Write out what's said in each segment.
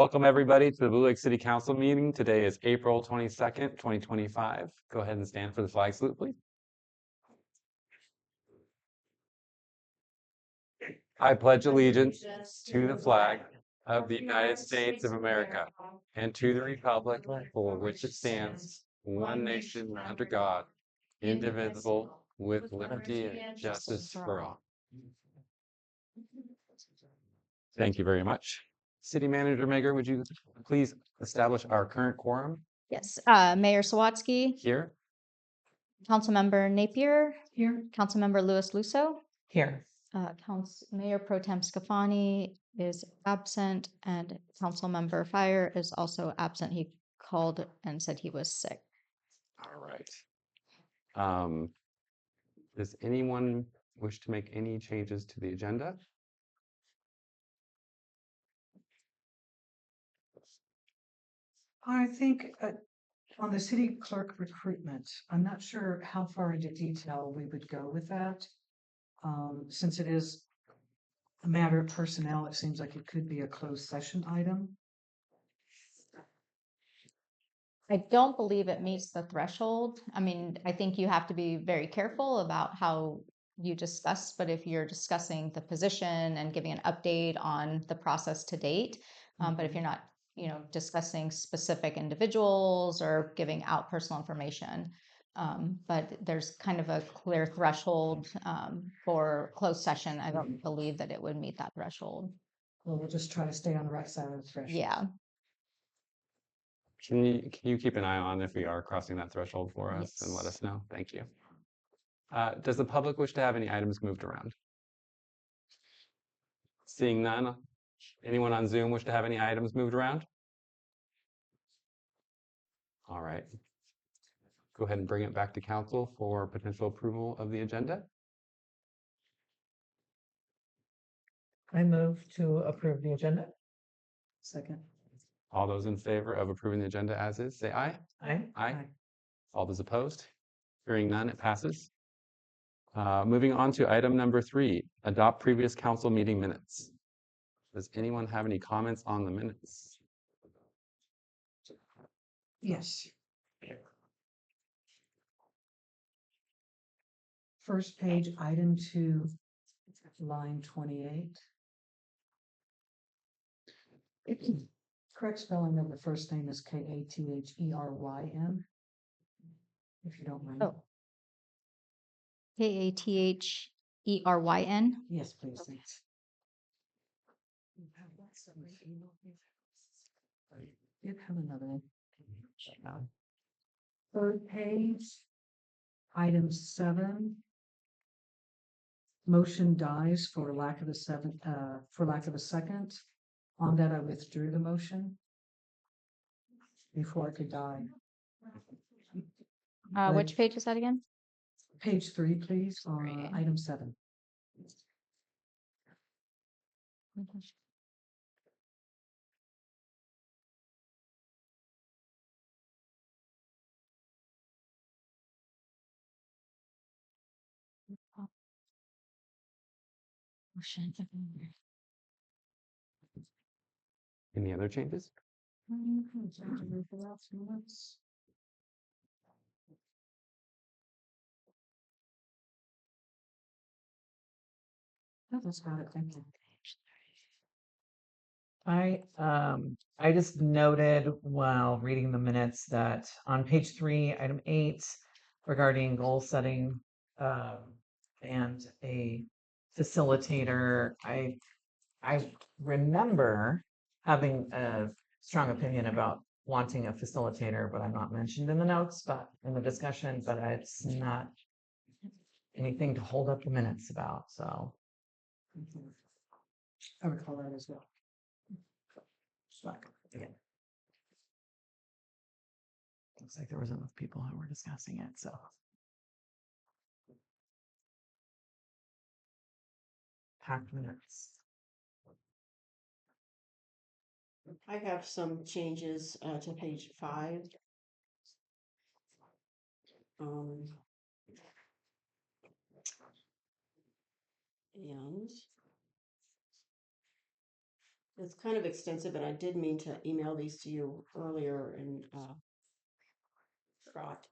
Welcome everybody to the Blue Lake City Council meeting. Today is April 22nd, 2025. Go ahead and stand for the flag salute, please. I pledge allegiance to the flag of the United States of America and to the republic for which it stands, one nation under God, indivisible, with liberty and justice for all. Thank you very much. City Manager Megar, would you please establish our current quorum? Yes, Mayor Sawatsky, Here. Councilmember Napier, Here. Councilmember Louis Lusso, Here. Mayor Pro Tem Scafani is absent, and Councilmember Fire is also absent. He called and said he was sick. All right. Does anyone wish to make any changes to the agenda? I think on the city clerk recruitment, I'm not sure how far into detail we would go with that. Since it is a matter of personnel, it seems like it could be a closed session item. I don't believe it meets the threshold. I mean, I think you have to be very careful about how you discuss, but if you're discussing the position and giving an update on the process to date, but if you're not, discussing specific individuals or giving out personal information, but there's kind of a clear threshold for closed session. I don't believe that it would meet that threshold. Well, we'll just try to stay on the right side of the threshold. Yeah. Can you keep an eye on if we are crossing that threshold for us and let Yes. us know? Thank you. Does the public wish to have any items moved around? Seeing none, anyone on Zoom wish to have any items moved around? All right. Go ahead and bring it back to council for potential approval of the agenda. I move to approve the agenda. Second. All those in favor of approving the agenda as is, say aye. Aye. Aye. All those opposed? Hearing none, it passes. Moving on to item number 3, adopt previous council meeting minutes. Does anyone have any comments on the minutes? Yes. First page, item 2, line 28. Correct spelling of the first name is Katheryn, if you don't mind. Oh. Katheryn. Yes, please. Thanks. Did have another one. Third page, item 7. Motion dies for lack of a second. On that, I withdrew the motion before it could die. Which page is that again? Page 3, please, on Three. item 7. Any other changes? Oh, that's got it. Thank you. I just noted while reading the minutes that on page 3, item 8, regarding goal setting and a facilitator, I remember having a strong opinion about wanting a facilitator, but I'm not mentioned in the notes, but in the discussion, but it's not anything to hold up the minutes about, so. I recall that as well. Yeah. Looks like there was enough people who were discussing it, so. Packed minutes. I have some changes to page 5. And It's kind of extensive, and I did mean to email these to you earlier and forgot.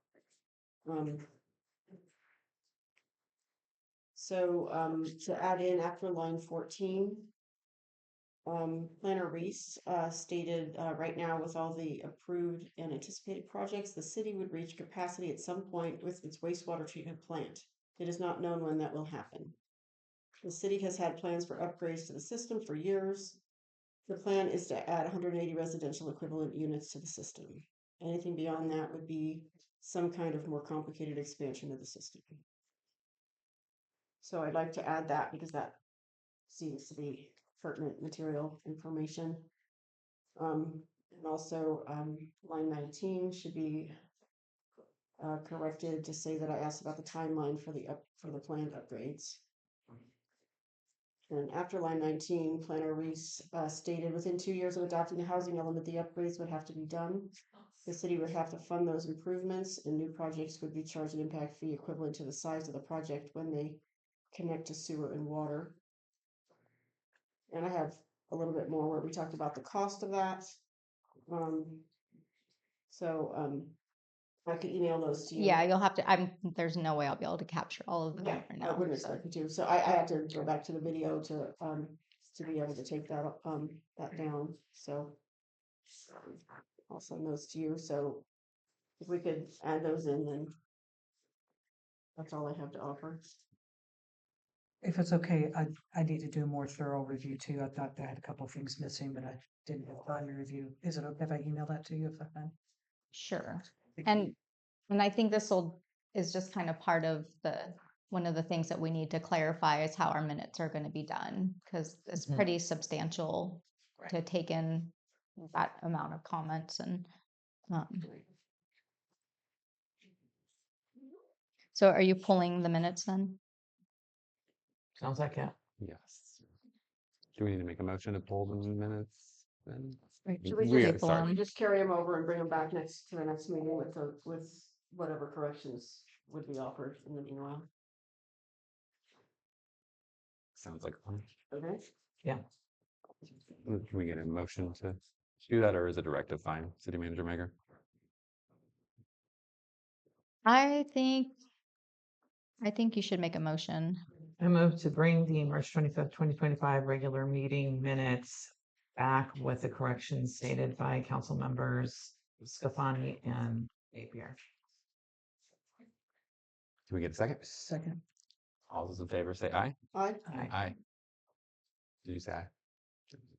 To add in after line 14, Planner Reese stated right now with all the approved and anticipated projects, the city would reach capacity at some point with its wastewater treatment plant. It is not known when that will happen. The city has had plans for upgrades to the system for years. The plan is to add 180 residential equivalent units to the system. Anything beyond that would be some kind of more complicated expansion of the system. So I'd like to add that because that seems to be pertinent material information. And also line 19 should be corrected to say that I asked about the timeline for the planned upgrades. And after line 19, Planner Reese stated within 2 years of adopting the housing element, the upgrades would have to be done. The city would have to fund those improvements, and new projects would be charged an impact fee equivalent to the size of the project when they connect to sewer and water. And I have a little bit more where we talked about the cost of that. I could email those to you. Yeah, you'll have to, there's no way I'll be able to capture all of them Yeah, right I now. wouldn't so. expect you to. So I have to go back to the video to be able to take that down. So I'll send those to you. So if we could add those in, then that's all I have to offer. If it's okay, I need to do a more thorough review too. I thought I had a couple of things missing, but I didn't have time to review. Is it okay if I email that to you if I can? Sure. And I think is just kind of part of one of the things that we need to clarify is how our minutes are going to be done, because it's pretty substantial to take in that amount of comments. And so are you pulling the minutes then? Sounds like it. Yes. Do we need to make a motion to pull the minutes then? Should we just carry them over and bring them back to the next meeting with whatever corrections would be offered in the meanwhile? Sounds like fun. Okay. Yeah. Can we get a motion to do that, or is a directive fine, City Manager Maker? I think you should make a motion. I move to bring the March 25th, 2025 regular meeting minutes back with the corrections stated by council members Scafani and Napier. Can we get a second? Second. All those in favor say aye. Aye. Aye. Aye. Did you say aye?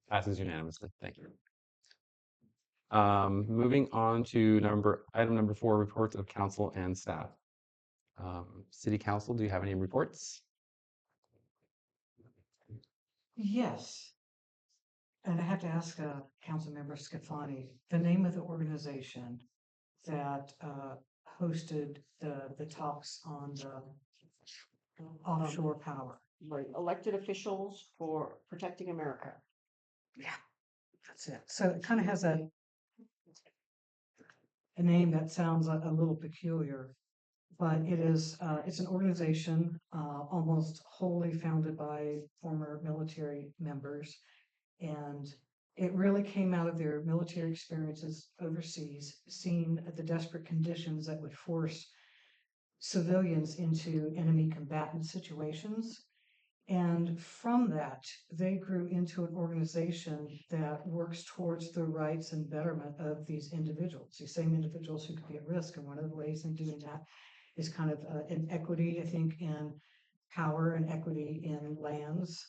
Passes unanimously. Thank you. Moving on to item number 4, reports of council and staff. City Council, do you have any reports? Yes. And I have to ask Councilmember Scafani, the name of the organization that hosted the talks on the offshore power. Right. Elected officials for protecting America. Yeah, that's it. So it kind of has a name that sounds a little peculiar, but it's an organization almost wholly founded by former military members, and it really came out of their military experiences overseas, seeing the desperate conditions that would force civilians into enemy combatant situations. And from that, they grew into an organization that works towards the rights and betterment of these individuals, these same individuals who could be at risk. And one of the ways in doing that is kind of an equity, I think, in power and equity in lands.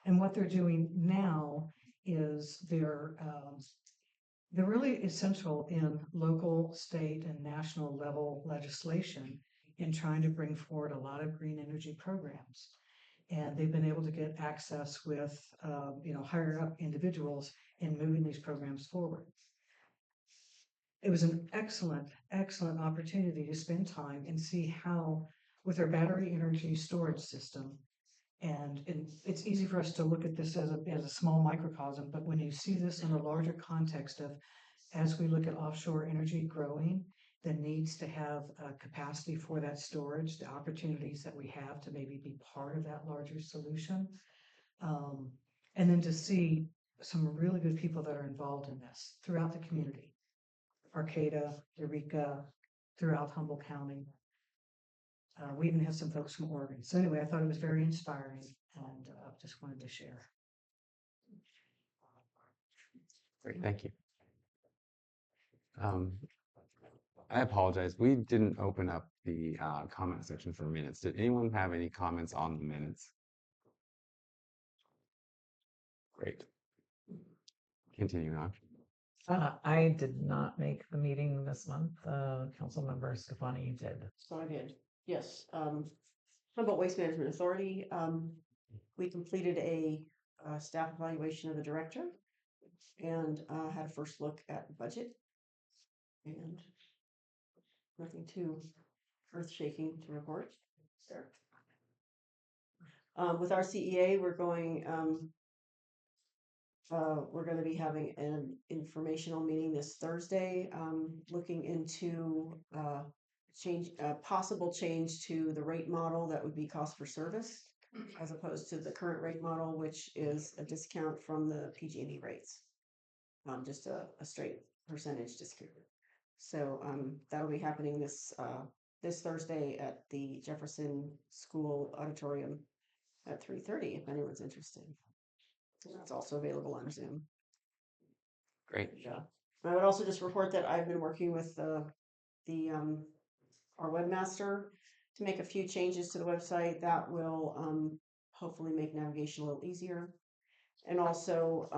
And what they're doing now is they're really essential in local, state, and national level legislation in trying to bring forward a lot of green energy programs. And they've been able to get access with, higher up individuals in moving these programs forward. It was an excellent, excellent opportunity to spend time and see how, with our battery energy storage system, and it's easy for us to look at this as a small microcosm, but when you see this in a larger context of, as we look at offshore energy growing, the needs to have capacity for that storage, the opportunities that we have to maybe be part of that larger solution. And then to see some really good people that are involved in this throughout the community. Arcata, Eureka, throughout Humboldt County. We even have some folks from Oregon. So anyway, I thought it was very inspiring and just wanted to share. Great, thank you. I apologize. We didn't open up the comment section for minutes. Did anyone have any comments on the minutes? Great. Continuing on. I did not make the meeting this month. Council member Scafani did. So I did, yes. Humboldt Waste Management Authority, we completed a staff evaluation of the director and had a first look at the budget. And nothing too earth-shaking to report there. With our CEA, we're going to be having an informational meeting this Thursday, looking into possible change to the rate model that would be cost for service, as opposed to the current rate model, which is a discount from the PG&E rates, just a straight percentage discount. So that'll be happening this Thursday at the Jefferson School Auditorium at 3:30. If anyone's interested, it's also available on Zoom. Great. Yeah. I would also just report that I've been working with our webmaster to make a few changes to the website that will hopefully make navigation a little easier. And also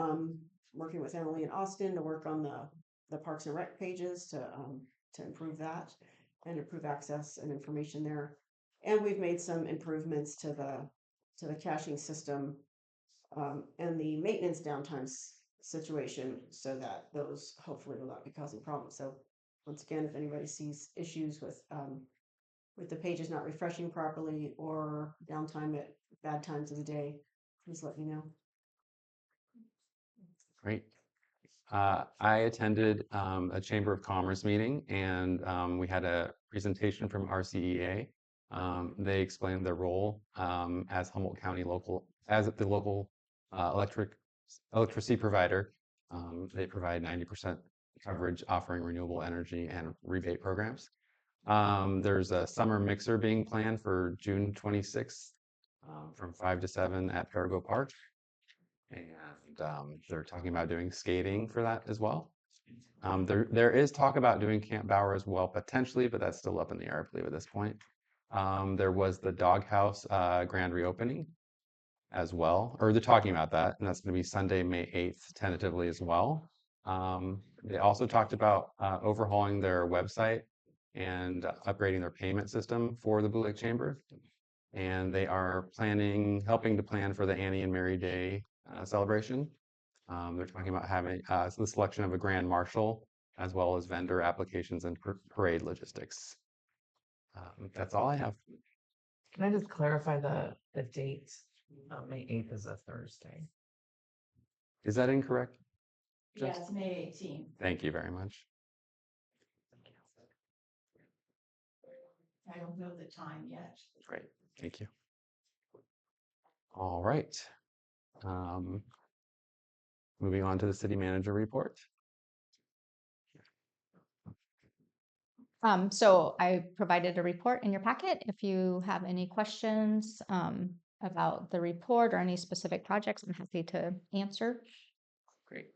working with Emily and Austin to work on the Parks and Rec pages to improve that and improve access and information there. And we've made some improvements to the caching system and the maintenance downtime situation, so that those hopefully will not be causing problems. So once again, if anybody sees issues with the pages not refreshing properly or downtime at bad times of the day, please let me know. Great. I attended a Chamber of Commerce meeting, and we had a presentation from RCEA. They explained their role as Humboldt County as the local electricity provider. They provide 90% coverage, offering renewable energy and rebate programs. There's a summer mixer being planned for June 26th from 5 to 7 at Perigo Park. And they're talking about doing skating for that as well. There is talk about doing Camp Bauer as well, potentially, but that's still up in the air, I believe, at this point. There was the Doghouse grand reopening as well, or they're talking about that, and that's going to be Sunday, May 8th, tentatively as well. They also talked about overhauling their website and upgrading their payment system for the Blue Lake Chamber. And they are helping to plan for the Annie and Mary Day celebration. They're talking about having the selection of a grand marshal, as well as vendor applications and parade logistics. That's all I have. Can I just clarify the date? May 8th is a Thursday. Is that incorrect? Yeah, it's May 18th. Thank you very much. I don't know the time yet. Great, thank you. All right. Moving on to the city manager report. So I provided a report in your packet. If you have any questions about the report or any specific projects, I'm happy to answer. Great.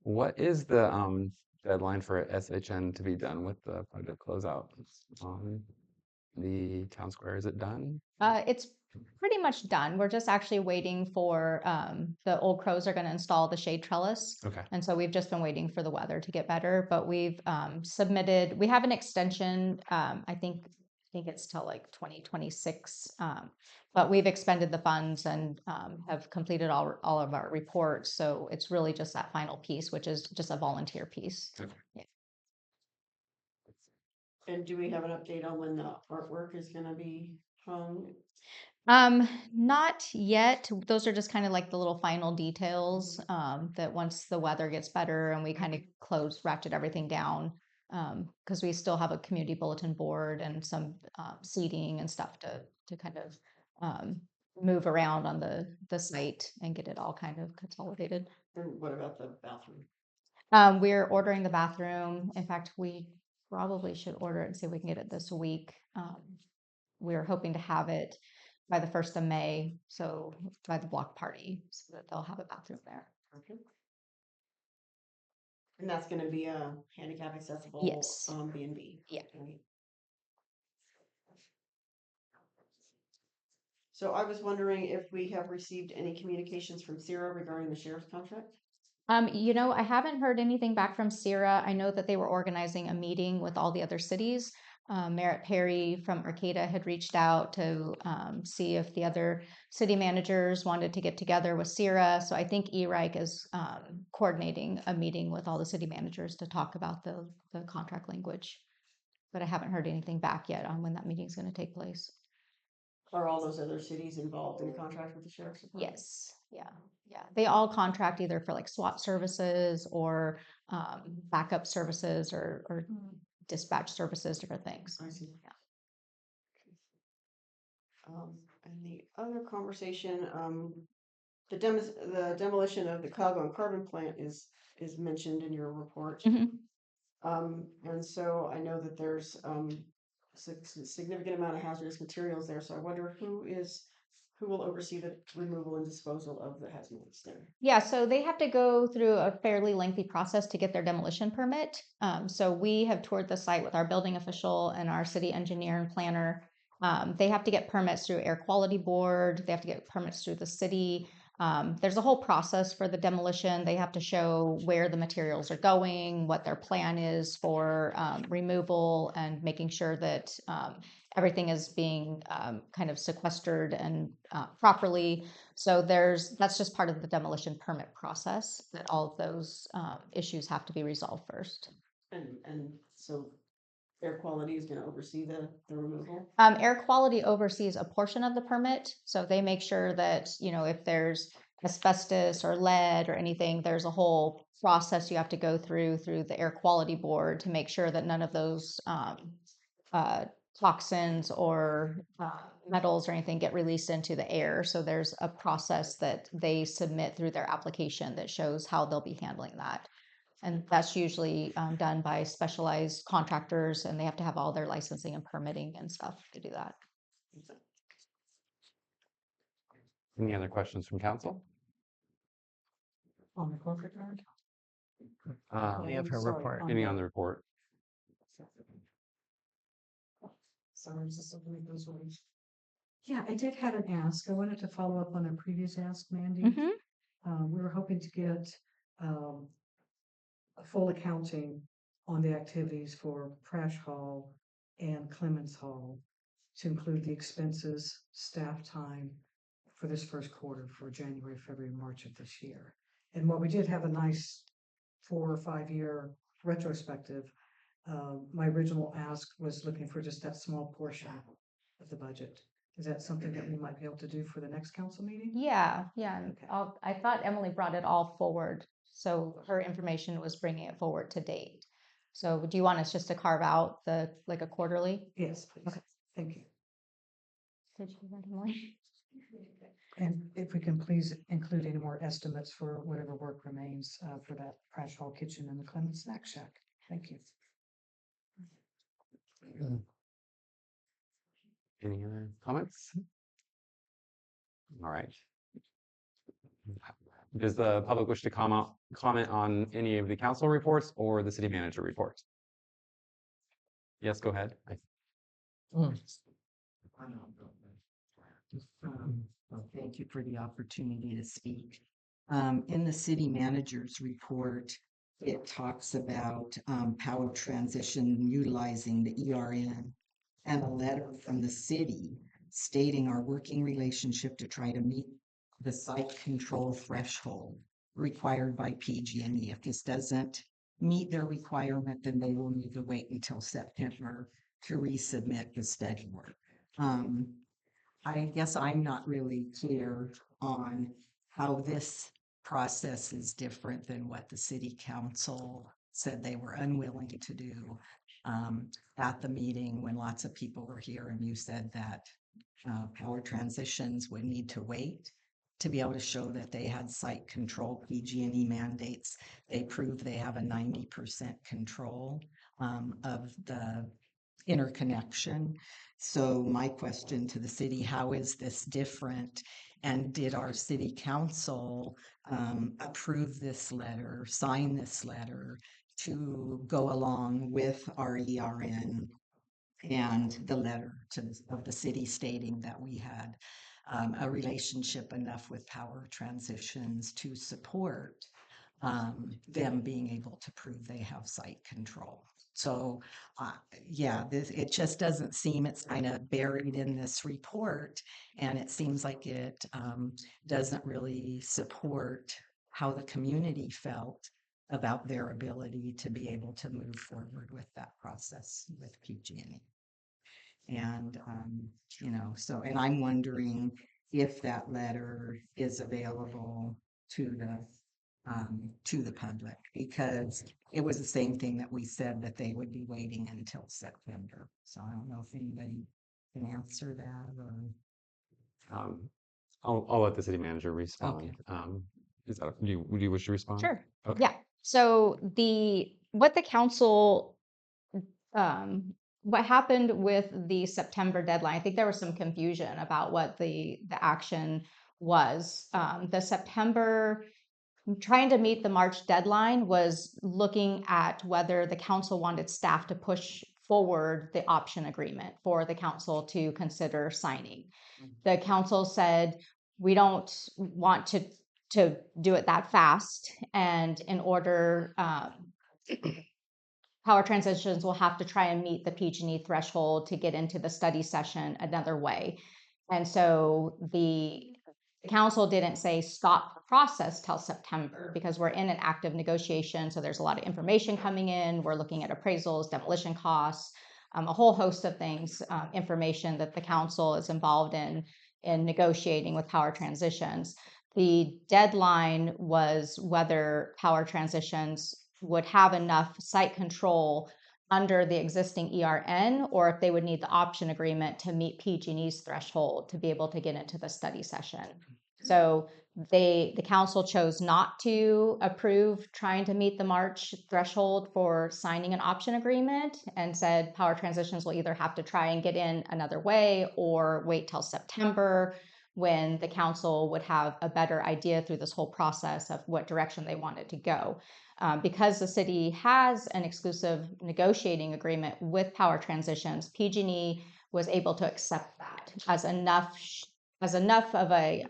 What is the deadline for SHN to be done with the project closeout on the town square? Is it done? It's pretty much done. We're just actually waiting for the Old Crows are going to install the shade trellis. Okay. And so we've just been waiting for the weather to get better, but we've submitted, we have an extension. I think it's till like 2026. But we've expended the funds and have completed all of our reports. So it's really just that final piece, which is just a volunteer piece. Okay. Yeah. And do we have an update on when the artwork is going to be hung? Not yet. Those are just kind of like the little final details that once the weather gets better and we kind of ratchet everything down, because we still have a community bulletin board and some seating and stuff to kind of move around on the site and get it all kind of consolidated. And what about the bathroom? We're ordering the bathroom. In fact, we probably should order it and see if we can get it this week. We're hoping to have it by the 1st of May, so by the block party, so that they'll have a bathroom there. Okay. And that's gonna be a handicap accessible Yes. B&B. Yeah. Right. So I was wondering if we have received any communications from Sarah regarding the sheriff's contract? I haven't heard anything back from Sierra. I know that they were organizing a meeting with all the other cities. Merritt Perry from Arcata had reached out to see if the other city managers wanted to get together with Sierra. So I think ERIC is coordinating a meeting with all the city managers to talk about the contract language. But I haven't heard anything back yet on when that meeting is going to take place. Are all those other cities involved in the contract with the sheriff's department? Yes. Yeah. They all contract either for like SWAT services or backup services or dispatch services, different things. I see. Yeah. And the other conversation, the demolition of the Calgon carbon plant is mentioned in your report. Mhm. And so I know that there's significant amount of hazardous materials there. So I wonder who will oversee the removal and disposal of the hazardous there. Yeah, so they have to go through a fairly lengthy process to get their demolition permit. So we have toured the site with our building official and our city engineer and planner. They have to get permits through Air Quality Board. They have to get permits through the city. There's a whole process for the demolition. They have to show where the materials are going, what their plan is for removal, and making sure that everything is being kind of sequestered and properly. So that's just part of the demolition permit process, that all of those issues have to be resolved first. And so air quality is going to oversee the removal. Air quality oversees a portion of the permit, so they make sure that if there's asbestos or lead or anything, there's a whole process you have to go through the air quality board to make sure that none of those toxins or metals or anything get released into the air. So there's a process that they submit through their application that shows how they'll be handling that. And that's usually done by specialized contractors, and they have to have all their licensing and permitting and stuff to do that. Any other questions from council? On the corporate guard? We have her Sorry, report. Any on the report? Sorry, is this something that goes away? Yeah, I did have an ask. I wanted to follow up on a previous ask, Mandy. We were hoping to get a full accounting on the activities for Prash Hall and Clemens Hall to include the expenses, staff time for this first quarter for January, February, March of this year. And while we did have a nice 4 or 5 year retrospective, my original ask was looking for just that small portion of the budget. Is that something that we might be able to do for the next council meeting? Yeah. And Okay. I thought Emily brought it all forward, so her information was bringing it forward to date. So do you want us just to carve out a quarterly? Yes, please. Okay. Thank you. Did you do that, Emily? And if we can please include any more estimates for whatever work remains for that Prash Hall kitchen and the Clemens Snack Shack. Thank you. Any other comments? All right. Does the public wish to comment on any of the council reports or the city manager reports? Yes, go ahead. Thank you for the opportunity to speak. In the city manager's report, it talks about power transition utilizing the ERN and a letter from the city stating our working relationship to try to meet the site control threshold required by PG&E. If this doesn't meet their requirement, then they will need to wait until September to resubmit the study work. I guess I'm not really clear on how this process is different than what the city council said they were unwilling to do at the meeting when lots of people were here, and you said that power transitions would need to wait to be able to show that they had site control. PG&E mandates, they prove they have a 90% control of the interconnection. So my question to the city, how is this different? And did our city council approve this letter, sign this letter to go along with our ERN and the letter of the city stating that we had a relationship enough with power transitions to support them being able to prove they have site control. So, yeah, it just doesn't seem, it's kind of buried in this report, and it seems like it doesn't really support how the community felt about their ability to be able to move forward with that process with PG&E. And, so, and I'm wondering if that letter is available to the public, because it was the same thing that we said that they would be waiting until September. So I don't know if anybody can answer that or. I'll let the city manager respond. Is that, would you wish to respond? Sure. Okay. Yeah. So what the council, what happened with the September deadline, I think there was some confusion about what the action was. The September, trying to meet the March deadline was looking at whether the council wanted staff to push forward the option agreement for the council to consider signing. The council said, we don't want to do it that fast. And in order, power transitions will have to try and meet the PG&E threshold to get into the study session another way. And so the council didn't say stop the process till September, because we're in an active negotiation. So there's a lot of information coming in. We're looking at appraisals, demolition costs, a whole host of things, information that the council is involved in negotiating with power transitions. The deadline was whether power transitions would have enough site control under the existing ERN, or if they would need the option agreement to meet PG&E's threshold to be able to get into the study session. So the council chose not to approve trying to meet the March threshold for signing an option agreement, and said power transitions will either have to try and get in another way or wait till September, when the council would have a better idea through this whole process of what direction they wanted to go. Because the city has an exclusive negotiating agreement with power transitions, PG&E was able to accept that as enough of a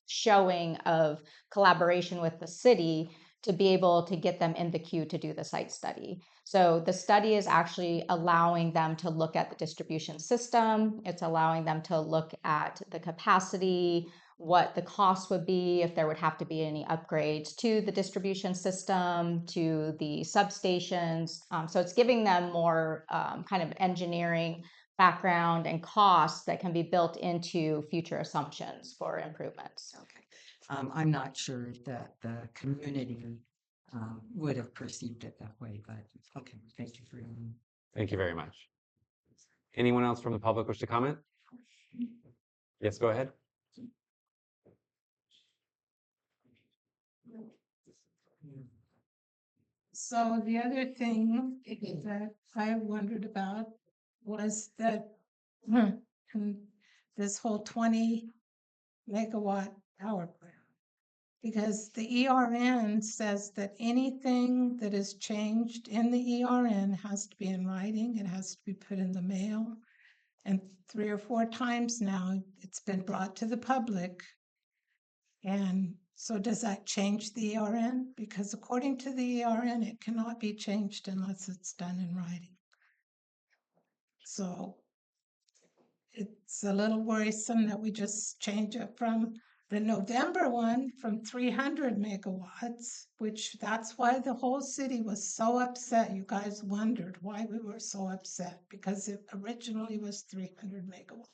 showing of collaboration with the city to be able to get them in the queue to do the site study. So the study is actually allowing them to look at the distribution system. It's allowing them to look at the capacity, what the cost would be, if there would have to be any upgrades to the distribution system, to the substations. So it's giving them more kind of engineering background and costs that can be built into future assumptions for improvements. Okay. I'm not sure that the community would have perceived it that way, but okay, thank you for your. Thank you very much. Anyone else from the public wish to comment? Yes, go ahead. So the other thing that I wondered about was that this whole 20 megawatt power plant, because the ERN says that anything that is changed in the ERN has to be in writing, it has to be put in the mail. And 3 or 4 times now, it's been brought to the public. And so does that change the ERN? Because according to the ERN, it cannot be changed unless it's done in writing. So it's a little worrisome that we just change it from the November one from 300 megawatts, which that's why the whole city was so upset. You guys wondered why we were so upset, because it originally was 300 megawatts.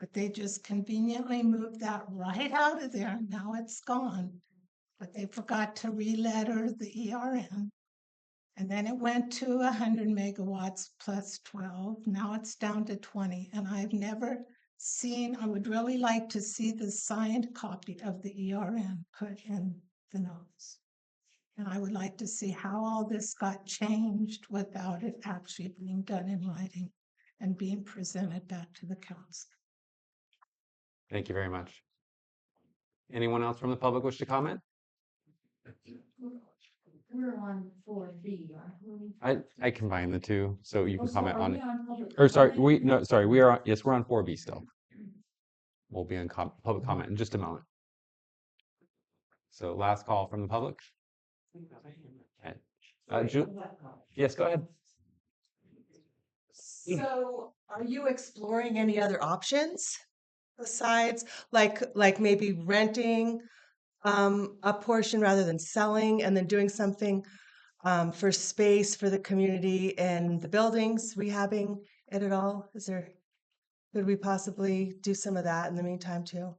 But they just conveniently moved that right out of there. Now it's gone. But they forgot to re-letter the ERN. And then it went to 100 megawatts plus 12. Now it's down to 20. And I've never seen, I would really like to see the signed copy of the ERN put in the notes. And I would like to see how all this got changed without it actually being done in writing and being presented back to the council. Thank you very much. Anyone else from the public wish to comment? We're on 4B, aren't we? I combined the two, so you can Oh, so comment are on we it. on public Or sorry, comment? we are on, yes, we're on 4B still. We'll be on public comment in just a moment. So last call from the public. Okay. Yes, go ahead. So are you exploring any other options besides like maybe renting a portion rather than selling and then doing something for space for the community and the buildings, rehabbing it at all? Could we possibly do some of that in the meantime too?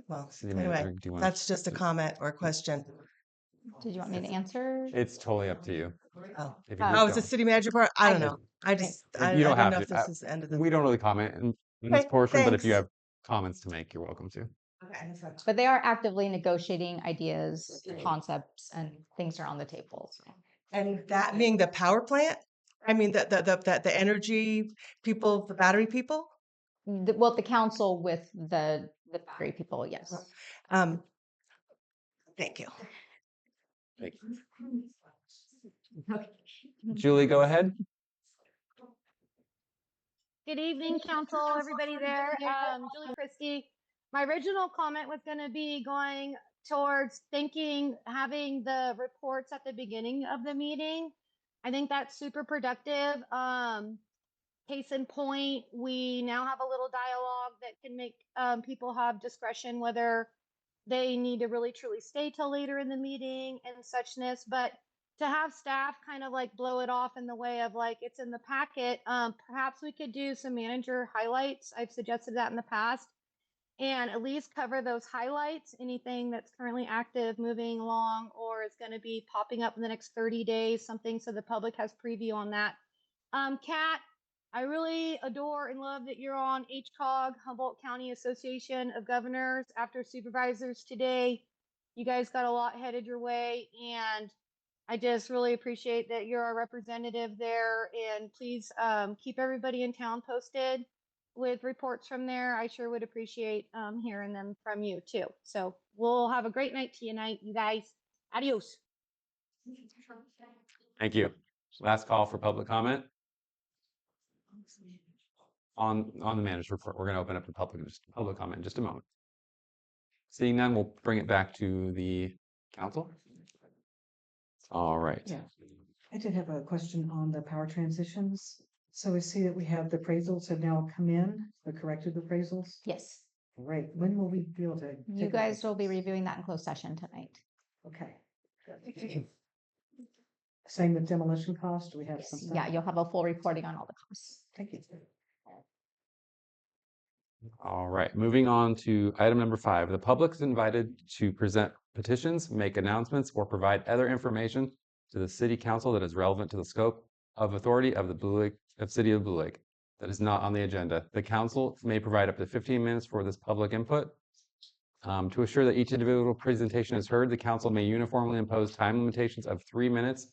Well, City anyway, manager, do you want that's just a comment or a question. Did you want me to answer? It's totally up to you. Oh, If you Oh, keep oh, is the going. city manager part? I don't I- know. I just, I You don't didn't have know if to. this is the end of the. We don't really comment in this Okay, portion, but if you thanks. have comments to make, you're welcome to. Okay. But they are actively negotiating ideas, concepts, and things are on the table. So. And that being the power plant? I mean, the energy people, the battery people? Well, the council with the battery people, yes. Thank you. Julie, go ahead. Good evening, council, everybody there. Julie Christie. My original comment was going to be going towards having the reports at the beginning of the meeting. I think that's super productive. Case in point, we now have a little dialogue that can make people have discretion whether they need to really truly stay till later in the meeting and suchness. But to have staff kind of like blow it off in the way of like it's in the packet, perhaps we could do some manager highlights. I've suggested that in the past, and at least cover those highlights, anything that's currently active, moving along, or is going to be popping up in the next 30 days, something so the public has preview on that. Kat, I really adore and love that you're on HCOG, Humboldt County Association of Governors, after supervisors today. You guys got a lot headed your way, and I just really appreciate that you're a representative there. And please keep everybody in town posted with reports from there. I sure would appreciate hearing them from you too. So we'll have a great night tonight, you guys. Adios. Thank you. Last call for public comment on the manager's report. We're going to open up to public comment in just a moment. Seeing none, we'll bring it back to the council. All right. Yeah. I did have a question on the power transitions. So we see that we have the appraisals have now come in, the corrected appraisals. Yes. Great. When will we be able to? You take guys a look will be at this? reviewing that in closed session tonight. Okay. Same with demolition cost. Do we have something? Yeah, you'll have a full reporting on all the costs. Thank you. All right, moving on to item number 5. The public is invited to present petitions, make announcements, or provide other information to the city council that is relevant to the scope of authority of the City of Blue Lake that is not on the agenda. The council may provide up to 15 minutes for this public input. To assure that each individual presentation is heard, the council may uniformly impose time limitations of 3 minutes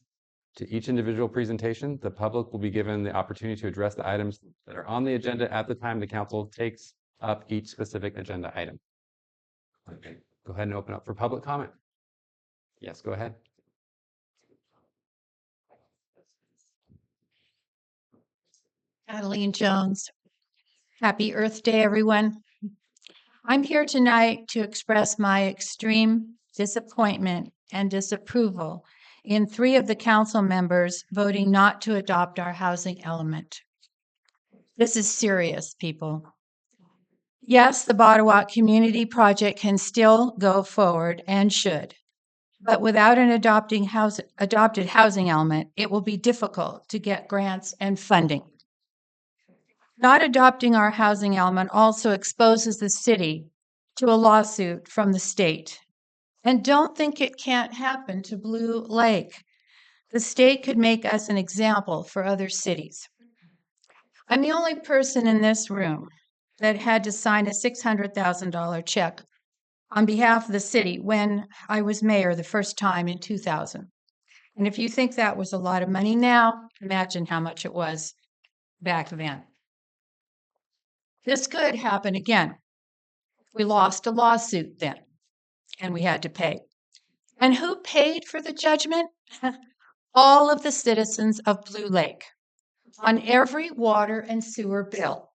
to each individual presentation. The public will be given the opportunity to address the items that are on the agenda at the time the council takes up each specific agenda item. Okay, go ahead and open up for public comment. Yes, go ahead. Adeline Jones. Happy Earth Day, everyone. I'm here tonight to express my extreme disappointment and disapproval in 3 of the council members voting not to adopt our housing element. This is serious, people. Yes, the Bottawat Community Project can still go forward and should, but without an adopted housing element, it will be difficult to get grants and funding. Not adopting our housing element also exposes the city to a lawsuit from the state. And don't think it can't happen to Blue Lake. The state could make us an example for other cities. I'm the only person in this room that had to sign a $600,000 check on behalf of the city when I was mayor the first time in 2000. And if you think that was a lot of money now, imagine how much it was back then. This could happen again. We lost a lawsuit then, and we had to pay. And who paid for the judgment? All of the citizens of Blue Lake on every water and sewer bill.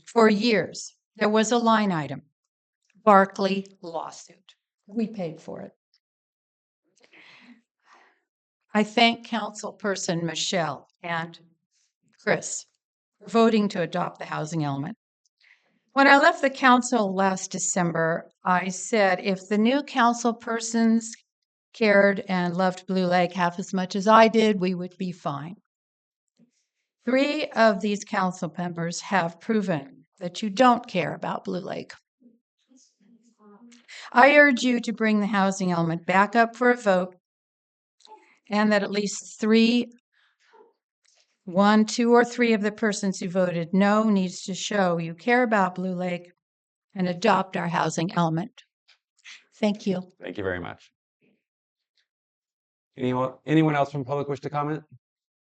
For years, there was a line item, Barkley lawsuit. We paid for it. I thank Councilperson Michelle and Chris for voting to adopt the housing element. When I left the council last December, I said if the new council persons cared and loved Blue Lake half as much as I did, we would be fine. 3 of these council members have proven that you don't care about Blue Lake. I urge you to bring the housing element back up for a vote, and that at least 1, 2, or 3 of the persons who voted no needs to show you care about Blue Lake and adopt our housing element. Thank you. Thank you very much. Anyone else from public wish to comment?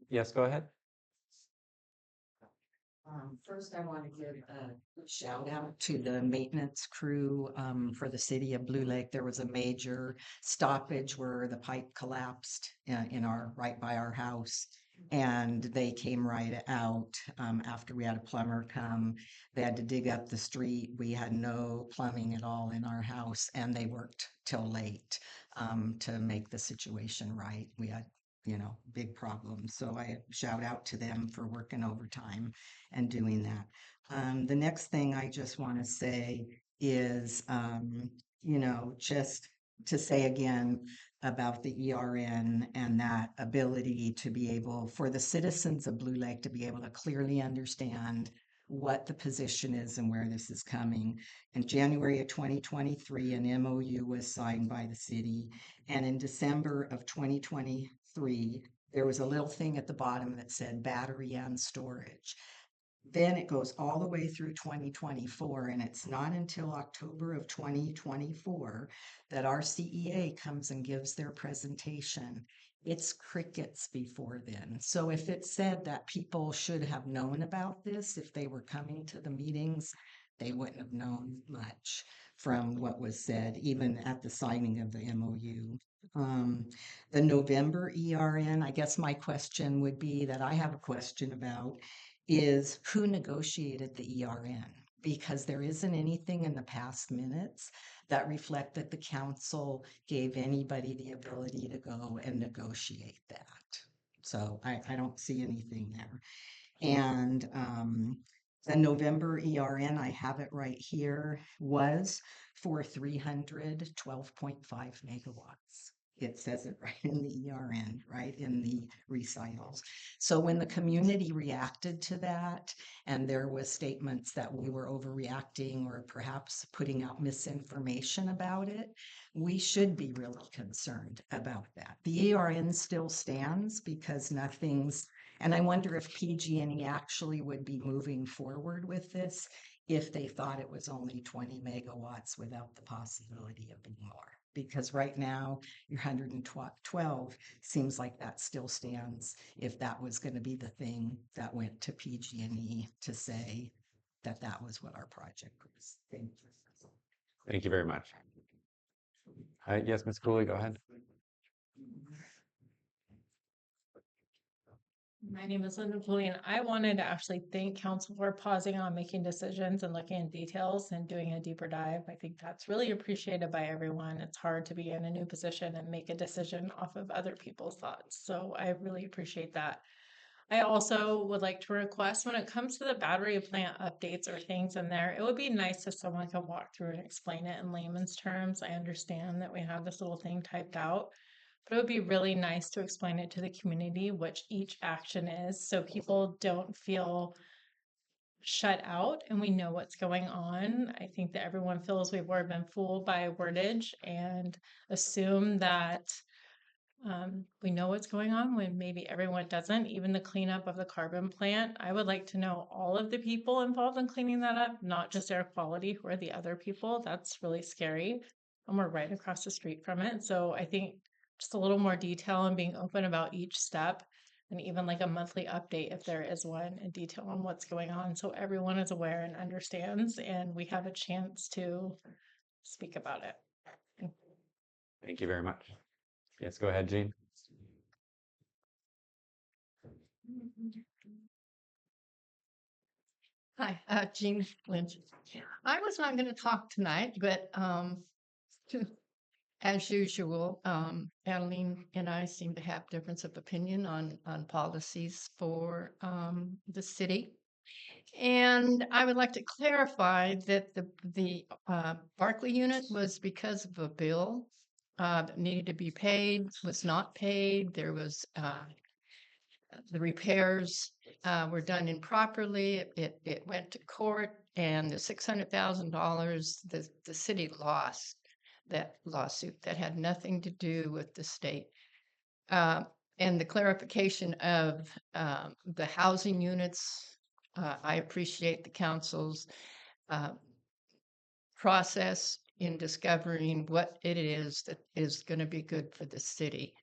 Yes, go ahead. First, I want to give a shout out to the maintenance crew for the city of Blue Lake. There was a major stoppage where the pipe collapsed right by our house, and they came right out after we had a plumber come. They had to dig up the street. We had no plumbing at all in our house, and they worked till late to make the situation right. We had big problems. So I shout out to them for working overtime and doing that. The next thing I just want to say is, just to say again about the ERN and that ability to be able, for the citizens of Blue Lake to be able to clearly understand what the position is and where this is coming. In January of 2023, an MOU was signed by the city, and in December of 2023, there was a little thing at the bottom that said battery and storage. Then it goes all the way through 2024, and it's not until October of 2024 that our CEA comes and gives their presentation. It's crickets before then. So if it said that people should have known about this, if they were coming to the meetings, they wouldn't have known much from what was said, even at the signing of the MOU. The November ERN, I guess my question would be that I have a question about is who negotiated the ERN? Because there isn't anything in the past minutes that reflect that the council gave anybody the ability to go and negotiate that. So I don't see anything there. And the November ERN, I have it right here, was for 312.5 megawatts. It says it right in the ERN, right in the recitals. So when the community reacted to that, and there was statements that we were overreacting or perhaps putting out misinformation about it, we should be really concerned about that. The ERN still stands because nothing's, and I wonder if PG&E actually would be moving forward with this if they thought it was only 20 megawatts without the possibility of being more. Because right now, your 112 seems like that still stands if that was going to be the thing that went to PG&E to say that that was what our project was. Thank you. Thank you very much. Yes, Ms. Cooley, go ahead. My name is Linda Pooley, and I wanted to actually thank council for pausing on making decisions and looking at details and doing a deeper dive. I think that's really appreciated by everyone. It's hard to be in a new position and make a decision off of other people's thoughts. So I really appreciate that. I also would like to request when it comes to the battery plant updates or things in there, it would be nice if someone could walk through and explain it in layman's terms. I understand that we have this little thing typed out, but it would be really nice to explain it to the community, which each action is, so people don't feel shut out and we know what's going on. I think that everyone feels we've been fooled by wordage and assume that We know what's going on when maybe everyone doesn't, even the cleanup of the carbon plant. I would like to know all of the people involved in cleaning that up, not just air quality, who are the other people. That's really scary. And we're right across the street from it. So I think just a little more detail and being open about each step, and even like a monthly update if there is one, and detail on what's going on so everyone is aware and understands and we have a chance to speak about it. Thank you very much. Yes, go ahead, Jean. Hi, Jean Lynch. I was not going to talk tonight, but as usual, Adeline and I seem to have difference of opinion on policies for the city. And I would like to clarify that the Barclay unit was because of a bill that needed to be paid, was not paid. There was the repairs were done improperly. It went to court, and the $600,000 the city lost that lawsuit that had nothing to do with the state. And the clarification of the housing units, I appreciate the council's process in discovering what it is that is going to be good for the city.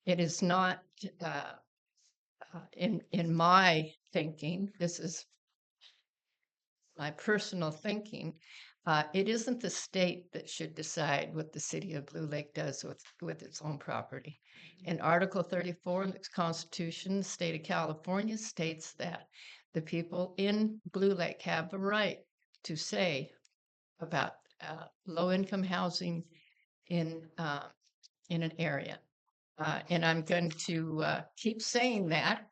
It is not in my thinking. This is my personal thinking. It isn't the state that should decide what the city of Blue Lake does with its own property. In Article 34 of its Constitution, the state of California states that the people in Blue Lake have the right to say about low-income housing in an area. And I'm going to keep saying that.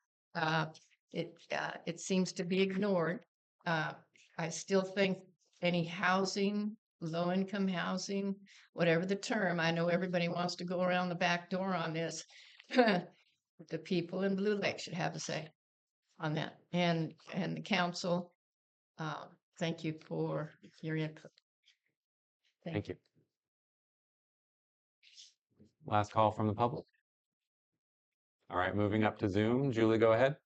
It seems to be ignored. I still think any housing, low-income housing, whatever the term, I know everybody wants to go around the back door on this. The people in Blue Lake should have a say on that. And the council, thank you for your input. Thank you. Last call from the public. All right, moving up to Zoom. Julie, go ahead.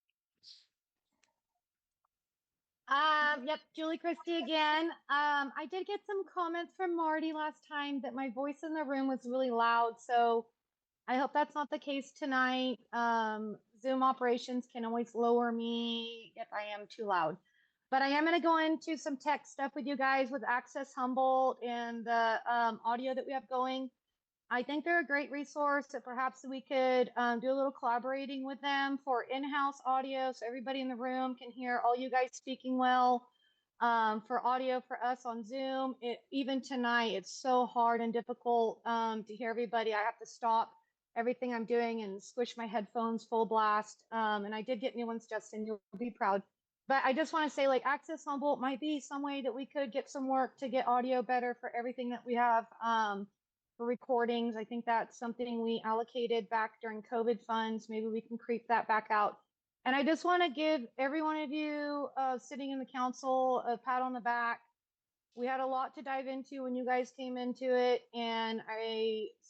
Yep, Julie Christie again. I did get some comments from Marty last time that my voice in the room was really loud, so I hope that's not the case tonight. Zoom operations can always lower me if I am too loud. But I am going to go into some tech stuff with you guys with Access Humboldt and the audio that we have going. I think they're a great resource that perhaps we could do a little collaborating with them for in-house audio so everybody in the room can hear all you guys speaking well. For audio for us on Zoom, even tonight, it's so hard and difficult to hear everybody. I have to stop everything I'm doing and squish my headphones full blast. And I did get new ones, Justin, you'll be proud. But I just want to say, like, Access Humboldt might be some way that we could get some work to get audio better for everything that we have for recordings. I think that's something we allocated back during COVID funds. Maybe we can creep that back out. And I just want to give every one of you sitting in the council a pat on the back. We had a lot to dive into when you guys came into it. And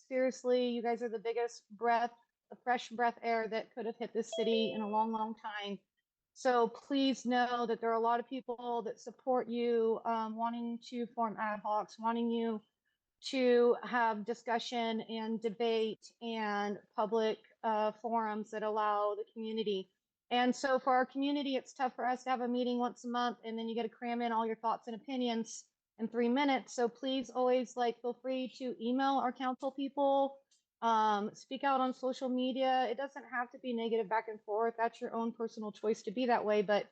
seriously, you guys are the biggest fresh breath air that could have hit this city in a long, long time. So please know that there are a lot of people that support you, wanting to form ad hocs, wanting you to have discussion and debate and public forums that allow the community. And so for our community, it's tough for us to have a meeting once a month and then you got to cram in all your thoughts and opinions in 3 minutes. So please always feel free to email our council people, speak out on social media. It doesn't have to be negative back and forth. That's your own personal choice to be that way. But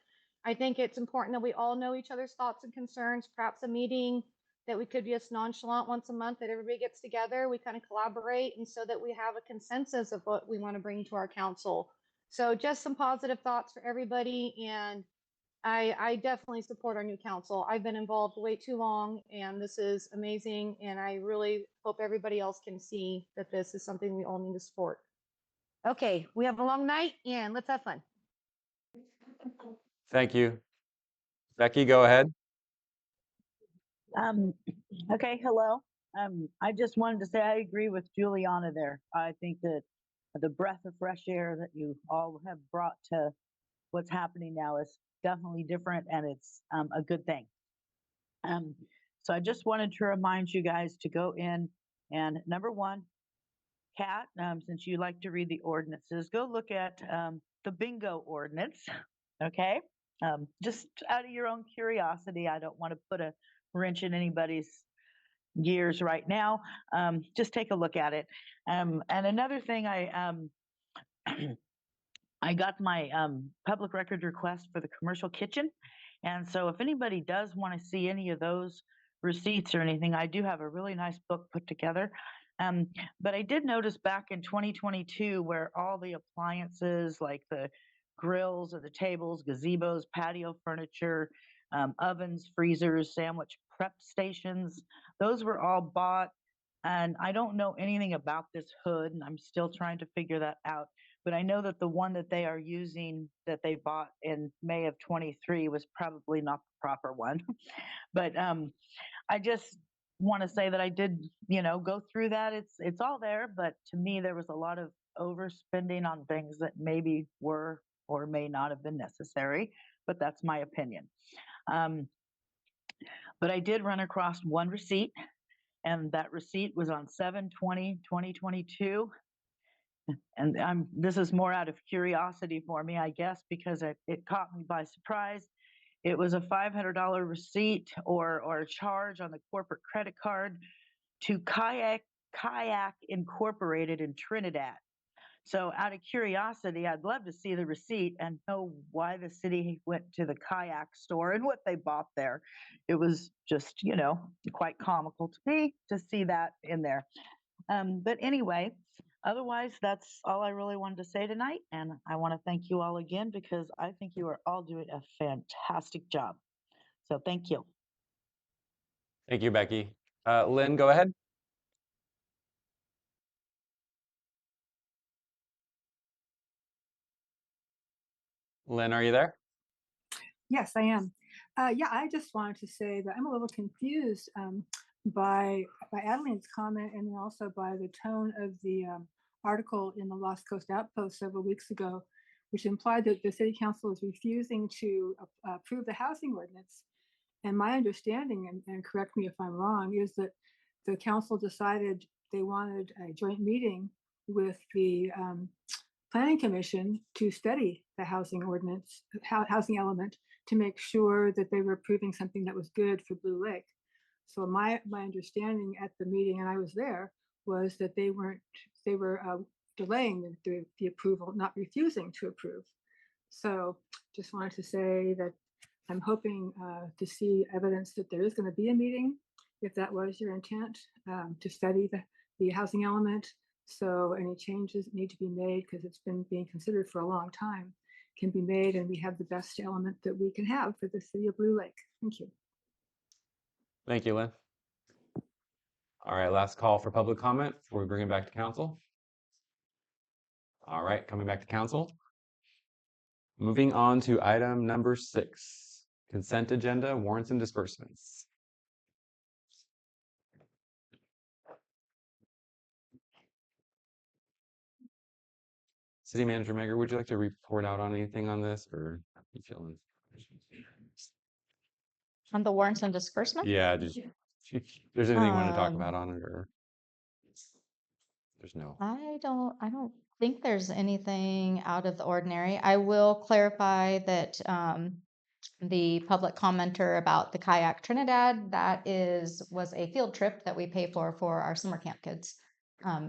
I think it's important that we all know each other's thoughts and concerns. Perhaps a meeting that we could be just nonchalant once a month, that everybody gets together, we kind of collaborate, and so that we have a consensus of what we want to bring to our council. So just some positive thoughts for everybody, and I definitely support our new council. I've been involved way too long, and this is amazing, and I really hope everybody else can see that this is something we all need to support. Okay, we have a long night, and let's have fun. Thank you. Becky, go ahead. Okay, hello. I just wanted to say I agree with Juliana there. I think that the breath of fresh air that you all have brought to what's happening now is definitely different, and it's a good thing. Um, so I just wanted to remind you guys to go in and number one, Kat, since you like to read the ordinances, go look at the bingo ordinance, okay? Just out of your own curiosity, I don't want to put a wrench in anybody's gears right now. Just take a look at it. And another thing, I got my public record request for the commercial kitchen. And so if anybody does want to see any of those receipts or anything, I do have a really nice book put together. But I did notice back in 2022 where all the appliances like the grills or the tables, gazebos, patio furniture, ovens, freezers, sandwich prep stations, those were all bought. And I don't know anything about this hood, and I'm still trying to figure that out. But I know that the one that they are using that they bought in May of 23 was probably not the proper one. But I just want to say that I did, go through that. It's all there, but to me there was a lot of overspending on things that maybe were or may not have been necessary, but that's my opinion. But I did run across one receipt, and that receipt was on 7/20/2022. And this is more out of curiosity for me, I guess, because it caught me by surprise. It was a $500 receipt or a charge on the corporate credit card to Kayak Incorporated in Trinidad. So out of curiosity, I'd love to see the receipt and know why the city went to the kayak store and what they bought there. It was just, quite comical to me to see that in there. But anyway, otherwise, that's all I really wanted to say tonight. And I want to thank you all again because I think you are all doing a fantastic job. So thank you. Thank you, Becky. Lynn, go ahead. Lynn, are you there? Yes, I am. Yeah, I just wanted to say that I'm a little confused by Adeline's comment and then also by the tone of the article in the Lost Coast Outpost several weeks ago, which implied that the city council is refusing to approve the housing ordinance. And my understanding, and correct me if I'm wrong, is that the council decided they wanted a joint meeting with the planning commission to study the housing ordinance, housing element, to make sure that they were approving something that was good for Blue Lake. So my understanding at the meeting, and I was there, was that they were delaying the approval, not refusing to approve. So just wanted to say that I'm hoping to see evidence that there is going to be a meeting, if that was your intent, to study the housing element. So any changes that need to be made, because it's been being considered for a long time, can be made, and we have the best element that we can have for the city of Blue Lake. Thank you. Thank you, Lynn. All right, last call for public comment before we bring it back to council. All right, coming back to council. Moving on to item number 6, consent agenda, warrants and disbursements. City Manager Megger, would you like to report out on anything on this, or are you feeling? On the warrants and disbursements? Yeah, there's anything you want to talk about on it, or there's no? I don't think there's anything out of the ordinary. I will clarify that the public commenter about the kayak Trinidad, that was a field trip that we pay for our summer camp kids.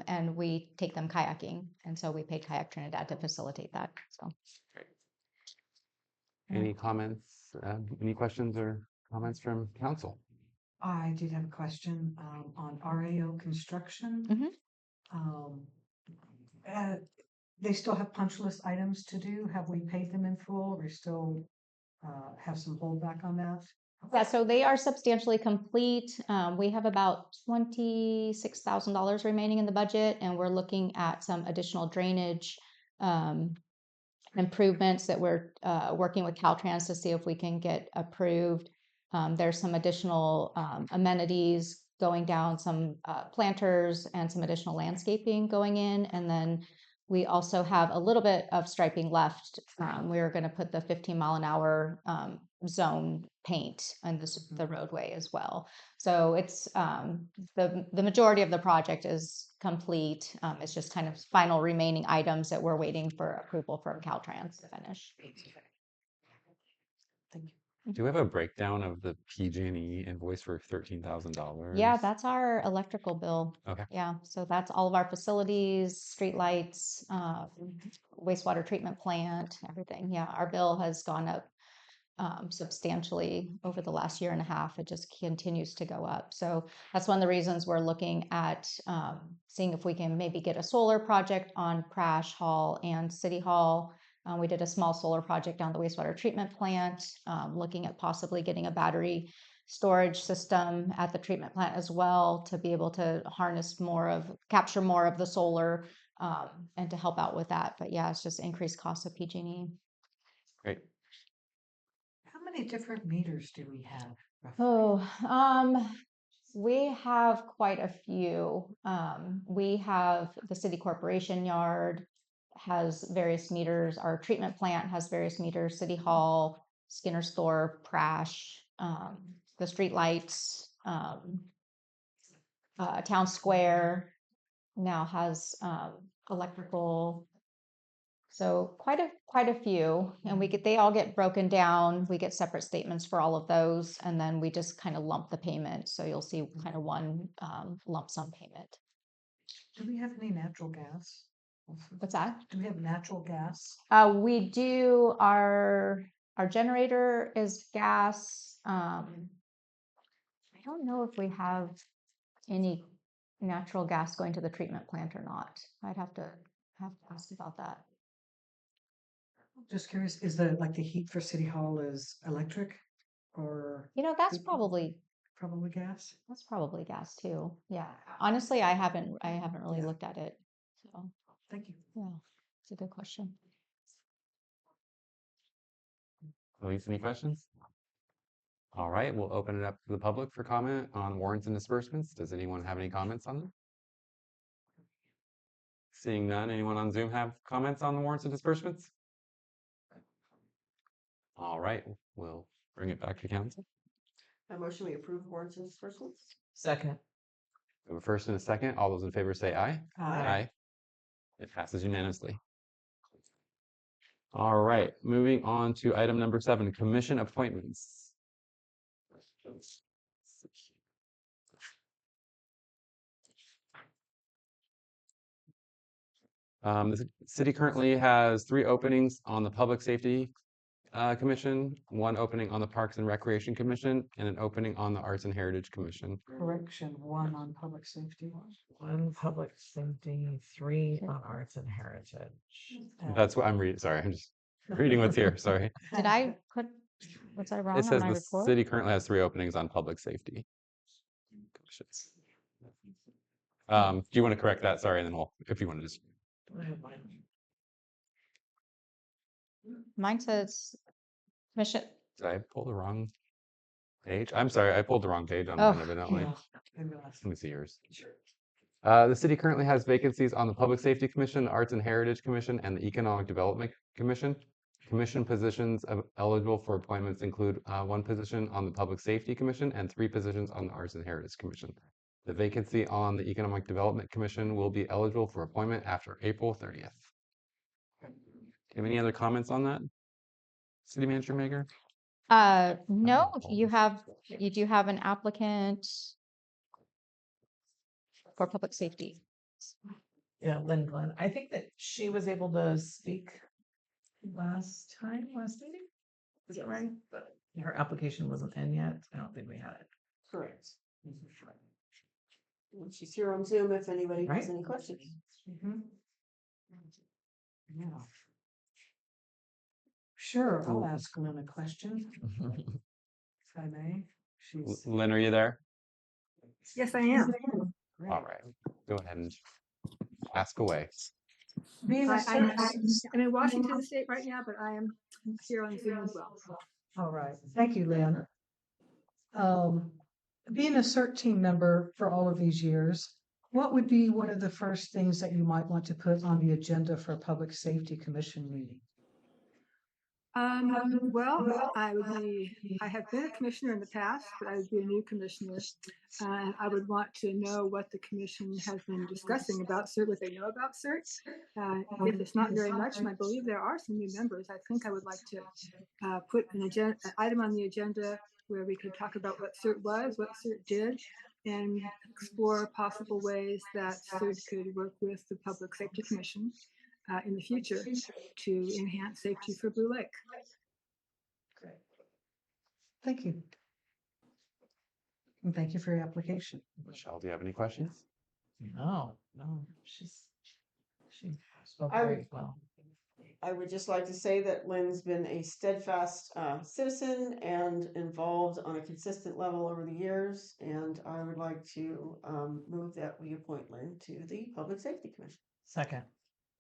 And we take them kayaking. And so we pay Kayak Trinidad to facilitate that. So Great. Any comments, any questions or comments from council? I did have a question on RAO construction. They still have punch list items to do. Have we paid them in full? Or still have some holdback on that? yeah, so they are substantially complete. We have about $26,000 remaining in the budget, and we're looking at some additional drainage improvements that we're working with Caltrans to see if we can get approved. There's some additional amenities going down, some planters and some additional landscaping going in. And then we also have a little bit of striping left. We're going to put the 15-mile-an-hour zone paint on the roadway as well. So it's the majority of the project is complete. It's just kind of final remaining items that we're waiting for approval from Caltrans to finish. Do we have a breakdown of the PG&E invoice for $13,000? Yeah, that's our electrical bill. Okay. Yeah, so that's all of our facilities, streetlights, wastewater treatment plant, everything. Yeah, our bill has gone up substantially over the last year and a half. It just continues to go up. So that's one of the reasons we're looking at seeing if we can maybe get a solar project on Crash Hall and City Hall. We did a small solar project on the wastewater treatment plant, looking at possibly getting a battery storage system at the treatment plant as well to be able to capture more of the solar and to help out with that. But yeah, it's just increased costs of PG&E. Great. How many different meters do we have? roughly? Oh, we have quite a few. We have the city corporation yard has various meters. Our treatment plant has various meters. City Hall, Skinner Store, Prash, the street lights, Town Square now has electrical. So quite a few, and they all get broken down. We get separate statements for all of those, and then we just kind of lump the payment. So you'll see kind of one lump sum payment. Do we have any natural gas? What's that? Do we have natural gas? We do. Our generator is gas. I don't know if we have any natural gas going to the treatment plant or not. I'd have to ask about that. Just curious, is the heat for City Hall is electric or That's probably gas? That's probably gas too. Yeah. Honestly, I haven't really looked at it. So Thank you. yeah, it's a good question. Elise, any questions? All right, we'll open it up to the public for comment on warrants and disbursements. Does anyone have any comments on them? Seeing none, anyone on Zoom have comments on the warrants and disbursements? All right, we'll bring it back to council. I motion we approve warrants and disbursements. Second. We have a first and a second. All those in favor say aye. Aye. It passes unanimously. All right, moving on to item number 7, commission appointments. The city currently has 3 openings on the Public Safety Commission, 1 opening on the Parks and Recreation Commission, and an opening on the Arts and Heritage Commission. Correction, 1 on public safety. 1 public safety, 3 on arts and heritage. That's what I'm reading. Sorry, I'm just reading what's here. Sorry. Did I put, was I wrong It says on my the report? city currently has 3 openings on public safety commissions. Do you want to correct that? Sorry, and then if you want to just. Mine says commission. Did I pull the wrong page? I'm sorry, I pulled the wrong page on mine evidently. Let me see yours. The city currently has vacancies on the Public Safety Commission, the Arts and Heritage Commission, and the Economic Development Commission. Commission positions eligible for appointments include 1 position on the Public Safety Commission and 3 positions on the Arts and Heritage Commission. The vacancy on the Economic Development Commission will be eligible for appointment after April 30th. Have any other comments on that? City Manager Maker? No, you do have an applicant for public safety. Yeah, Lynn Glenn. I think that she was able to speak last meeting. Is that right? But her application wasn't in yet. I don't think we had it. Correct. And she's here on Zoom if anybody has any questions. Yeah. Sure, I'll ask Lynn a question, if I may. Lynn, are you there? Yes, I am. All right, go ahead and ask away. I'm in Washington State right now, but I am here on Zoom as well. All right, thank you, Lynn. being a CERT team member for all of these years, what would be one of the first things that you might want to put on the agenda for a Public Safety Commission meeting? Well, I have been a commissioner in the past, but I would be a new commissioner. And I would want to know what the commission has been discussing about CERT, what they know about CERT. If it's not very much, and I believe there are some new members, I think I would like to put an item on the agenda where we could talk about what CERT was, what CERT did, and explore possible ways that CERT could work with the Public Safety Commission in the future to enhance safety for Blue Lake. Thank you. And thank you for your application. Michelle, do you have any questions? No, she spoke I would- very well. I would just like to say that Lynn's been a steadfast citizen and involved on a consistent level over the years. And I would like to move that we appoint Lynn to the Public Safety Commission. Second.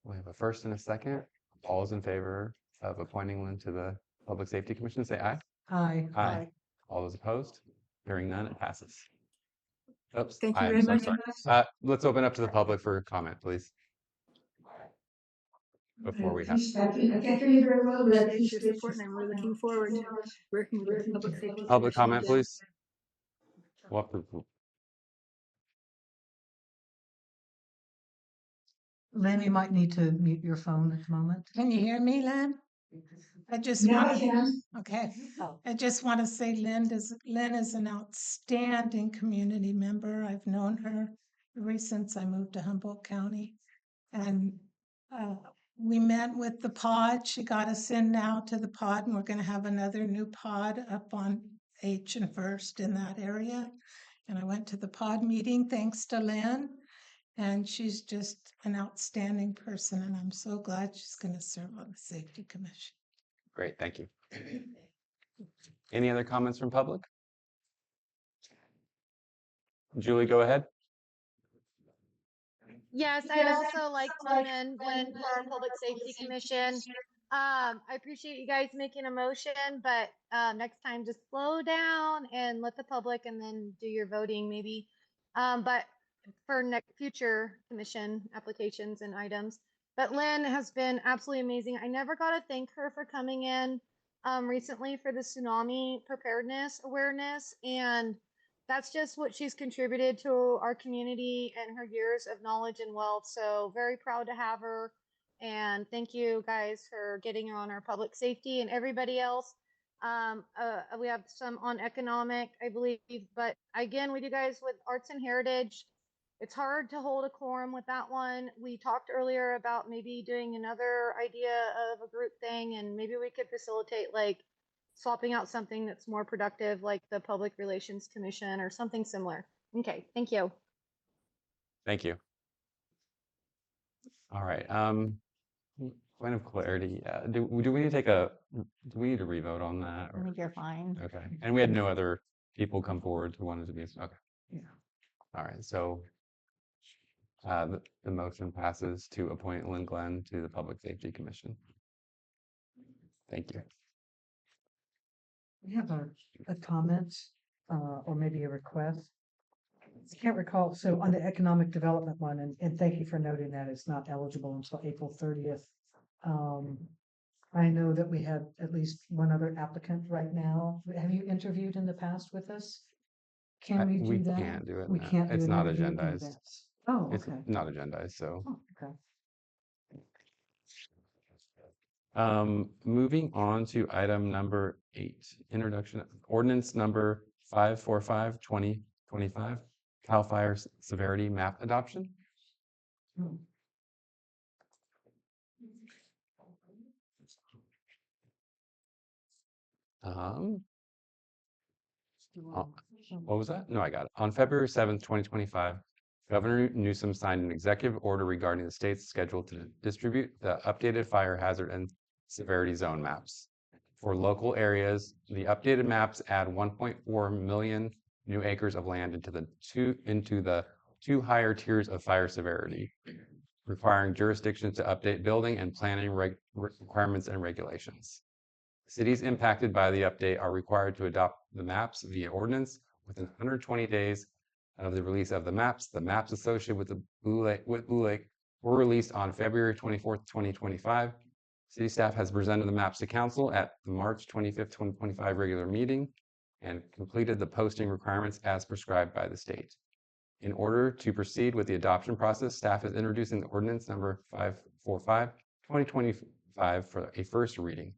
We have a first and a second. All is in favor of appointing Lynn to the Public Safety Commission, say aye. Aye. Aye. All those opposed? Hearing none, it passes. Oops, Thank you I'm very so much. sorry. Let's open up to the public for comment, please. Before we have Thank you very much. Appreciate your support, and I'm really looking forward to working with the Public Safety public Commission comment, again. please. What? Lynn, you might need to mute your phone at the moment. Can you hear me, Lynn? I just want to, okay. I just want to say Lynn is an outstanding community member. I've known her ever since I moved to Humboldt County. And we met with the pod. She got us in now to the pod, and we're going to have another new pod up on H and First in that area. And I went to the pod meeting thanks to Lynn. And she's just an outstanding person, and I'm so glad she's going to serve on the Safety Commission. Great, thank you. Any other comments from public? Julie, go ahead. Yes, I'd also like to commend Lynn for our Public Safety Commission. I appreciate you guys making a motion, but next time just slow down and let the public and then do your voting maybe. But for future commission applications and items. But Lynn has been absolutely amazing. I never got to thank her for coming in recently for the tsunami preparedness awareness. And that's just what she's contributed to our community and her years of knowledge and wealth. So very proud to have her. And thank you guys for getting her on our public safety and everybody else. We have some on economic, I believe, but again, we do guys with arts and heritage. It's hard to hold a quorum with that one. We talked earlier about maybe doing another idea of a group thing, and maybe we could facilitate like swapping out something that's more productive, like the Public Relations Commission or something similar. Okay, thank you. Thank you. All right. Point of clarity. Do we need to do we need to revote on that? I think you're fine. Okay. And we had no other people come forward who wanted to be. Okay. Yeah. All right. So the motion passes to appoint Lynn Glenn to the Public Safety Commission. Thank you. We have a comment or maybe a request. I can't recall. So on the economic development one, and thank you for noting that it's not eligible until April 30th. I know that we had at least one other applicant right now. Have you interviewed in the past with us? Can we do We that? can't do it We now. can't do It's an not interview in agendized. advance. Oh, It's okay. not agendized, so. Oh, okay. Moving on to item number 8, introduction ordinance number 545/2025, CAL FIRE severity map adoption. What was that? No, I got it. On February 7th, 2025, Governor Newsom signed an executive order regarding the state's schedule to distribute the updated fire hazard and severity zone maps. For local areas, the updated maps add 1.4 million new acres of land into the two higher tiers of fire severity, requiring jurisdictions to update building and planning requirements and regulations. Cities impacted by the update are required to adopt the maps via ordinance within 120 days of the release of the maps. The maps associated with the Blue Lake were released on February 24th, 2025. City staff has presented the maps to council at the March 25th, 2025 regular meeting and completed the posting requirements as prescribed by the state. In order to proceed with the adoption process, staff is introducing the ordinance number 545, 2025 for a first reading.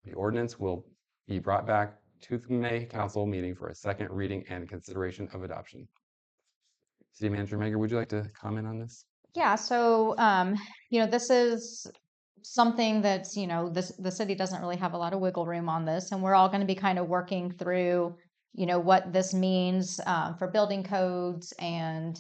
The ordinance will be brought back to the May council meeting for a second reading and consideration of adoption. City Manager Megan, would you like to comment on this? Yeah, so this is something that's, the city doesn't really have a lot of wiggle room on this, and we're all going to be kind of working through, what this means for building codes and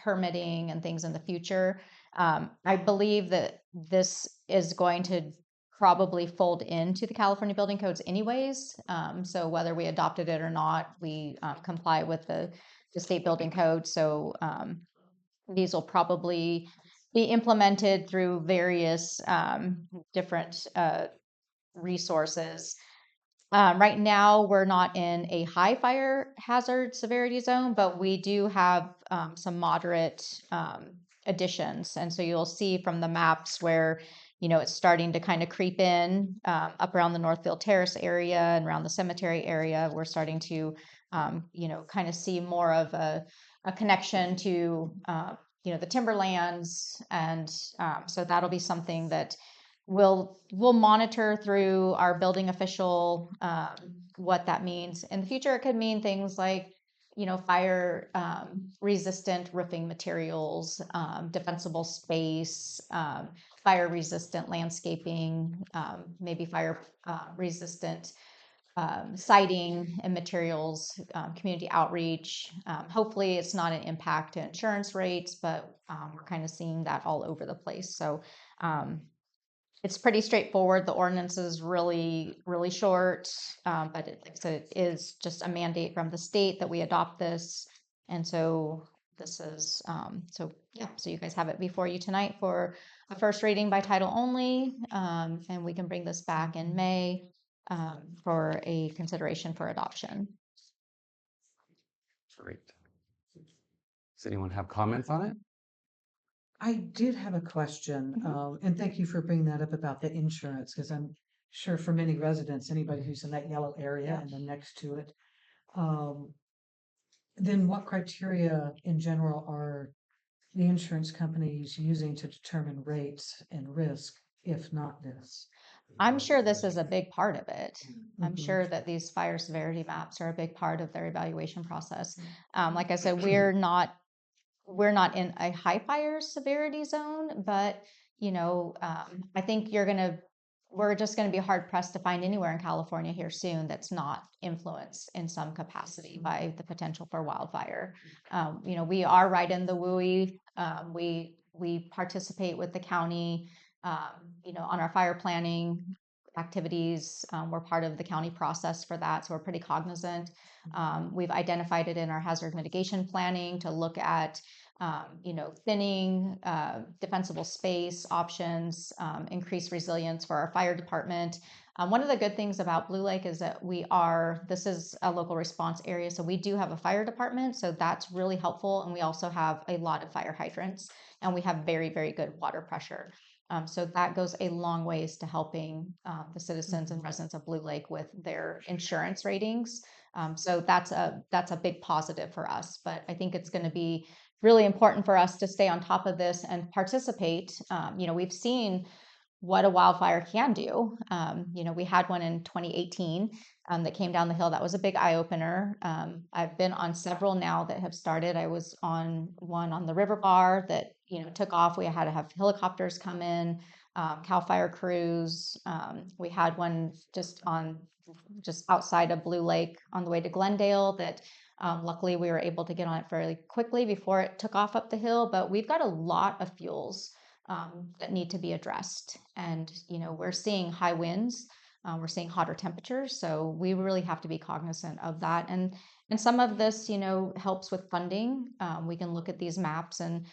permitting and things in the future. I believe that this is going to probably fold into the California building codes anyways. So whether we adopted it or not, we comply with the state building code. So these will probably be implemented through various different resources. Right now, we're not in a high fire hazard severity zone, but we do have some moderate additions. And so you'll see from the maps where, it's starting to kind of creep in up around the Northfield Terrace area and around the cemetery area. We're starting to, kind of see more of a connection to, the timberlands. And so that'll be something that we'll monitor through our building official what that means. In the future, it could mean things like, fire resistant roofing materials, defensible space, fire resistant landscaping, maybe fire resistant siding and materials, community outreach. Hopefully it's not an impact to insurance rates, but we're kind of seeing that all over the place. So it's pretty straightforward. The ordinance is really, really short, but like I said, it is just a mandate from the state that we adopt this. And so this is, so you guys have it before you tonight for a first reading by title only. And we can bring this back in May for a consideration for adoption. Great. Does anyone have comments on it? I did have a question, and thank you for bringing that up about the insurance, because I'm sure for many residents, anybody who's in that yellow area and then next to it, then what criteria in general are the insurance companies using to determine rates and risk, if not this? I'm sure this is a big part of it. I'm sure that these fire severity maps are a big part of their evaluation process. Like I said, we're not in a high fire severity zone, but I think we're just going to be hard pressed to find anywhere in California here soon that's not influenced in some capacity by the potential for wildfire. We are right in the WUI. We participate with the county, on our fire planning activities. We're part of the county process for that, so we're pretty cognizant. We've identified it in our hazard mitigation planning to look at thinning, defensible space options, increased resilience for our fire department. One of the good things about Blue Lake is that this is a local response area, so we do have a fire department, so that's really helpful. And we also have a lot of fire hydrants, and we have very, very good water pressure. So that goes a long ways to helping the citizens and residents of Blue Lake with their insurance ratings. So that's a big positive for us. But I think it's going to be really important for us to stay on top of this and participate. We've seen what a wildfire can do. We had one in 2018 that came down the hill. That was a big eye opener. I've been on several now that have started. I was on one on the river bar that took off. We had to have helicopters come in, CAL FIRE crews. We had one just outside of Blue Lake on the way to Glendale that luckily we were able to get on it fairly quickly before it took off up the hill. But we've got a lot of fuels that need to be addressed. And, we're seeing high winds. We're seeing hotter temperatures, so we really have to be cognizant of that. And some of this, helps with funding. We can look at these maps and,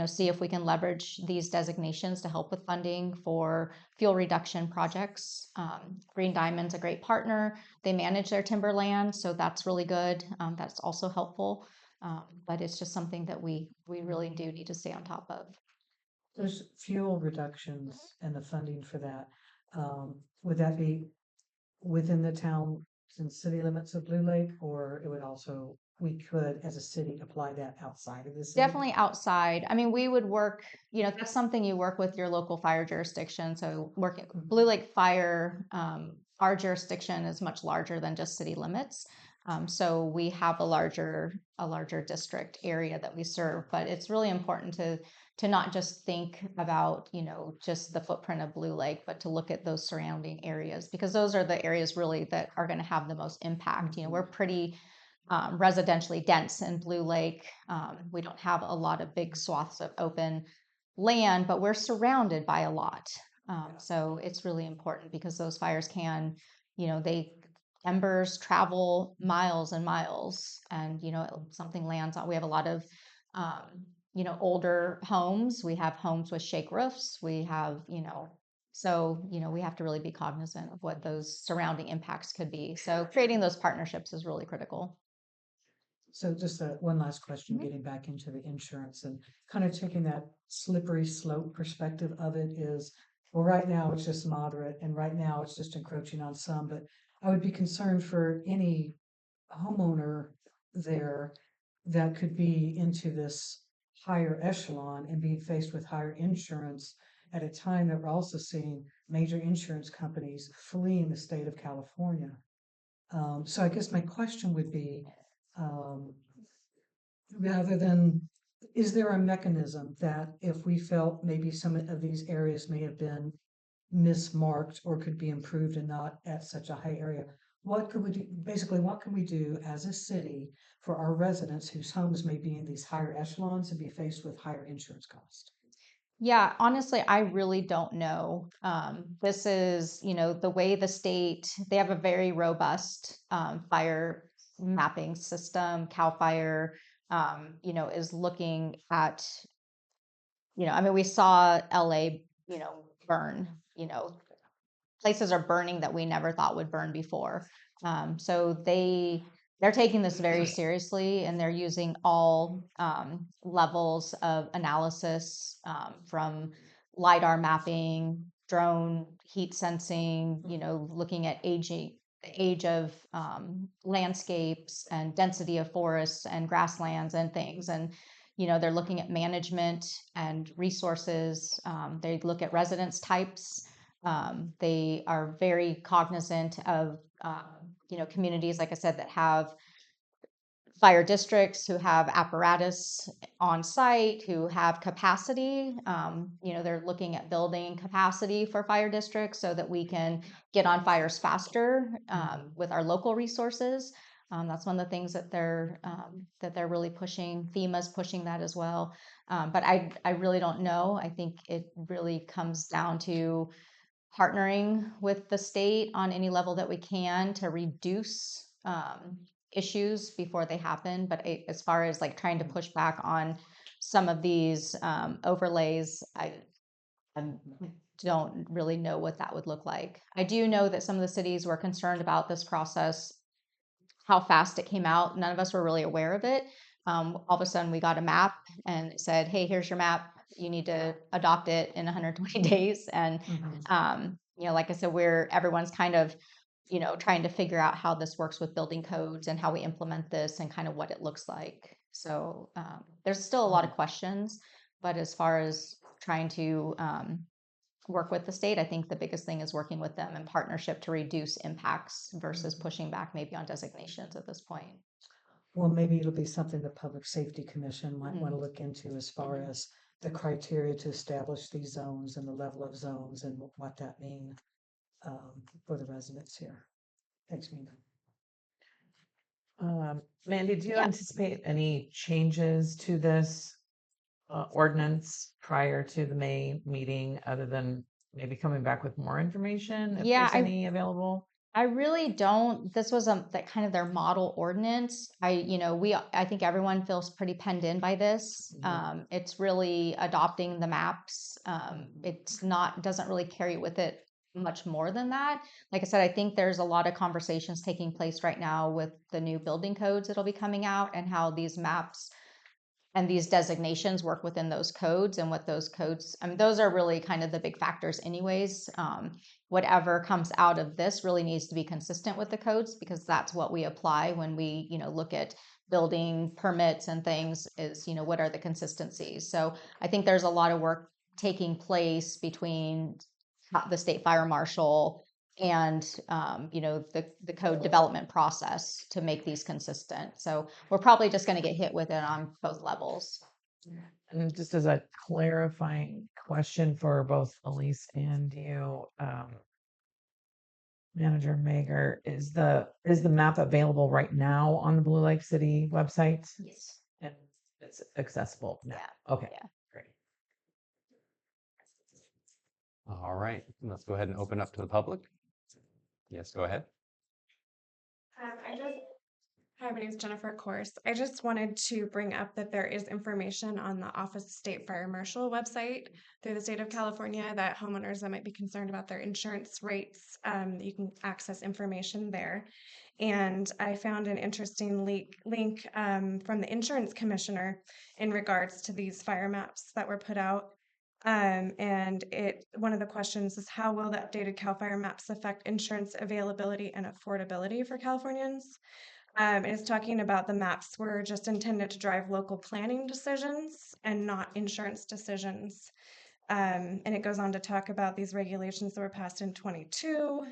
see if we can leverage these designations to help with funding for fuel reduction projects. Green Diamond's a great partner. They manage their timberland, so that's really good. That's also helpful. But it's just something that we really do need to stay on top of. There's fuel reductions and the funding for that. Would that be within the town and city limits of Blue Lake, or it would also, we could, as a city, apply that outside of the city? Definitely outside. I mean, we would work, that's something you work with your local fire jurisdiction. So working Blue Lake Fire, our jurisdiction is much larger than just city limits. So we have a larger district area that we serve, but it's really important to not just think about, just the footprint of Blue Lake, but to look at those surrounding areas, because those are the areas really that are going to have the most impact. We're pretty residentially dense in Blue Lake. We don't have a lot of big swaths of open land, but we're surrounded by a lot. So it's really important because those fires can, embers travel miles and miles, and something lands on. We have a lot of older homes. We have homes with shake roofs. We have so we have to really be cognizant of what those surrounding impacts could be. So creating those partnerships is really critical. So just one last question, getting back into the insurance and kind of taking that slippery slope perspective of it is, well, right now it's just moderate and right now it's just encroaching on some, but I would be concerned for any homeowner there that could be into this higher echelon and being faced with higher insurance at a time that we're also seeing major insurance companies fleeing the state of California. So I guess my question would be, rather than, is there a mechanism that if we felt maybe some of these areas may have been mismarked or could be improved and not at such a high area, what could we do? Basically, what can we do as a city for our residents whose homes may be in these higher echelons and be faced with higher insurance costs? Yeah, honestly, I really don't know. This is, the way the state, they have a very robust fire mapping system. CAL FIRE, is looking at, I mean, we saw LA, burn, places are burning that we never thought would burn before. So they're taking this very seriously, and they're using all levels of analysis, from LiDAR mapping, drone heat sensing, looking at age of landscapes and density of forests and grasslands and things. And they're looking at management and resources. They look at residence types. They are very cognizant of, communities, like I said, that have fire districts, who have apparatus on site, who have capacity. They're looking at building capacity for fire districts so that we can get on fires faster with our local resources. That's one of the things that they're really pushing. FEMA's pushing that as well. But I really don't know. I think it really comes down to partnering with the state on any level that we can to reduce issues before they happen. But as far as like trying to push back on some of these overlays, I don't really know what that would look like. I do know that some of the cities were concerned about this process, how fast it came out. None of us were really aware of it. All of a sudden we got a map and it said, hey, here's your map. You need to adopt it in 120 days. And, like I said, everyone's kind of, trying to figure out how this works with building codes and how we implement this and kind of what it looks like. So there's still a lot of questions, but as far as trying to work with the state, I think the biggest thing is working with them in partnership to reduce impacts versus pushing back maybe on designations at this point. Well, maybe it'll be something the Public Safety Commission might want to look into as far as the criteria to establish these zones and the level of zones and what that means for the residents here. Thanks, Mina. Mandy, do you anticipate any changes to this ordinance prior to the May meeting, other than maybe coming back with more information if Yeah, there's any available. I really don't. This was that kind of their model ordinance. I think everyone feels pretty penned in by this. It's really adopting the maps. It's not, doesn't really carry with it much more than that. Like I said, I think there's a lot of conversations taking place right now with the new building codes that'll be coming out and how these maps and these designations work within those codes and what those codes, I mean, those are really kind of the big factors anyways. Whatever comes out of this really needs to be consistent with the codes because that's what we apply when we, look at building permits and things is, what are the consistencies? So I think there's a lot of work taking place between the state fire marshal and the code development process to make these consistent. So we're probably just going to get hit with it on both levels. And just as a clarifying question for both Elise and you, Manager Mager, is the map available right now on the Blue Lake City website? Yes. And it's accessible now. Yeah. Okay. Yeah. Great. All right, let's go ahead and open up to the public. Yes, go ahead. Hi, my name is Jennifer Course. I just wanted to bring up that there is information on the Office of State Fire Marshal website through the state of California that homeowners that might be concerned about their insurance rates, you can access information there. And I found an interesting link from the insurance commissioner in regards to these fire maps that were put out. And one of the questions is how will the updated CAL FIRE maps affect insurance availability and affordability for Californians? It's talking about the maps were just intended to drive local planning decisions and not insurance decisions. And it goes on to talk about these regulations that were passed in 22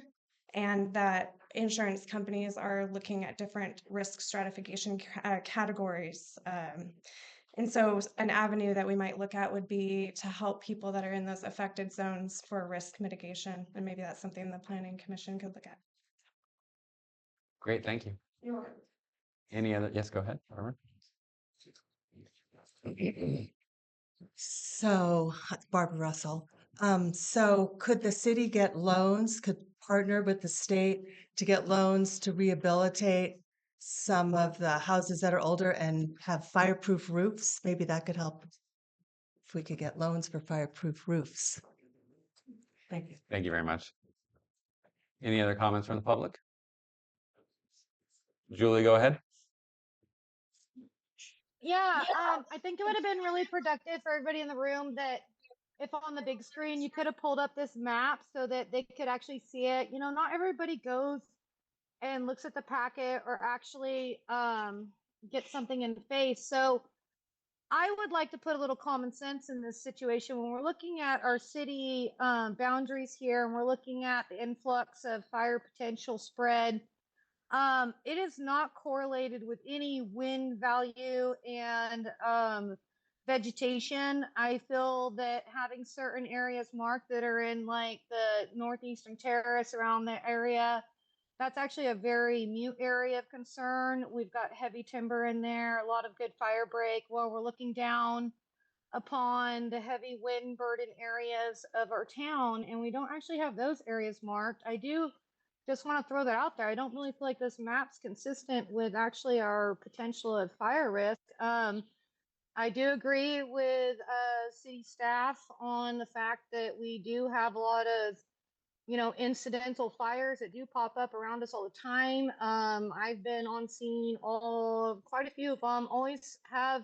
and that insurance companies are looking at different risk stratification categories. And so an avenue that we might look at would be to help people that are in those affected zones for risk mitigation. And maybe that's something the Planning Commission could look at. Great, thank you. You're welcome. Any other? Yes, go ahead. Barbara. So, Barbara Russell. So could the city get loans, could partner with the state to get loans to rehabilitate some of the houses that are older and have fireproof roofs? Maybe that could help if we could get loans for fireproof roofs. Thank you. Thank you very much. Any other comments from the public? Julie, go ahead. Yeah, I think it would have been really productive for everybody in the room that if on the big screen you could have pulled up this map so that they could actually see it. Not everybody goes and looks at the packet or actually gets something in the face. So I would like to put a little common sense in this situation when we're looking at our city boundaries here and we're looking at the influx of fire potential spread. It is not correlated with any wind value and vegetation. I feel that having certain areas marked that are in like the northeastern terrace around the area, that's actually a very mute area of concern. We've got heavy timber in there, a lot of good fire break while we're looking down upon the heavy wind burden areas of our town, and we don't actually have those areas marked. I do just want to throw that out there. I don't really feel like this map's consistent with actually our potential of fire risk. I do agree with city staff on the fact that we do have a lot of incidental fires that do pop up around us all the time. I've been on scene quite a few of them, always have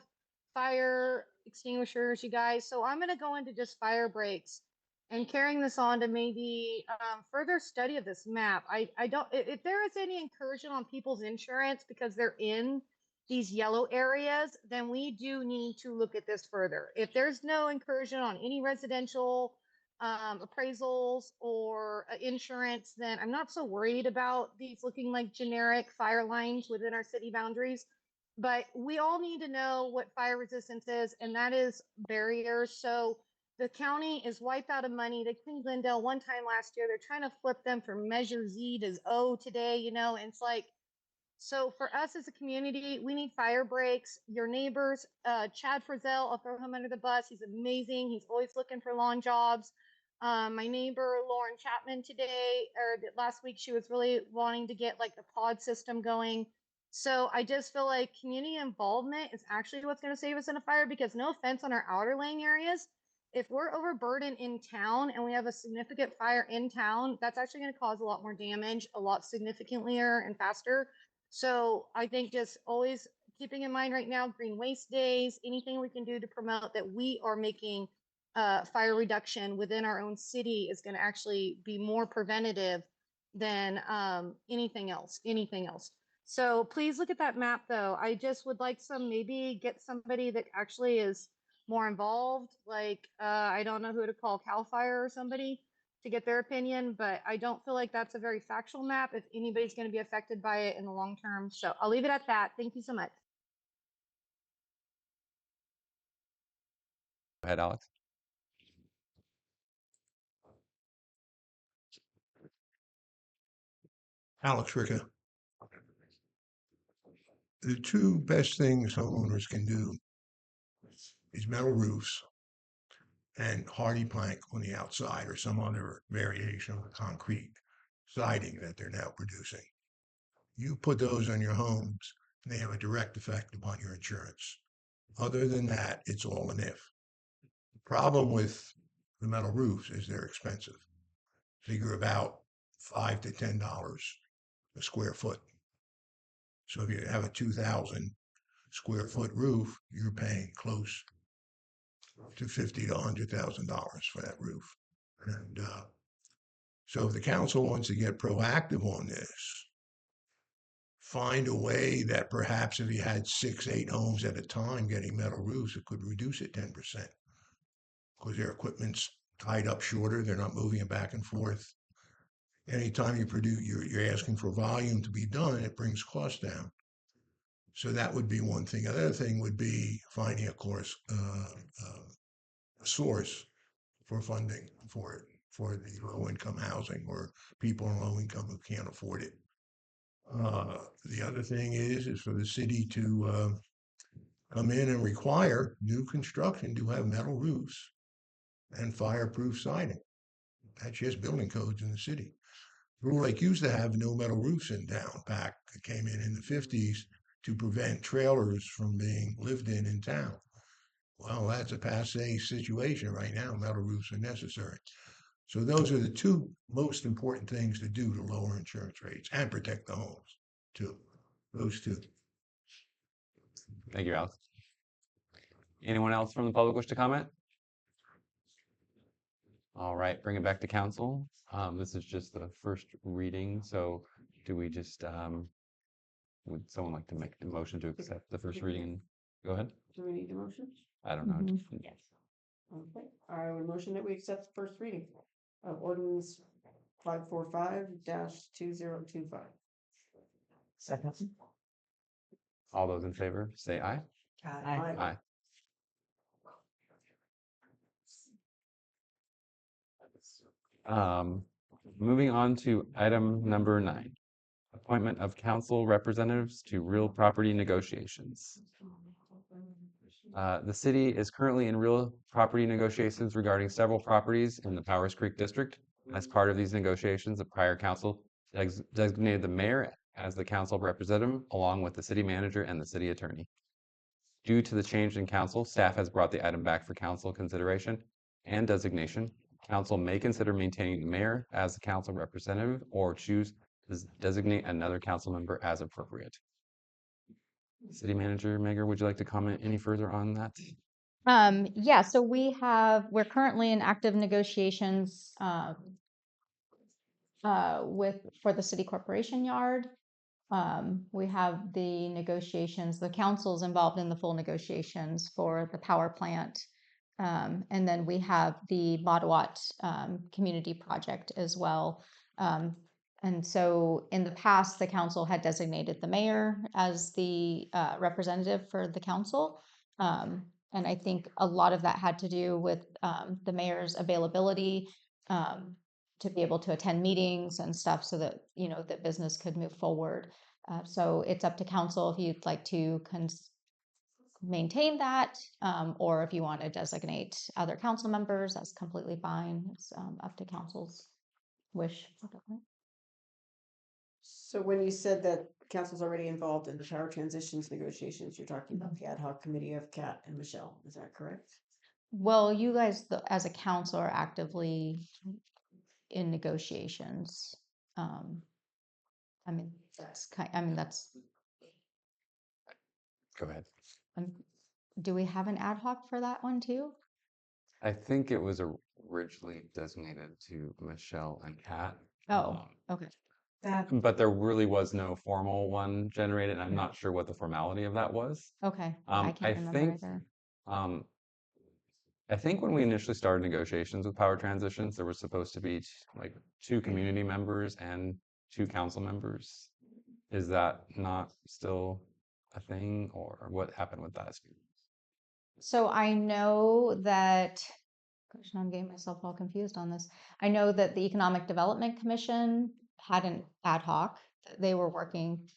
fire extinguishers, you guys. So I'm going to go into just fire breaks and carrying this on to maybe further study of this map. I don't, if there is any incursion on people's insurance because they're in these yellow areas, then we do need to look at this further. If there's no incursion on any residential appraisals or insurance, then I'm not so worried about these looking like generic fire lines within our city boundaries. But we all need to know what fire resistance is, and that is barriers. So the county is wiped out of money. They cleaned Glendale one time last year. They're trying to flip them from Measure Z to O today, and it's like, so for us as a community, we need fire breaks. Your neighbors, Chad Frizzell, I'll throw him under the bus. He's amazing. He's always looking for lawn jobs. My neighbor Lauren Chapman today, or last week, she was really wanting to get like the pod system going. So I just feel like community involvement is actually what's going to save us in a fire, because no offense on our outer lane areas, if we're overburdened in town and we have a significant fire in town, that's actually going to cause a lot more damage, a lot significantlier and faster. So I think just always keeping in mind right now, green waste days, anything we can do to promote that we are making fire reduction within our own city is going to actually be more preventative than anything else. So please look at that map, though. I just would like maybe get somebody that actually is more involved. Like, I don't know who to call, CAL FIRE or somebody, to get their opinion, but I don't feel like that's a very factual map if anybody's going to be affected by it in the long term. So I'll leave it at that. Thank you so much. Go ahead, Alex. Alex Ricca. The two best things homeowners can do is metal roofs and hardy plank on the outside or some other variation of the concrete siding that they're now producing. You put those on your homes and they have a direct effect upon your insurance. Other than that, it's all an if. The problem with the metal roofs is they're expensive. Figure about $5 to $10 a square foot. So if you have a 2,000 square foot roof, you're paying close to $50,000 to $100,000 for that roof. And so if the council wants to get proactive on this, find a way that perhaps if you had 6, 8 homes at a time getting metal roofs, it could reduce it 10%. Because their equipment's tied up shorter, they're not moving it back and forth. Anytime you produce, you're asking for volume to be done, it brings costs down. So that would be one thing. Another thing would be finding, of course, a source for funding for it, for the low-income housing or people in low income who can't afford it. The other thing is for the city to come in and require new construction to have metal roofs and fireproof siding. That's just building codes in the city. Blue Lake used to have no metal roofs in town back. It came in the 50s to prevent trailers from being lived in town. Well, that's a passé situation right now. Metal roofs are necessary. So those are the two most important things to do to lower insurance rates and protect the homes, too. Those two. Thank you, Alex. Anyone else from the public wish to comment? All right, bring it back to council. This is just the first reading, so do we just, would someone like to make the motion to accept the first reading? Go ahead. Do we need a motion? I don't know. Yes. Okay, I would motion that we accept the first reading of ordinance 545-2025. Second. All those in favor, say aye. Aye. Aye. Moving on to item number 9, appointment of council representatives to real property negotiations. The city is currently in real property negotiations regarding several properties in the Powers Creek district. As part of these negotiations, the prior council designated the mayor as the council representative, along with the city manager and the city attorney. Due to the change in council, staff has brought the item back for council consideration and designation. Council may consider maintaining the mayor as the council representative or choose to designate another council member as appropriate. City Manager Megger, would you like to comment any further on that? Yeah, so we're currently in active negotiations for the city corporation yard. We have the negotiations, the council's involved in the full negotiations for the power plant. And then we have the Mattawat community project as well. And so in the past, the council had designated the mayor as the representative for the council. And I think a lot of that had to do with the mayor's availability to be able to attend meetings and stuff so that, that business could move forward. So it's up to council if you'd like to maintain that, or if you want to designate other council members, that's completely fine. It's up to council's wish. So when you said that council's already involved in the power transitions negotiations, you're talking about the ad hoc committee of Kat and Michelle, is that correct? Well, you guys, as a council, are actively in negotiations. I mean, that's. Go ahead. Um, do we have an ad hoc for that one too? I think it was originally designated to Michelle and Kat. Oh, okay. But there really was no formal one generated. And I'm not sure what the formality of that was. Okay, I can't remember think, either. I think when we initially started negotiations with power transitions, there was supposed to be like 2 community members and 2 council members. Is that not still a thing, or what happened with that? So I know that, gosh, now I'm getting myself all confused on this. I know that the Economic Development Commission had an ad hoc. They were working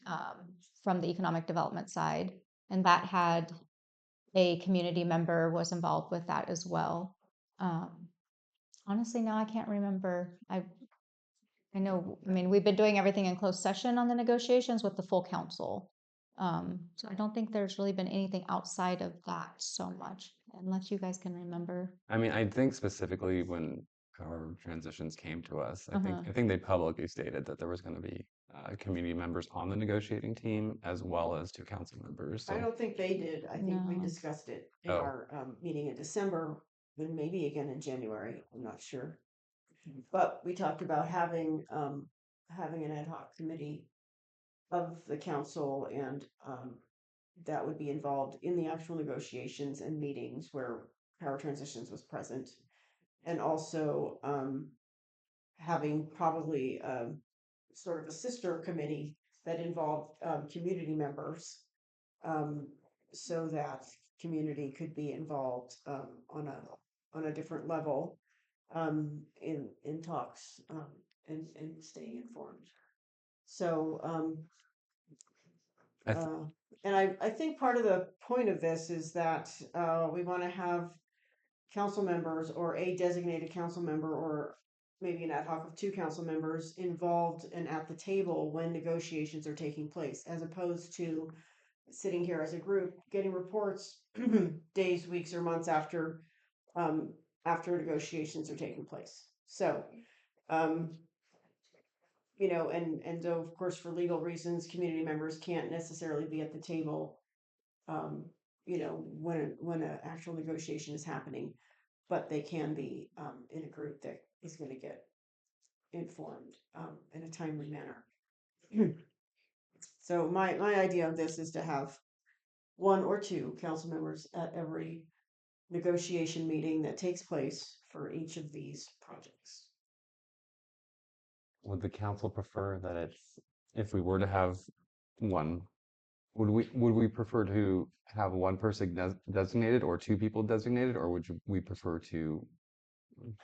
from the economic development side, and that had a community member was involved with that as well. Honestly, now I can't remember. I know, I mean, we've been doing everything in closed session on the negotiations with the full council. So I don't think there's really been anything outside of that so much, unless you guys can remember. I mean, I think specifically when power transitions came to us, I Uh-huh. think they publicly stated that there was going to be community members on the negotiating team as well as 2 council members. I So don't think they did. I think we No. discussed it in Oh. our meeting in December, and maybe again in January. I'm not sure. But we talked about having an ad hoc committee of the council, and that would be involved in the actual negotiations and meetings where power transitions was present, and also having probably sort of a sister committee that involved community members, so that community could be involved on a different level in talks and staying informed. So and I think part of the point of this is that we want to have council members or a designated council member or maybe an ad hoc of 2 council members involved and at the table when negotiations are taking place, as opposed to sitting here as a group getting reports days, weeks, or months after negotiations are taking place. So you know, and so of course for legal reasons, community members can't necessarily be at the table, you know, when an actual negotiation is happening, but they can be in a group that is going to get informed in a timely manner. So my idea of this is to have 1 or 2 council members at every negotiation meeting that takes place for each of these projects. would the council prefer that it's, if we were to have one, would we prefer to have 1 person designated or 2 people designated, or would we prefer to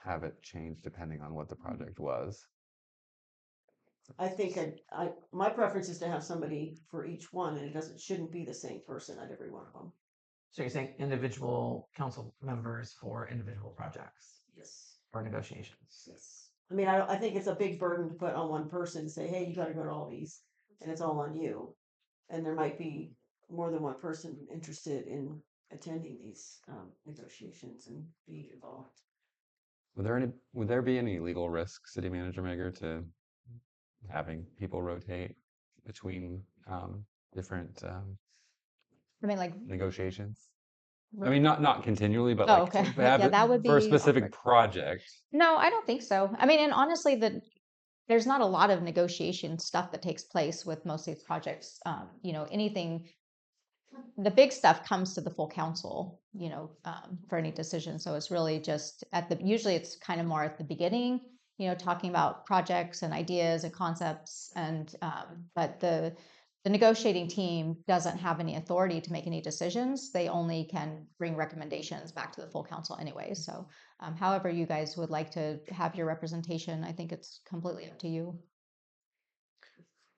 have it changed depending on what the project was? I think my preference is to have somebody for each one, and shouldn't be the same person at every one of them. So you're saying individual council members for individual projects Yes. or negotiations? Yes. I mean, I think it's a big burden to put on one person to say, hey, you got to go to all these, and it's all on you. And there might be more than one person interested in attending these negotiations and being involved. Would there be any legal risk, City Manager Mager, to having people rotate between different I mean, like, negotiations? I mean, not continually, but like okay. to have Yeah, it that would for a be specific awkward. project. No, I don't think so. I mean, and honestly, there's not a lot of negotiation stuff that takes place with most of these projects. You know, anything, the big stuff comes to the full council, you know, for any decision. So it's really just usually it's kind of more at the beginning, you know, talking about projects and ideas and concepts. And, but the negotiating team doesn't have any authority to make any decisions. They only can bring recommendations back to the full council anyway. So however you guys would like to have your representation, I think it's completely up to you.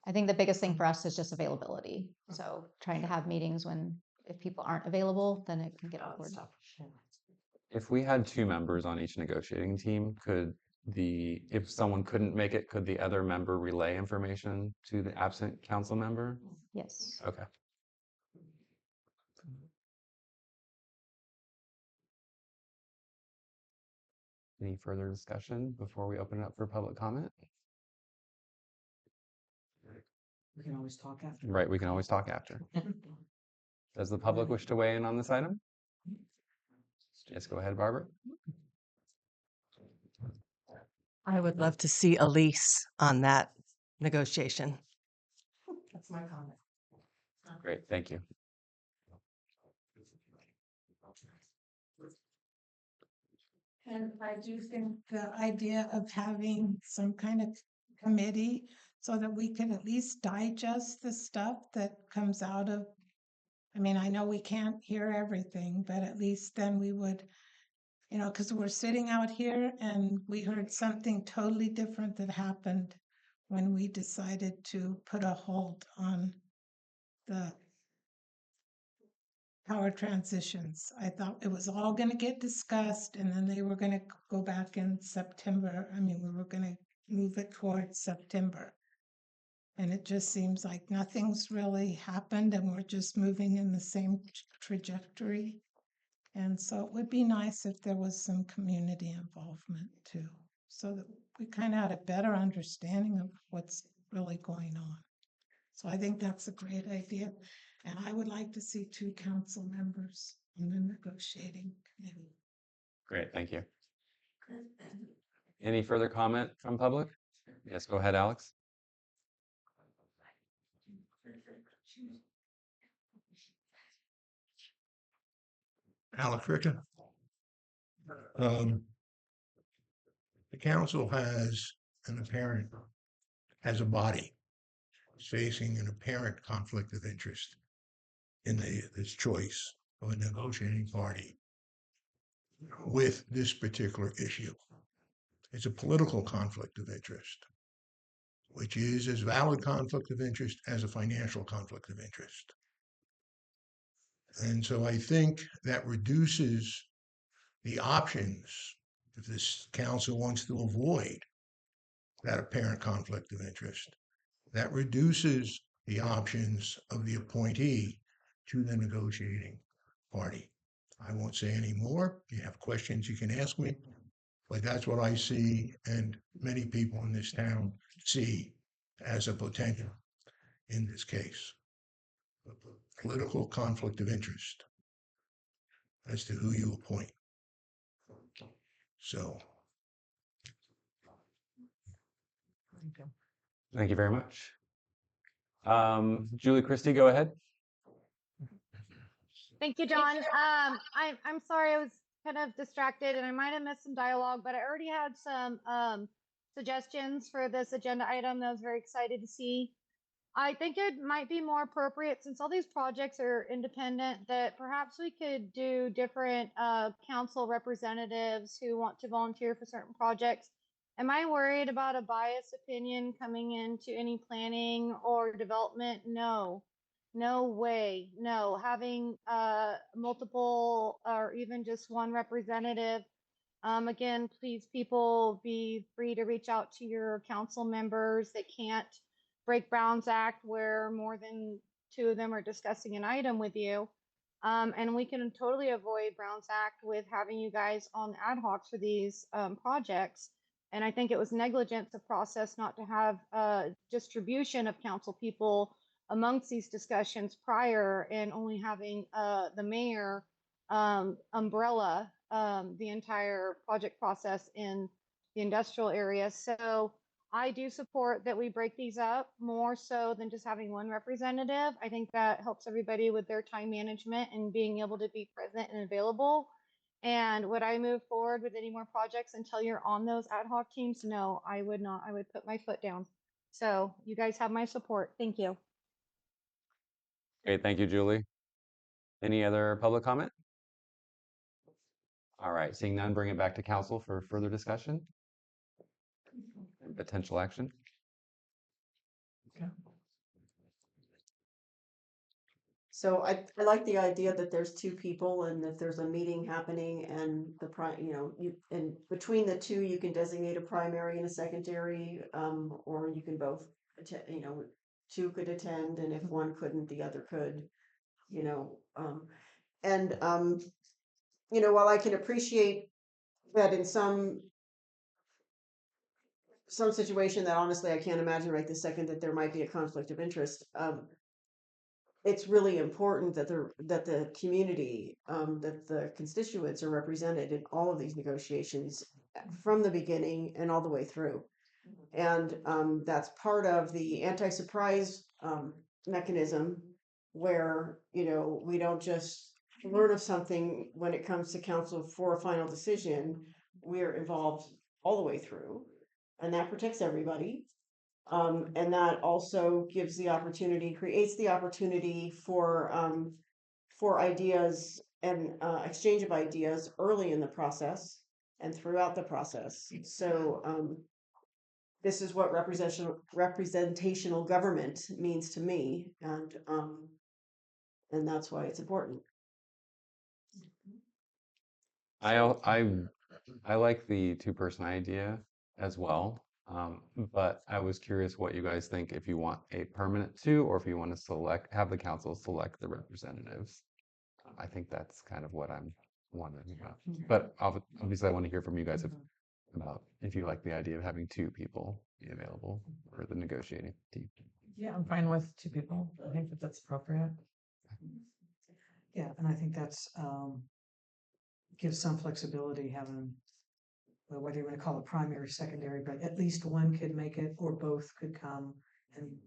I think the biggest thing for us is just availability. So trying to have meetings when if people aren't available, then it can get awkward. If we had 2 members on each negotiating team, if someone couldn't make it, could the other member relay information to the absent council member? Yes. Okay. Any further discussion before we open it up for public comment? We can always talk after. Right, we can always talk after. Does the public wish to weigh in on this item? Yes, go ahead, Barbara. I would love to see Elise on that negotiation. That's my comment. Great, thank you. And I do think the idea of having some kind of committee so that we can at least digest the stuff that comes out of, I mean, I know we can't hear everything, but at least then we would, because we're sitting out here and we heard something totally different that happened when we decided to put a hold on the power transitions. I thought it was all going to get discussed and then they were going to go back in September. I mean, we were going to move it towards September. And it just seems like nothing's really happened and we're just moving in the same trajectory. And so it would be nice if there was some community involvement too, so that we kind of had a better understanding of what's really going on. So I think that's a great idea. And I would like to see 2 council members in the negotiating committee. Great, thank you. Any further comment from public? Yes, go ahead, Alex. Alex Ricker. The council has a body facing an apparent conflict of interest in this choice of a negotiating party with this particular issue. It's a political conflict of interest, which is as valid conflict of interest as a financial conflict of interest. And so I think that reduces the options if this council wants to avoid that apparent conflict of interest. That reduces the options of the appointee to the negotiating party. I won't say any more. If you have questions, you can ask me. But that's what I see, and many people in this town see as a potential in this case. A political conflict of interest as to who you appoint. So. Thank you very much. Julie Christie, go ahead. Thank you, John. I'm sorry, I was kind of distracted and I might have missed some dialogue, but I already had some suggestions for this agenda item that I was very excited to see. I think it might be more appropriate, since all these projects are independent, that perhaps we could do different council representatives who want to volunteer for certain projects. Am I worried about a biased opinion coming into any planning or development? No. No way. No. Having multiple or even just one representative. Again, please, people, be free to reach out to your council members that can't break Brown's Act where more than 2 of them are discussing an item with you. And we can totally avoid Brown's Act with having you guys on ad hoc for these projects. And I think it was negligence of process not to have distribution of council people amongst these discussions prior, and only having the mayor umbrella the entire project process in the industrial area. So I do support that we break these up more so than just having one representative. I think that helps everybody with their time management and being able to be present and available. And would I move forward with any more projects until you're on those ad hoc teams? No, I would not. I would put my foot down. So you guys have my support. Thank you. Great, thank you, Julie. Any other public comment? All right, seeing none, bring it back to council for further discussion and potential action. So I like the idea that there's two people and that there's a meeting happening and and between the two, you can designate a primary and a secondary, or you can both attend, two could attend, and if one couldn't, the other could, you know, and, while I can appreciate that in some situation that honestly I can't imagine right this second that there might be a conflict of interest. It's really important that the community, that the constituents are represented in all of these negotiations from the beginning and all the way through. And that's part of the anti-surprise mechanism where, we don't just learn of something when it comes to council for a final decision. We're involved all the way through, and that protects everybody. And that also gives the opportunity, creates the opportunity for ideas and exchange of ideas early in the process and throughout the process. So this is what representational government means to me, and that's why it's important. I like the two-person idea as well. But I was curious what you guys think if you want a permanent two or if you want to have the council select the representatives. I think that's kind of what I'm wondering about. But obviously, I want to hear from you guys about if you like the idea of having two people be available for the negotiating team. Yeah, I'm fine with two people. I think that that's appropriate. Yeah, and I think that's gives some flexibility having, well, whether you want to call it primary, secondary, but at least one could make it or both could come. And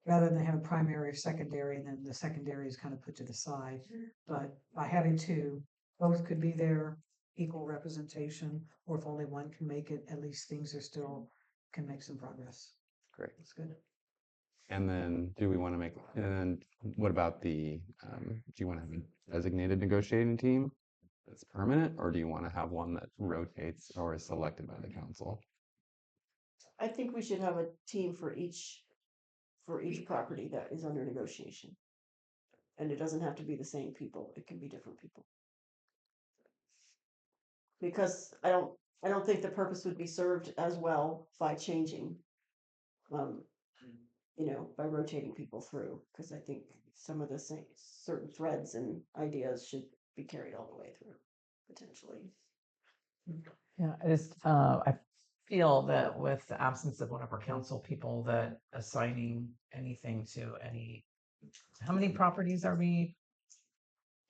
rather than have a primary or secondary, and then the secondary is kind of put to the side. But by having two, both could be there, equal representation, or if only one can make it, at least things are still can make some progress. Great. That's good. And then and then what about do you want to have a designated negotiating team that's permanent, or do you want to have one that rotates or is selected by the council? I think we should have a team for each property that is under negotiation. And it doesn't have to be the same people. It can be different people. Because I don't think the purpose would be served as well by changing, by rotating people through. Because I think some of the certain threads and ideas should be carried all the way through, potentially. Yeah, I feel that with the absence of one of our council people, that assigning anything to how many properties are we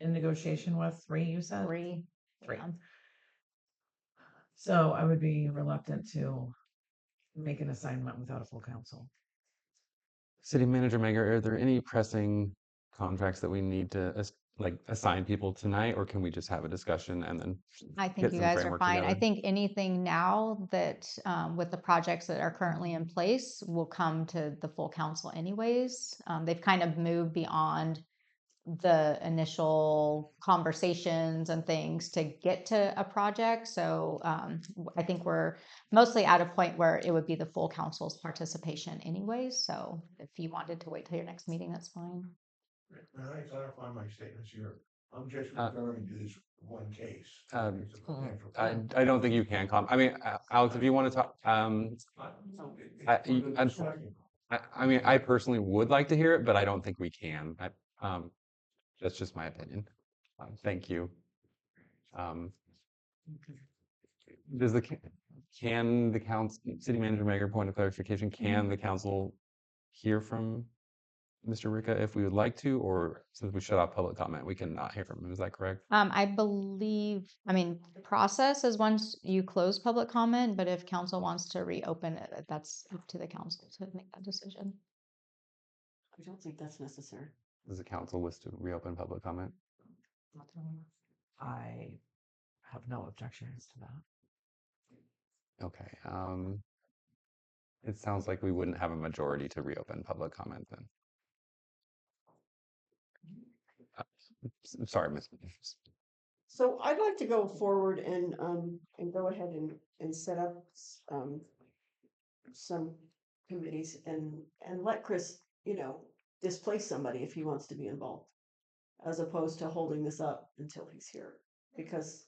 in negotiation with? 3, you said? 3. 3. Yeah. So I would be reluctant to make an assignment without a full council. City Manager Megar, are there any pressing contracts that we need to assign people tonight, or can we just have a discussion and then I think get you some guys are framework fine. I together? think anything now that with the projects that are currently in place will come to the full council anyways. They've kind of moved beyond the initial conversations and things to get to a project. So I think we're mostly at a point where it would be the full council's participation anyways. So if you wanted to wait till your next meeting, that's fine. Can I clarify my statements here? I'm just referring to this one case. I don't think you can comment. I mean, Alex, if you want to talk, I mean, I personally would like to hear it, but I don't think we can. That's just my opinion. Thank you. Can the council, City Manager Megar, point of clarification, can the council hear from Mr. Ricca if we would like to, or since we shut off public comment, we cannot hear from him? Is that correct? I believe, the process is once you close public comment, but if council wants to reopen it, that's up to the council to make that decision. I don't think that's necessary. Does the council wish to reopen public comment? I have no objections to that. Okay. It sounds like we wouldn't have a majority to reopen public comment then. Sorry, Ms. So I'd like to go forward and go ahead and set up some committees and let Chris, displace somebody if he wants to be involved. as opposed to holding this up until he's here, because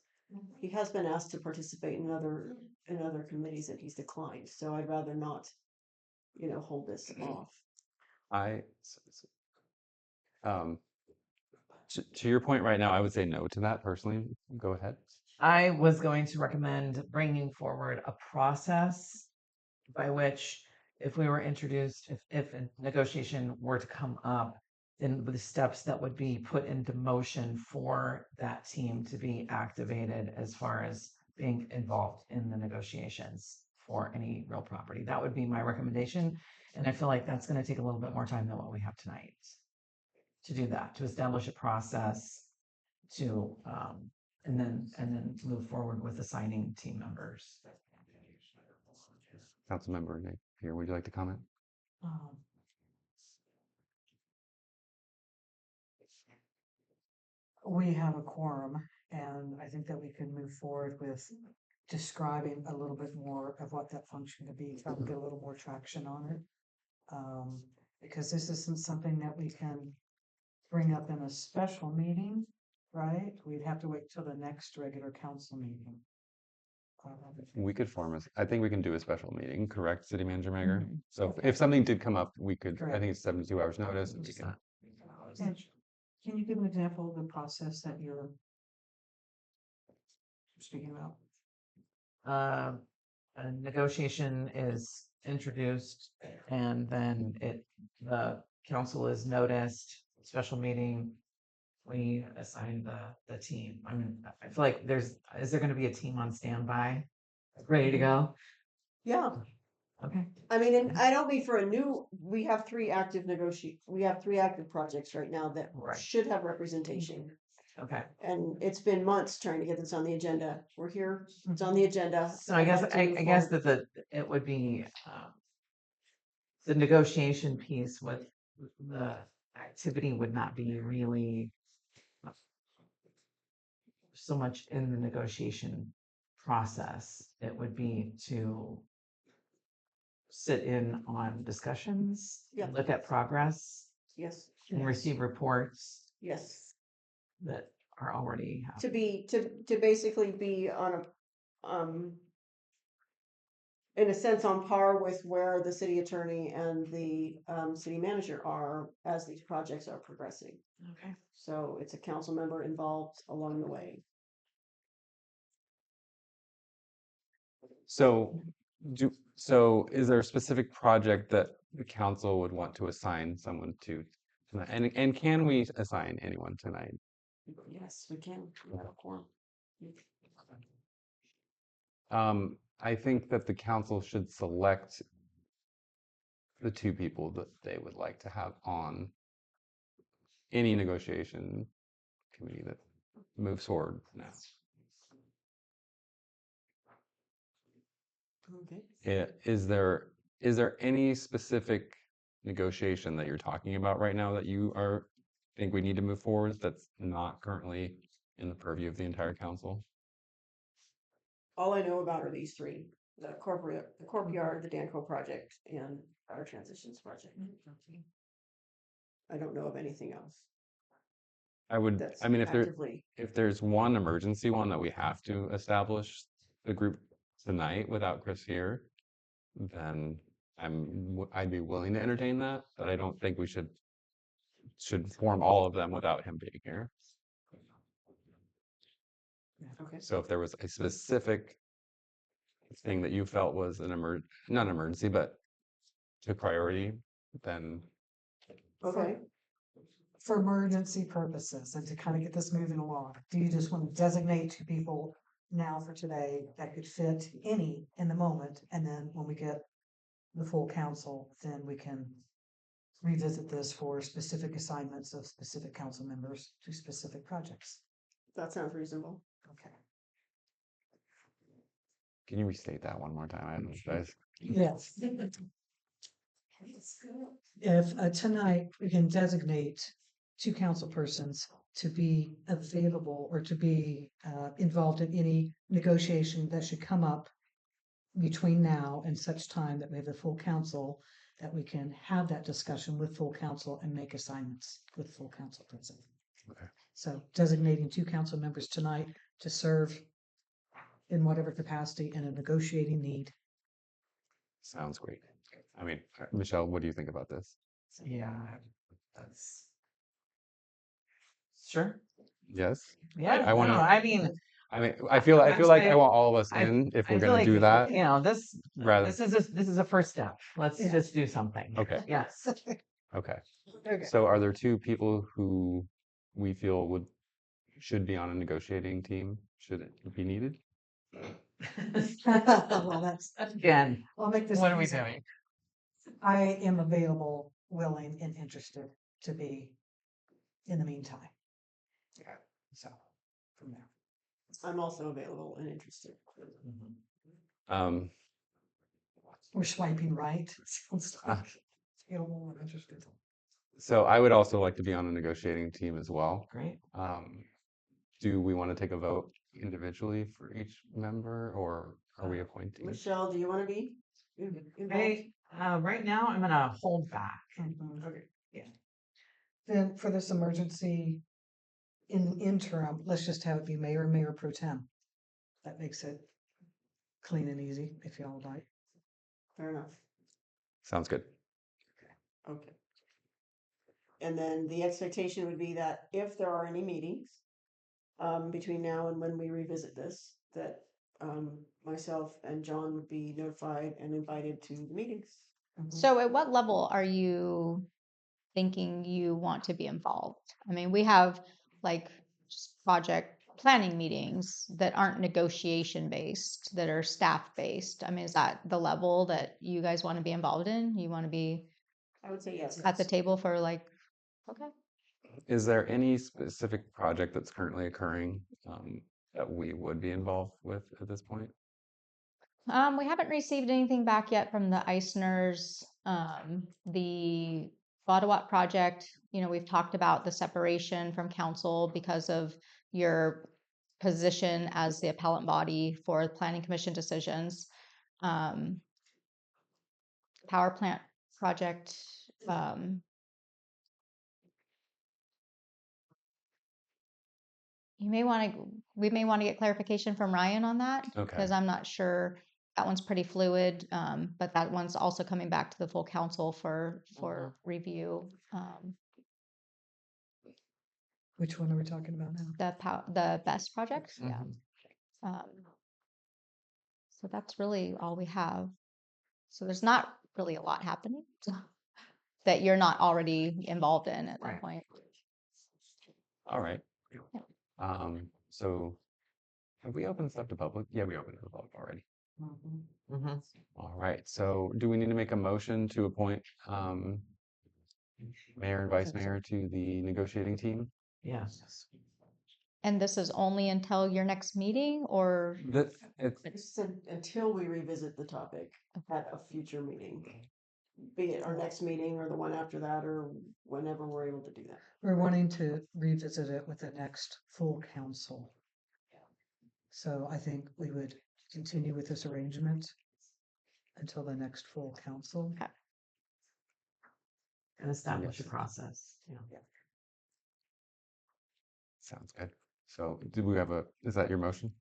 he has been asked to participate in other committees and he's declined. So I'd rather not, hold this off. I, um, to your point right now, I would say no to that personally. Go ahead. I was going to recommend bringing forward a process by which, if we were introduced, if a negotiation were to come up, then the steps that would be put into motion for that team to be activated as far as being involved in the negotiations for any real property. That would be my recommendation. And I feel like that's going to take a little bit more time than what we have tonight to do that, to establish a process to, and then move forward with assigning team members. Councilmember Nick here, would you like to comment? We have a quorum, and I think that we can move forward with describing a little bit more of what that function could be, try to get a little more traction on it. Because this isn't something that we can bring up in a special meeting, right? We'd have to wait till the next regular council meeting. We could I think we can do a special meeting, correct, City Manager Mager? Mhm. So if something did come up, we could, I Correct. think it's 72 hours notice. And we can, And can you give an example of the process that you're speaking about? A negotiation is introduced and then the council is noticed, special meeting, we assign the team. I mean, I feel like is there gonna be a team on standby, ready to go? Yeah. Okay. I mean, and I don't mean we have three active projects right now that Right. should have representation. Okay. And it's been months trying to get this on the agenda. We're here, it's on the agenda. So I guess, I'd like to I move guess forward. that it would be, the negotiation piece with the activity would not be really so much in the negotiation process. It would be to sit in on discussions, Yeah. look at progress, Yes, and receive reports yes. that are already happening. To basically be on in a sense on par with where the city attorney and the city manager are as these projects are progressing. Okay. So it's a council member involved along the way. so is there a specific project that the council would want to assign someone to tonight? And can we assign anyone tonight? Yes, we can. We have a quorum. I think that the council should select the two people that they would like to have on any negotiation committee that moves forward now. Okay. Is there any specific negotiation that you're talking about right now that you think we need to move forward that's not currently in the purview of the entire council? All I know about are these three: the courtyard, the Danco project, and our transitions project. I don't know of anything else. I mean, Actively. if there's one emergency one that we have to establish the group tonight without Chris here, then I'd be willing to entertain that, but I don't think we should form all of them without him being here. Okay. So if there was a specific thing that you felt was not an emergency, but took priority, then Okay. For emergency purposes and to kind of get this moving along, do you just want to designate two people now for today that could fit any in the moment? And then when we get the full council, then we can revisit this for specific assignments of specific council members to specific projects. That sounds reasonable. Okay. can you restate that one more time? I apologize. Yes. If tonight we can designate two council persons to be available or to be involved in any negotiation that should come up between now and such time that we have the full council, that we can have that discussion with full council and make assignments with full council present. So designating 2 council members tonight to serve in whatever capacity in a negotiating need. Sounds great. I mean, Michelle, what do you think about this? Yeah, that's sure. Yes? Yeah, I want no, to, I mean, I feel like I want all of us I- in if I we're feel going to like, do that. you know, this rather. this is a first step. Let's Yeah. just do something. Okay. Yes. Okay. Okay. So are there 2 people who we feel should be on a negotiating team? Should it be needed? Well, that's, Again, I'll make this what are we easy. doing? I am available, willing, and interested to be in the meantime. Yeah. So, from there. I'm also available and interested. Um, We're swiping right. Sounds like available and interested. so I would also like to be on a negotiating team as well. Great. Do we want to take a vote individually for each member, or are we appointing? Michelle, do you want to be involved? Hey, right now I'm gonna hold back. Okay. Yeah. Then for this emergency in interim, let's just have it be mayor and mayor pro tem. That makes it clean and easy, if y'all would like. Fair enough. Sounds good. Okay. And then the expectation would be that if there are any meetings between now and when we revisit this, that myself and John would be notified and invited to the meetings. So at what level are you thinking you want to be involved? I mean, we have like just project planning meetings that aren't negotiation based, that are staff based. I mean, is that the level that you guys want to be involved in? You want to be I would say yes. at the table for like, okay. Is there any specific project that's currently occurring that we would be involved with at this point? We haven't received anything back yet from the Eisners. The Ottawa project, you know, we've talked about the separation from council because of your position as the appellant body for the planning commission decisions. Power plant project, we may want to get clarification from Ryan on that. Okay. Because I'm not sure, that one's pretty fluid, but that one's also coming back to the full council for review. Which one are we talking about now? The best project, yeah. Mhm. So that's really all we have. So there's not really a lot happening that you're not already involved in at that Right. point. All right. So have we opened stuff to public? Yeah, we opened it to public already. Mhm. All right. So do we need to make a motion to appoint mayor and vice mayor to the negotiating team? Yes. And this is only until your next meeting, or It's until we revisit the topic at a future meeting, be it our next meeting or the one after that, or whenever we're able to do that. We're wanting to revisit it with the next full council. So I think we would continue with this arrangement until the next full council. And establish a Yes. process. Yeah. Sounds good. So is that your motion?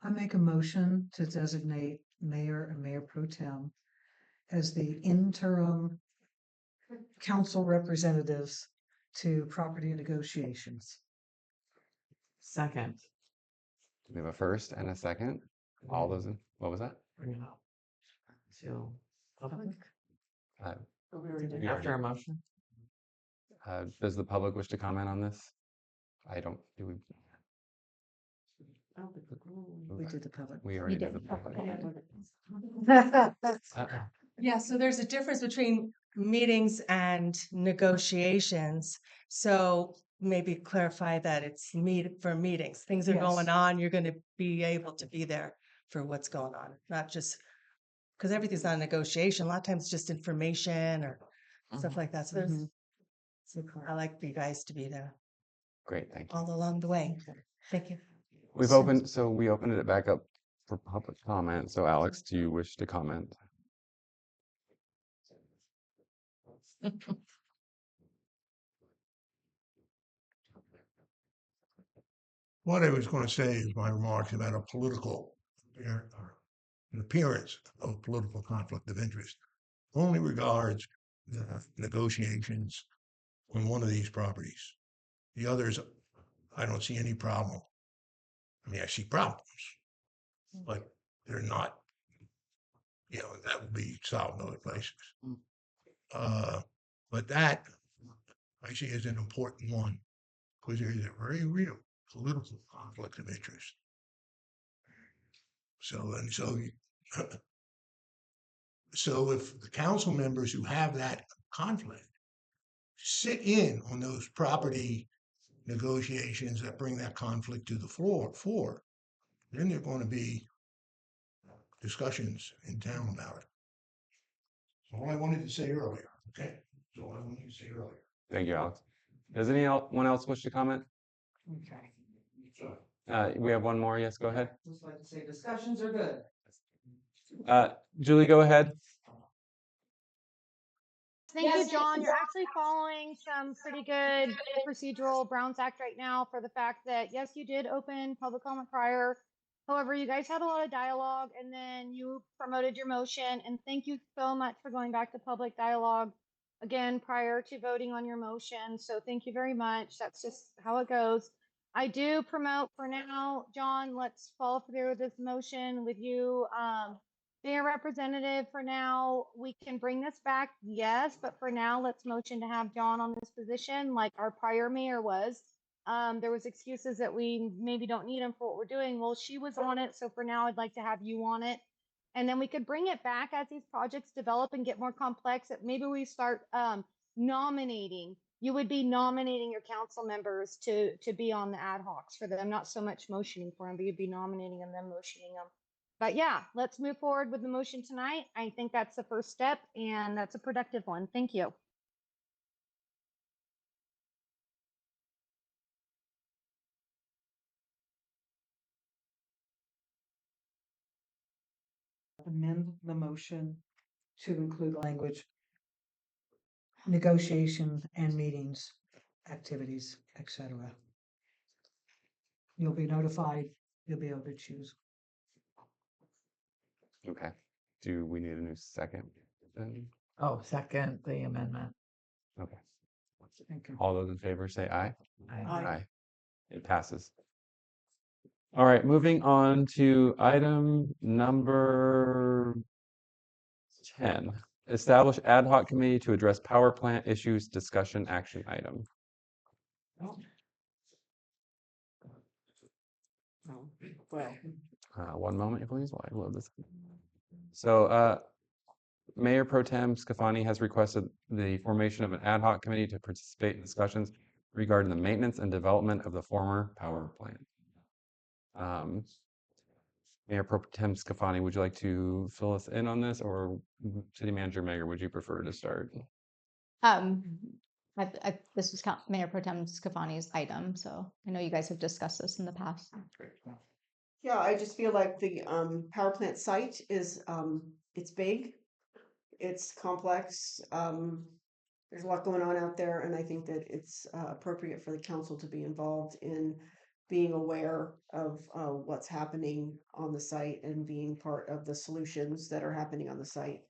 I make a motion to designate mayor and mayor pro tem as the interim council representatives to property negotiations. Second. We have a first and a second. All those in, what was that? Bring it up to public We already did. after a motion. Does the public wish to comment on this? Do we? We did the public. We already did did. the public. Yeah, so there's a difference between meetings and negotiations. So maybe clarify that it's for meetings. Things are going Yes. on, you're gonna be able to be there for what's going on, not just, because everything's not a negotiation. A lot of times it's just information or stuff like that. So there's, I like for you guys to be there Great, thank you. all along the way. Thank you. We opened it back up for public comment. So Alex, do you wish to comment? what I was going to say is my remarks about a political, an appearance of political conflict of interest only regards the negotiations on one of these properties. The others, I don't see any problem. I mean, I see problems, but they're not, that will be solved in other places. But that I see as an important one because there is a very real political conflict of interest. So if the council members who have that conflict sit in on those property negotiations that bring that conflict to the floor, then there are going to be discussions in town about it. That's all I wanted to say earlier. Okay. That's all I wanted to say earlier. Thank you, Alex. Does anyone else wish to comment? Okay. We have one more. Yes, go ahead. Just like to say discussions are good. Julie, go ahead. Thank you, John. You're actually following some pretty good procedural Browns Act right now for the fact that, yes, you did open public comment prior. However, you guys had a lot of dialogue and then you promoted your motion. And thank you so much for going back to public dialogue again prior to voting on your motion. So thank you very much. That's just how it goes. I do promote for now, John, let's follow through with this motion with you. Being a representative for now, we can bring this back, yes, but for now, let's motion to have John on this position like our prior mayor was. There was excuses that we maybe don't need him for what we're doing. Well, she was on it, so for now, I'd like to have you on it. And then we could bring it back as these projects develop and get more complex. That maybe we start nominating. You would be nominating your council members to be on the ad hocs for them, not so much motioning for them, but you'd be nominating them, then motioning them. But yeah, let's move forward with the motion tonight. I think that's the first step and that's a productive one. Thank you. Amend the motion to include language, negotiation and meetings, activities, etc. You'll be notified, you'll be able to choose. Okay. Do we need a new second? Oh, second the amendment. Okay. Thank you. All those in favor say aye. Aye. It passes. All right, moving on to item number 10. Establish ad hoc committee to address power plant issues, discussion action item. Well, One moment, please, while I load this. So, Mayor Pro Tem Scafani has requested the formation of an ad hoc committee to participate in discussions regarding the maintenance and development of the former power plant. Mayor Pro Tem Scafani, would you like to fill us in on this, or City Manager Mayor, would you prefer to start? This was Mayor Pro Tem Scafani's item, so I know you guys have discussed this in the past. yeah, I just feel like the power plant site is it's big, it's complex. There's a lot going on out there, and I think that it's appropriate for the council to be involved in being aware of what's happening on the site and being part of the solutions that are happening on the site.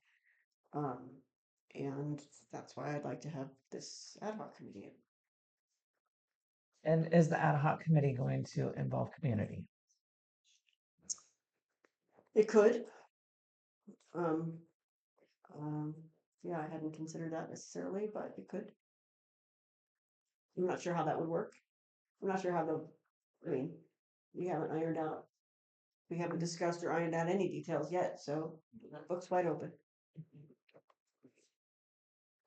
And that's why I'd like to have this ad hoc committee. And is the ad hoc committee going to involve community? It could. Yeah, I hadn't considered that necessarily, but it could. I'm not sure how that would work. I'm not sure how we haven't we haven't discussed or ironed out any details yet, so that book's wide open.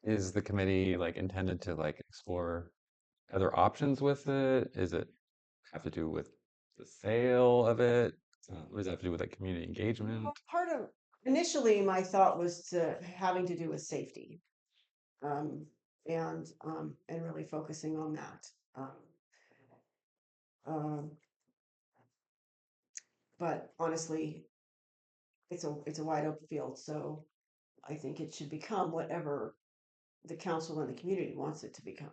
Is the committee intended to explore other options with it? Is it have to do with the sale of it? What does that have to do with community engagement? Well, initially my thought was having to do with safety. And really focusing on that. But honestly, it's a wide open field, so I think it should become whatever the council and the community wants it to become.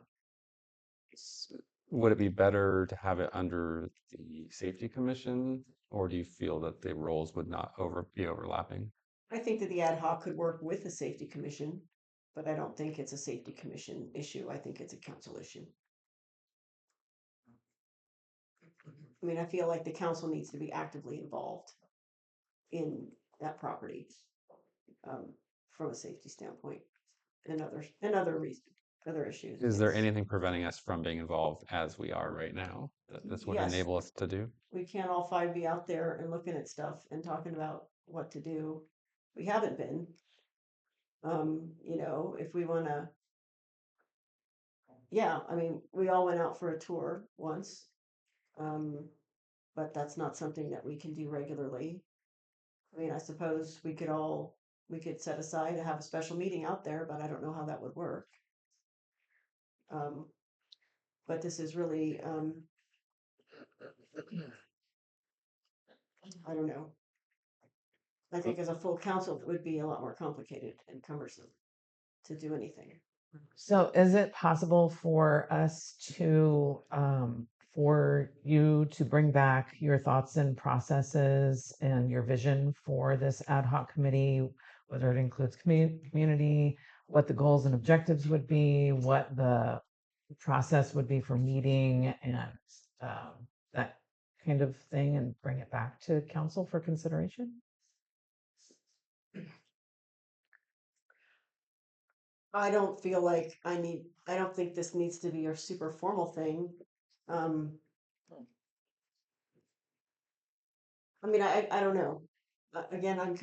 would it be better to have it under the Safety Commission, or do you feel that the roles would not be overlapping? I think that the ad hoc could work with the safety commission, but I don't think it's a safety commission issue. I think it's a council issue. I mean, I feel like the council needs to be actively involved in that property, from a safety standpoint and other reasons, other issues. Is there anything preventing us from being involved as we are right now that this would Yes. enable us to do? We can't all five be out there and looking at stuff and talking about what to do. We haven't been. If we want to, yeah, I mean, we all went out for a tour once, but that's not something that we can do regularly. I mean, I suppose we could set aside to have a special meeting out there, but I don't know how that would work. But this is really, I don't know. I think as a full council, it would be a lot more complicated and cumbersome to do anything. So is it possible for us to, for you to bring back your thoughts and processes and your vision for this ad hoc committee, whether it includes community, what the goals and objectives would be, what the process would be for meeting and that kind of thing, and bring it back to council for consideration? I don't feel like I don't think this needs to be a super formal thing. I mean, I don't know. Again, I'm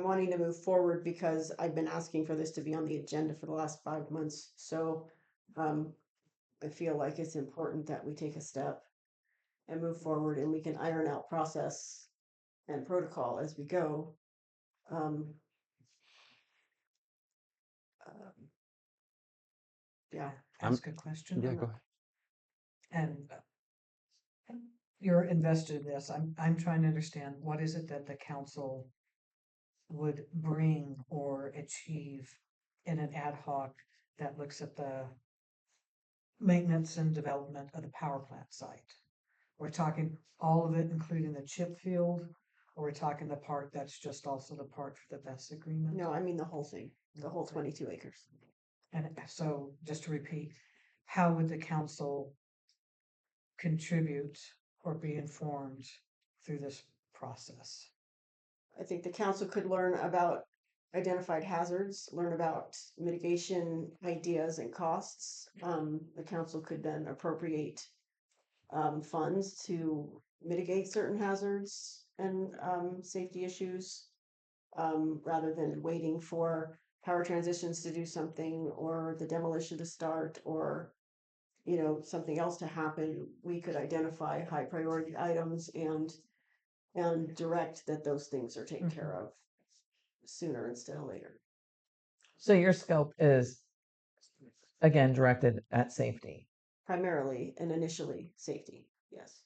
wanting to move forward because I've been asking for this to be on the agenda for the last 5 months. So, I feel like it's important that we take a step and move forward and we can iron out process and protocol as we go. Yeah. Ask a question? Yeah, go ahead. And you're invested in this. I'm trying to understand, what is it that the council would bring or achieve in an ad hoc that looks at the maintenance and development of the power plant site? We're talking all of it, including the chip field, or we're talking the part that's just also the part for the BES agreement? No, I mean the whole thing, the whole 22 acres. And so, just to repeat, how would the council contribute or be informed through this process? I think the council could learn about identified hazards, learn about mitigation ideas and costs. The council could then appropriate funds to mitigate certain hazards and safety issues, rather than waiting for power transitions to do something or the demolition to start or something else to happen. We could identify high priority items and direct that those things are taken care of sooner instead of later. So your scope is, again, directed at safety. Primarily and initially safety, yes.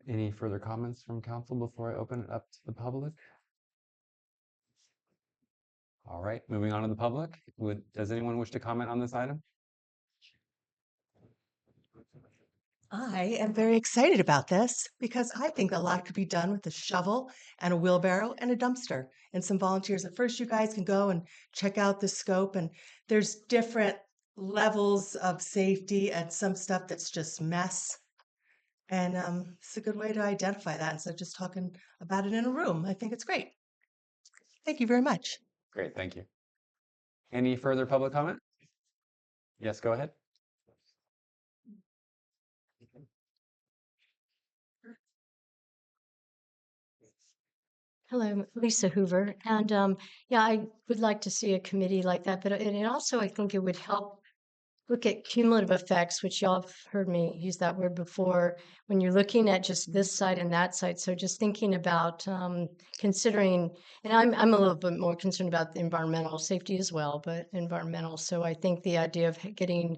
Any further comments from council before I open it up to the public? All right, moving on to the public. Does anyone wish to comment on this item? I am very excited about this because I think a lot could be done with a shovel and a wheelbarrow and a dumpster and some volunteers. At first, you guys can go and check out the scope, and there's different levels of safety and some stuff that's just mess. And it's a good way to identify that instead of just talking about it in a room. I think it's great. Thank you very much. Great, thank you. Any further public comment? Yes, go ahead. Hello, Lisa Hoover. And yeah, I would like to see a committee like that. But and also, I think it would help look at cumulative effects, which y'all have heard me use that word before, when you're looking at just this side and that side. So just thinking about considering, and I'm a little bit more concerned about the environmental safety as well, but environmental. So I think the idea of getting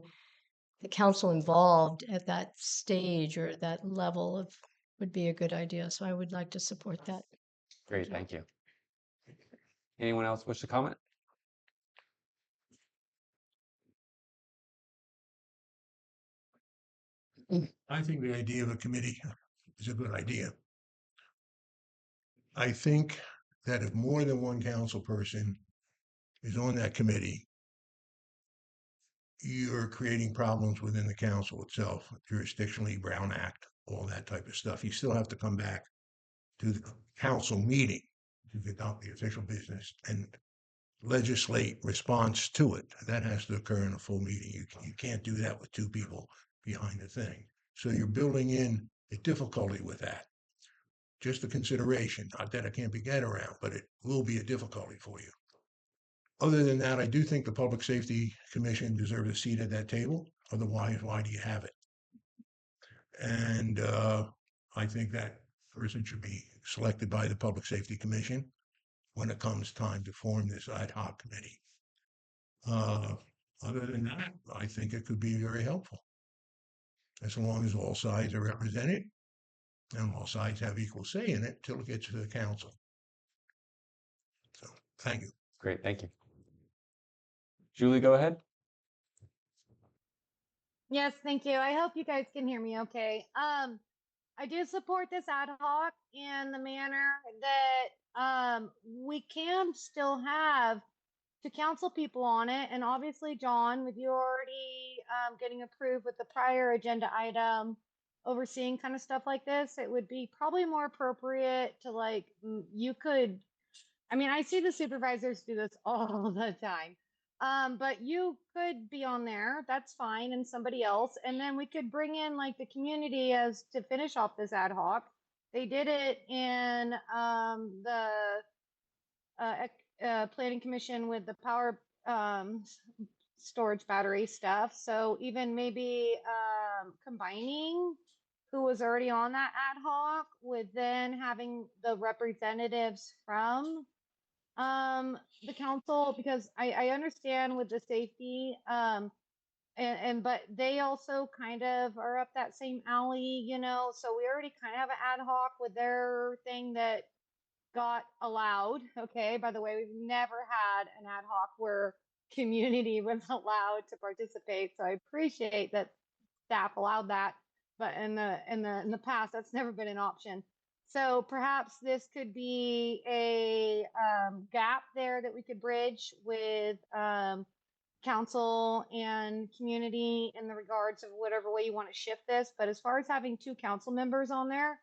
the council involved at that stage or at that level of would be a good idea. So I would like to support that. Great, thank you. Anyone else wish to comment? I think the idea of a committee is a good idea. I think that if more than one council person is on that committee, you're creating problems within the council itself, jurisdictionally, Brown Act, all that type of stuff. You still have to come back to the council meeting to conduct the official business and legislate response to it. That has to occur in a full meeting. You can't do that with two people behind the thing. So you're building in a difficulty with that. Just a consideration, not that it can't be get around, but it will be a difficulty for you. Other than that, I do think the Public Safety Commission deserves a seat at that table. Otherwise, why do you have it? And I think that person should be selected by the Public Safety Commission when it comes time to form this ad hoc committee. Other than that, I think it could be very helpful. As long as all sides are represented and all sides have equal say in it till it gets to the council. So, thank you. Great, thank you. Julie, go ahead. Yes, thank you. I hope you guys can hear me okay. I do support this ad hoc in the manner that we can still have two council people on it. And obviously, John, with you already getting approved with the prior agenda item, overseeing kind of stuff like this, it would be probably more appropriate to like, you could, I mean, I see the supervisors do this all the time. But you could be on there, that's fine, and somebody else, and then we could bring in like the community as to finish off this ad hoc. They did it in the planning commission with the power storage battery stuff. So even maybe combining who was already on that ad hoc with then having the representatives from the council, because I understand with the safety and but they also kind of are up that same alley, you know, so we already kind of have an ad hoc with their thing that got allowed. Okay, by the way, we've never had an ad hoc where community was allowed to participate, so I appreciate that staff allowed that, but in the past that's never been an option. So perhaps this could be a gap there that we could bridge with council and community in the regards of whatever way you want to shift this. But as far as having two council members on there,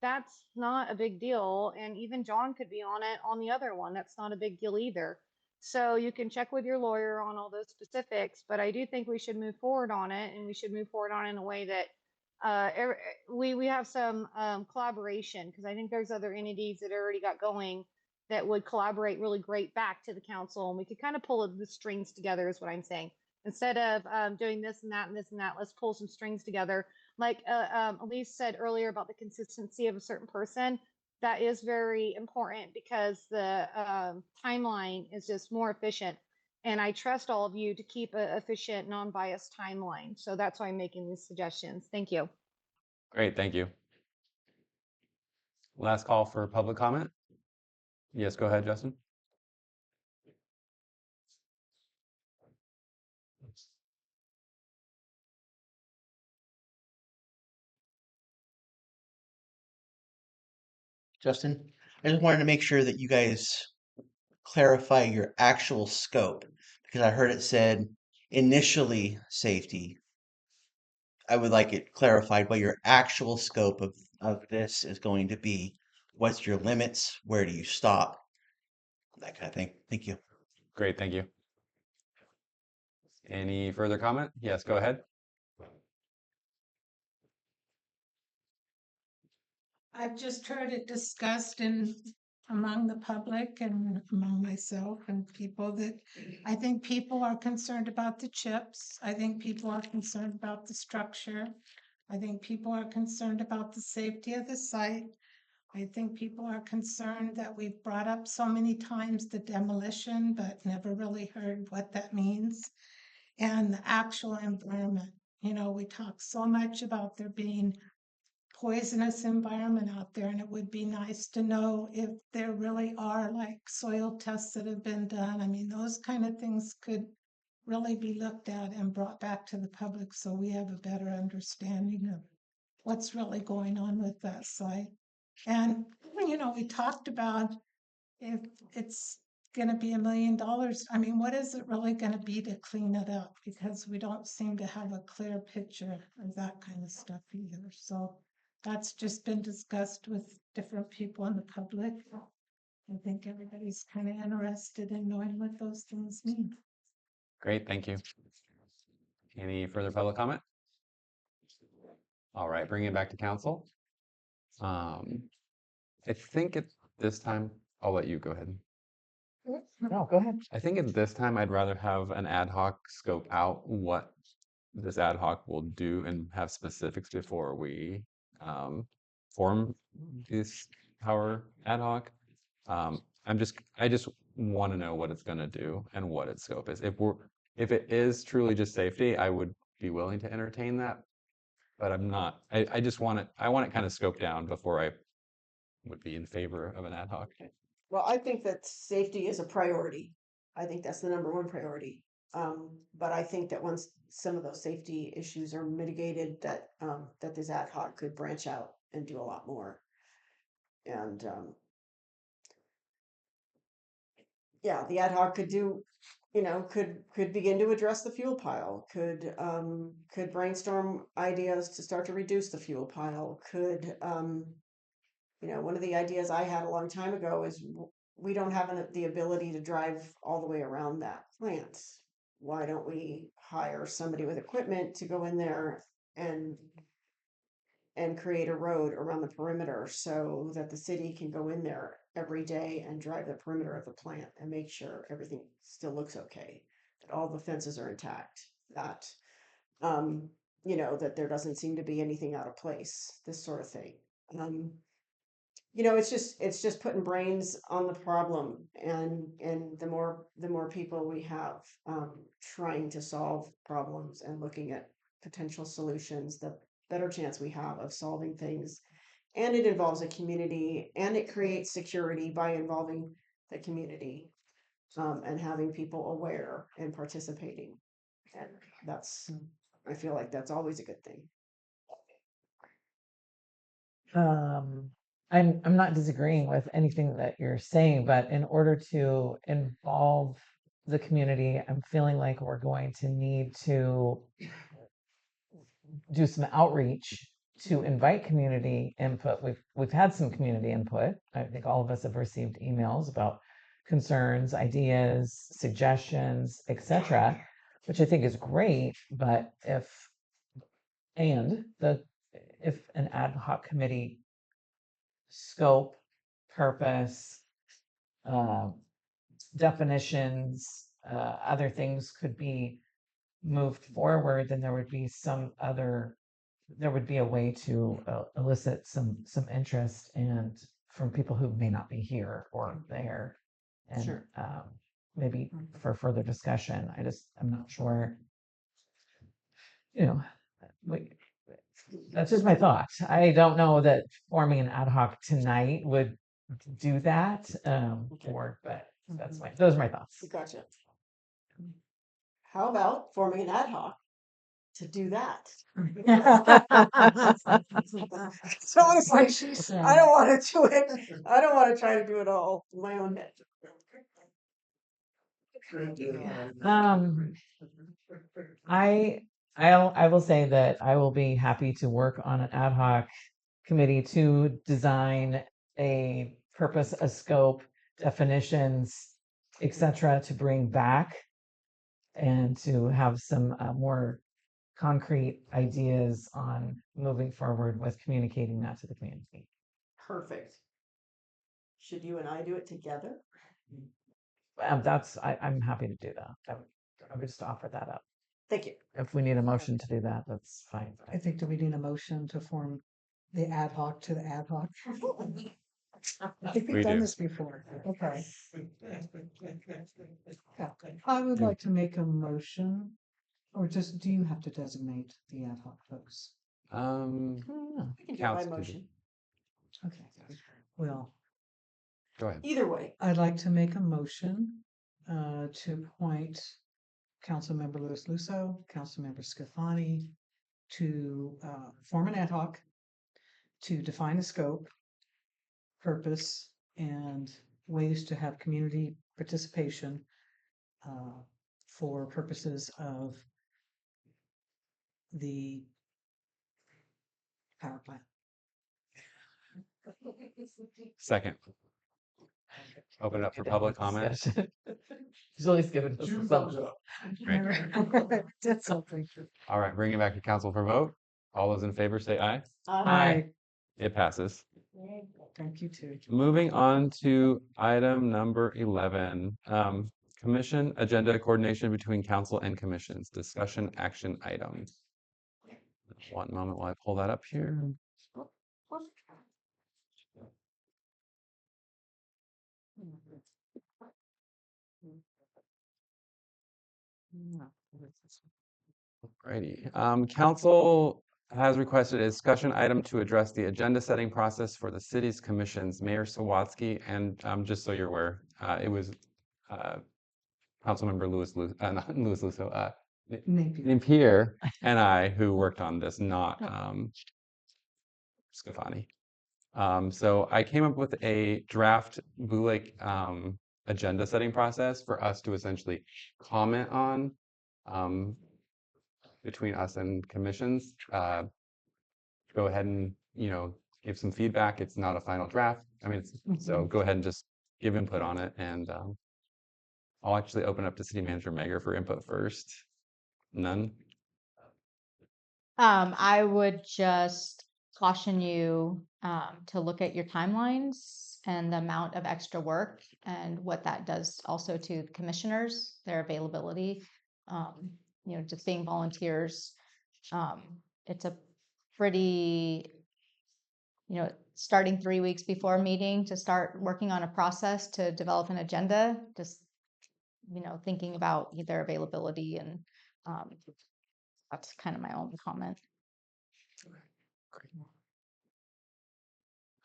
that's not a big deal. And even John could be on it on the other one. That's not a big deal either. So you can check with your lawyer on all those specifics, but I do think we should move forward on it, and we should move forward on it in a way that we have some collaboration, because I think there's other entities that already got going that would collaborate really great back to the council, and we could kind of pull the strings together is what I'm saying. Instead of doing this and that and this and that, let's pull some strings together. Like Elise said earlier about the consistency of a certain person, that is very important because the timeline is just more efficient. And I trust all of you to keep an efficient, non-biased timeline. So that's why I'm making these suggestions. Thank you. Great, thank you. Last call for public comment. Yes, go ahead, Justin. Justin, I just wanted to make sure that you guys clarify your actual scope because I heard it said initially safety. I would like it clarified what your actual scope of this is going to be. What's your limits? Where do you stop? That kind of thing. Thank you. Great, thank you. Any further comment? Yes, go ahead. I've just heard it discussed among the public and among myself and people that I think people are concerned about the chips. I think people are concerned about the structure. I think people are concerned about the safety of the site. I think people are concerned that we've brought up so many times the demolition, but never really heard what that means. And the actual environment. You know, we talk so much about there being poisonous environment out there, and it would be nice to know if there really are like soil tests that have been done. I mean, those kind of things could really be looked at and brought back to the public so we have a better understanding of what's really going on with that site. And, we talked about if it's going to be $1 million, I mean, what is it really going to be to clean it up? Because we don't seem to have a clear picture of that kind of stuff either. So that's just been discussed with different people in the public. I think everybody's kind of interested in knowing what those things mean. Great, thank you. Any further public comment? All right, bringing it back to council. I think at this time, I'll let you go ahead. No, go ahead. I think at this time, I'd rather have an ad hoc scope out what this ad hoc will do and have specifics before we form this power ad hoc. I just want to know what it's going to do and what its scope is. If it is truly just safety, I would be willing to entertain that, but I'm not. I just want it. I want it kind of scoped down before I would be in favor of an ad hoc. Well, I think that safety is a priority. I think that's the number one priority. But I think that once some of those safety issues are mitigated, that this ad hoc could branch out and do a lot more. And yeah, the ad hoc could do, could begin to address the fuel pile, could brainstorm ideas to start to reduce the fuel pile, could one of the ideas I had a long time ago is we don't have the ability to drive all the way around that plant. Why don't we hire somebody with equipment to go in there and create a road around the perimeter so that the city can go in there every day and drive the perimeter of the plant and make sure everything still looks okay, that all the fences are intact, that that there doesn't seem to be anything out of place, this sort of thing. It's just putting brains on the problem, and the more people we have trying to solve problems and looking at potential solutions, the better chance we have of solving things. And it involves a community, and it creates security by involving the community and having people aware and participating. And I feel like that's always a good thing. I'm not disagreeing with anything that you're saying, but in order to involve the community, I'm feeling like we're going to need to do some outreach to invite community input. We've had some community input. I think all of us have received emails about concerns, ideas, suggestions, etc., which I think is great. But if an ad hoc committee scope, purpose, definitions, other things could be moved forward, then there would be a way to elicit some interest and from people who may not be here or there, and Sure. Maybe for further discussion. I'm not sure. That's just my thought. I don't know that forming an ad hoc tonight would do that. But those are my thoughts. Gotcha. How about forming an ad hoc to do that? So honestly, I don't want to do it. I don't want to try to do it all in my own head. I will say that I will be happy to work on an ad hoc committee to design a purpose, a scope, definitions, etc., to bring back and to have some more concrete ideas on moving forward with communicating that to the community. Perfect. Should you and I do it together? I'm happy to do that. I would just offer that up. Thank you. If we need a motion to do that, that's fine. I think, do we need a motion to form the ad hoc to the ad hoc? I think we've done this before. Okay. Yeah. I would like to make a motion, or just, do you have to designate the ad hoc folks? I can do my motion. Okay. Well, go ahead. Either way. I'd like to make a motion to appoint Councilmember Louis Lusso, Councilmember Scafani, to form an ad hoc to define the scope, purpose, and ways to have community participation for purposes of the power plant. Second. Open it up for public comment. She's always giving us Two a thumbs thumbs up. up. Did something. All right, bring it back to council for vote. All those in favor say aye. Aye. It passes. Thank you too. Moving on to item number 11, commission agenda coordination between council and commissions, discussion action items. One moment while I pull that up here. Alrighty. Council has requested a discussion item to address the agenda setting process for the city's commissions. Mayor Sawatsky, and just so you're aware, it was Councilmember not Louis Lusso, Napier and I who worked on this, not Scafani. So I came up with a draft Blue Lake agenda setting process for us to essentially comment on between us and commissions. Go ahead and, give some feedback. It's not a final draft. I mean, so go ahead and just give input on it. And I'll actually open up to City Manager Megger for input first. None? I would just caution you to look at your timelines and the amount of extra work and what that does also to the commissioners, their availability. Just being volunteers, it's a pretty, starting 3 weeks before a meeting to start working on a process to develop an agenda, just, thinking about their availability and that's kind of my own comment.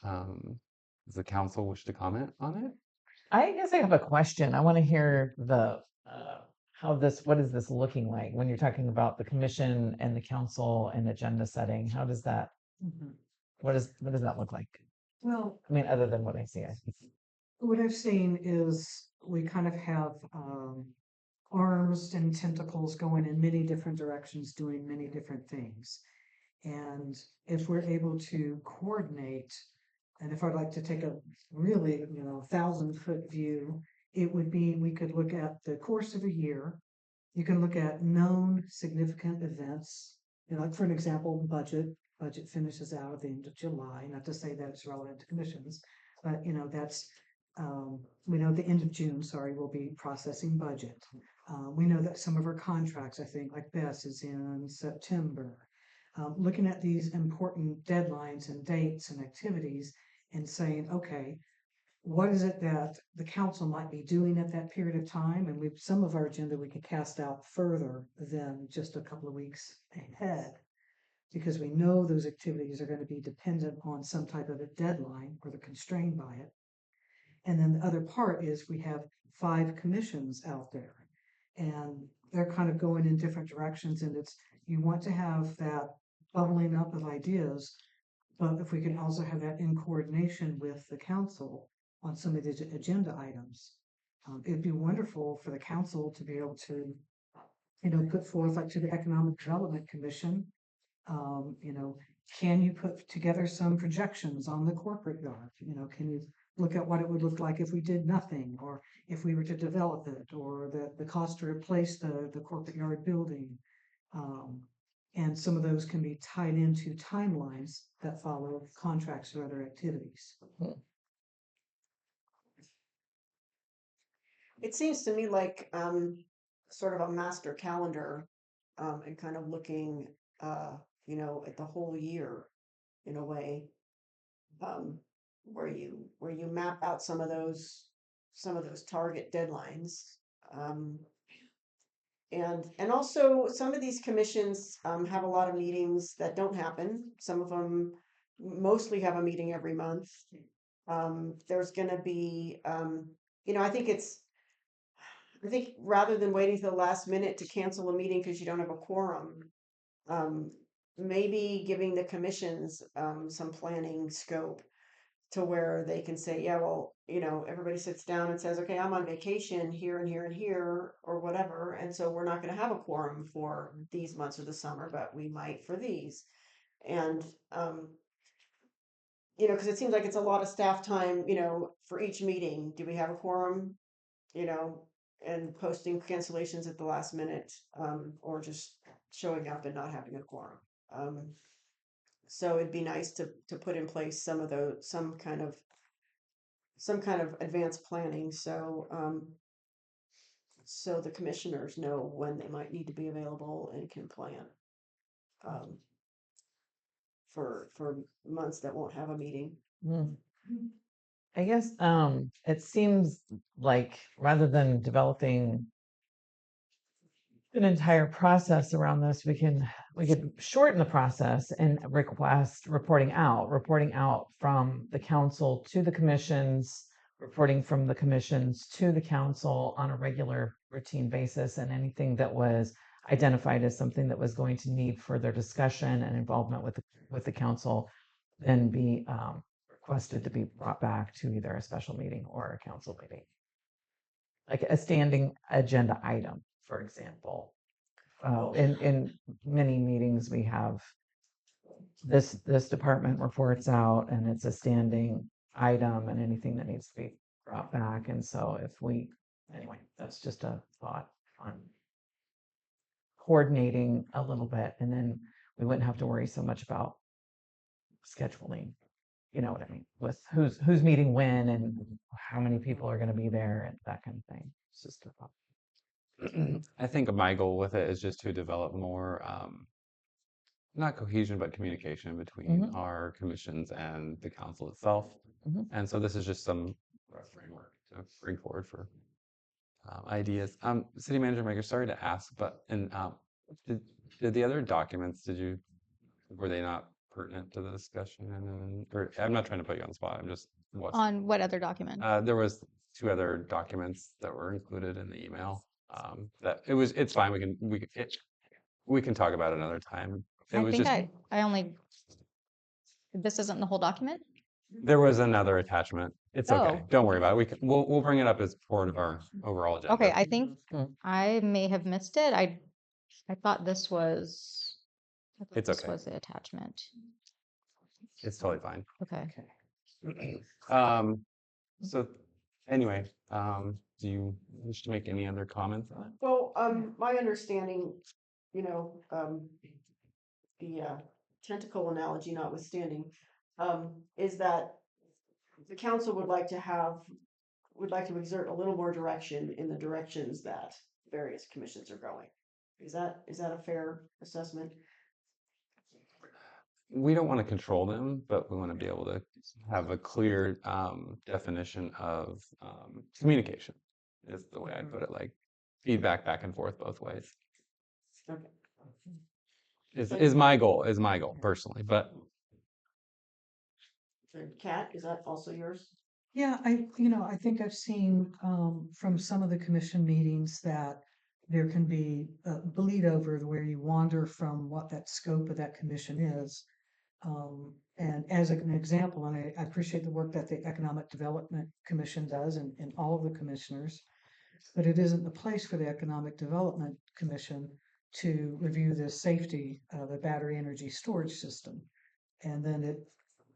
Does the council wish to comment on it? I guess I have a question. I want to hear the what is this looking like when you're talking about the commission and the council and agenda setting? How does that what does that look like? Well, I mean, other than what I see, what I've seen is we kind of have arms and tentacles going in many different directions, doing many different things. And if we're able to coordinate, and if I'd like to take a really, 1,000-foot view, it would be, we could look at the course of a year. You can look at known significant events, like for an example, budget finishes out at the end of July, not to say that it's relevant to commissions, but that's, we know at the end of June, we'll be processing budget. We know that some of our contracts, I think, like BES is in September. Looking at these important deadlines and dates and activities and saying, okay, what is it that the council might be doing at that period of time? And some of our agenda we could cast out further than just a couple of weeks ahead, because we know those activities are going to be dependent on some type of a deadline or they're constrained by it. And then the other part is we have 5 commissions out there and they're kind of going in different directions, and you want to have that bubbling up of ideas, but if we can also have that in coordination with the council on some of the agenda items, it'd be wonderful for the council to be able to, put forth like to the Economic Development Commission, can you put together some projections on the corporate yard? Can you look at what it would look like if we did nothing, or if we were to develop it, or the cost to replace the corporate yard building. And some of those can be tied into timelines that follow contracts or other activities. It seems to me like sort of a master calendar and kind of looking, at the whole year in a way, where you map out some of those target deadlines. And also some of these commissions have a lot of meetings that don't happen. Some of them mostly have a meeting every month. There's going to be, I think I think rather than waiting to the last minute to cancel a meeting because you don't have a quorum, um, maybe giving the commissions some planning scope to where they can say, yeah, well, everybody sits down and says, okay, I'm on vacation here and here and here or whatever. And so we're not going to have a quorum for these months of the summer, but we might for these. And, because it seems like it's a lot of staff time, for each meeting. Do we have a quorum? You know, and posting cancellations at the last minute, or just showing up and not having a quorum. So it'd be nice to put in place some kind of advanced planning, so the commissioners know when they might need to be available and can plan for months that won't have a meeting. Mm. I guess it seems like rather than developing an entire process around this, we could shorten the process and request reporting out from the council to the commissions, reporting from the commissions to the council on a regular routine basis, and anything that was identified as something that was going to need further discussion and involvement with the council then be requested to be brought back to either a special meeting or a council meeting. Like a standing agenda item, for example. In many meetings, we have this department reports out and it's a standing item and anything that needs to be brought back. And so anyway, that's just a thought on coordinating a little bit, and then we wouldn't have to worry so much about scheduling. You know what I mean? With who's meeting when and how many people are going to be there and that kind of thing. It's just a thought. I think my goal with it is just to develop more, not cohesion, but communication between our commissions and the council itself. And so this is just some framework to bring forward for ideas. City Manager Maker, sorry to ask, but did the other documents, were they not pertinent to the discussion? Or I'm not trying to put you on the spot. I'm just On what other document? There was 2 other documents that were included in the email. It's fine. We can talk about it another time. This isn't the whole document? There was another attachment. It's okay. Oh. Don't worry about it. We'll bring it up as part of our overall agenda. Okay, I think I may have missed it. I thought this was It's this okay. was the attachment. It's totally fine. Okay. So anyway, do you wish to make any other comments on it? Well, my understanding, the tentacle analogy notwithstanding, is that the council would like to exert a little more direction in the directions that various commissions are going. Is that a fair assessment? We don't want to control them, but we want to be able to have a clear definition of communication, is the way I'd put it, like feedback back and forth both ways. Okay. Is my goal personally, but Kat, is that also yours? Yeah, I think I've seen from some of the commission meetings that there can be a bleed over where you wander from what that scope of that commission is. And as an example, and I appreciate the work that the Economic Development Commission does and all of the commissioners, but it isn't the place for the Economic Development Commission to review the safety of a battery energy storage system. And then it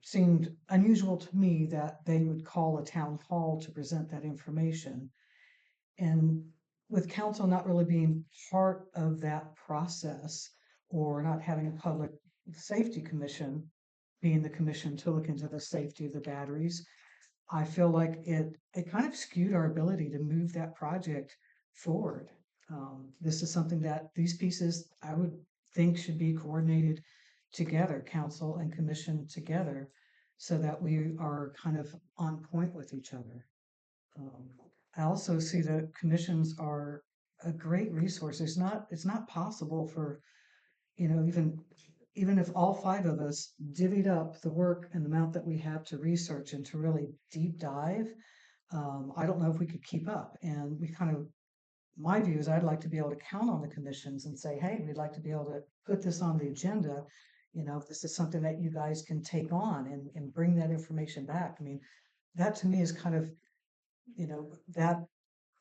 seemed unusual to me that they would call a town hall to present that information. And with council not really being part of that process, or not having a public safety commission being the commission to look into the safety of the batteries, I feel like it kind of skewed our ability to move that project forward. This is something that these pieces I would think should be coordinated together, council and commission together, so that we are kind of on point with each other. I also see that commissions are a great resource. It's not possible for, even if all 5 of us divvied up the work and the amount that we have to research and to really deep dive, I don't know if we could keep up. And we kind of my view is I'd like to be able to count on the commissions and say, hey, we'd like to be able to put this on the agenda. You know, if this is something that you guys can take on and bring that information back. I mean, that to me is kind of, you know, that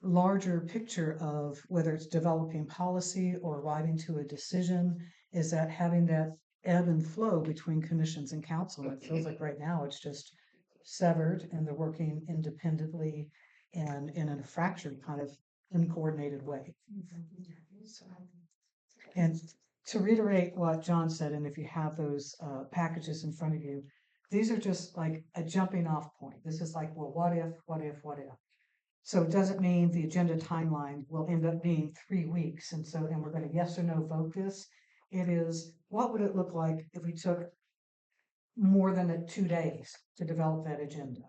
larger picture of whether it's developing policy or arriving to a decision, is that having that ebb and flow between commissions and council. And it feels like right now it's just severed and they're working independently and in a fractured kind of uncoordinated way. So, and to reiterate what John said, and if you have those packages in front of you, these are just like a jumping off point. This is like, well, what if, what if, what if? So it doesn't mean the agenda timeline will end up being 3 weeks. And so, and we're going to yes or no vote this. It is, what would it look like if we took more than 2 days to develop that agenda?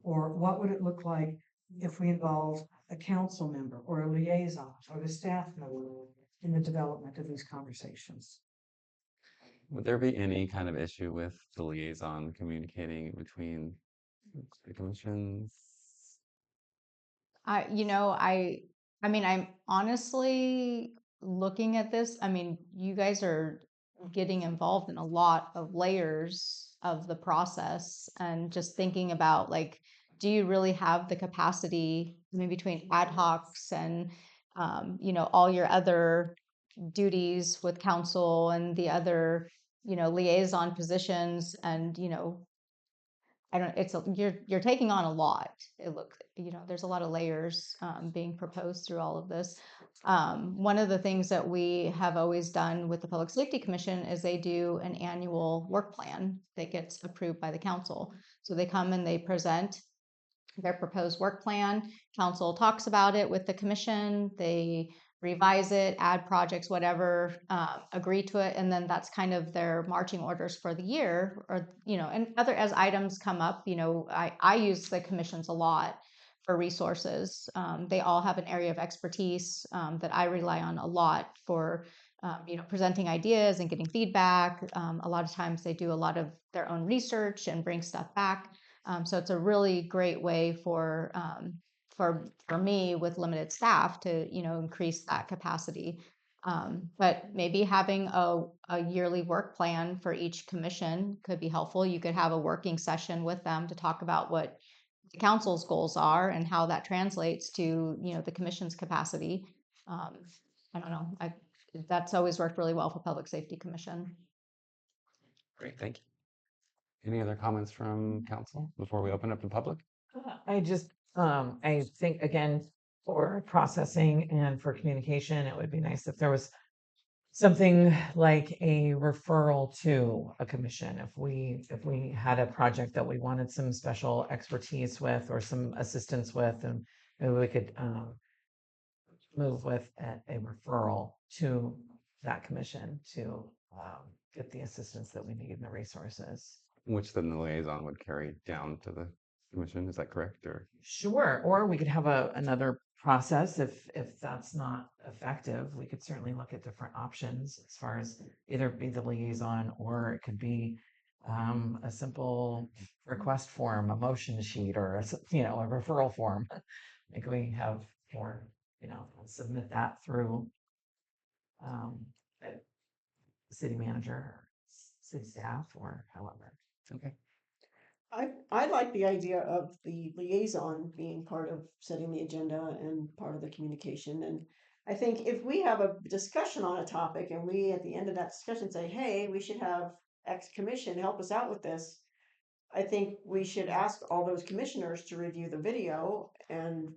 Or what would it look like if we involved a council member or a liaison or the staff member in the development of these conversations? Would there be any kind of issue with the liaison communicating between the commissions? I mean, I'm honestly looking at this. I mean, you guys are getting involved in a lot of layers of the process and just thinking about like, do you really have the capacity, I mean, between ad hocs and, all your other duties with council and the other, liaison positions and, I don't, you're taking on a lot. It looks, there's a lot of layers being proposed through all of this. One of the things that we have always done with the Public Safety Commission is they do an annual work plan that gets approved by the council. So they come and they present their proposed work plan. Council talks about it with the commission. They revise it, add projects, whatever, agree to it, and then that's kind of their marching orders for the year. Or and other as items come up, I use the commissions a lot for resources. They all have an area of expertise that I rely on a lot for. Presenting ideas and getting feedback. A lot of times they do a lot of their own research and bring stuff back. So it's a really great way for me with limited staff to increase that capacity. But maybe having a yearly work plan for each commission could be helpful. You could have a working session with them to talk about what the council's goals are and how that translates to the commission's capacity. I don't know. That's always worked really well for Public Safety Commission. Great, thank you. Any other comments from council before we open up to public? I think again, for processing and for communication, it would be nice if there was something like a referral to a commission. If we had a project that we wanted some special expertise with or some assistance with, and maybe we could move with a referral to that commission to get the assistance that we need and the resources. Which then the liaison would carry down to the commission, is that correct? Or Sure, or we could have another process if that's not effective. We could certainly look at different options as far as either be the liaison or it could be a simple request form, a motion sheet, or a referral form. Maybe we have more, submit that through the city manager, or city staff, or however. Okay. I like the idea of the liaison being part of setting the agenda and part of the communication. And I think if we have a discussion on a topic and we at the end of that discussion say, hey, we should have X commission help us out with this, I think we should ask all those commissioners to review the video and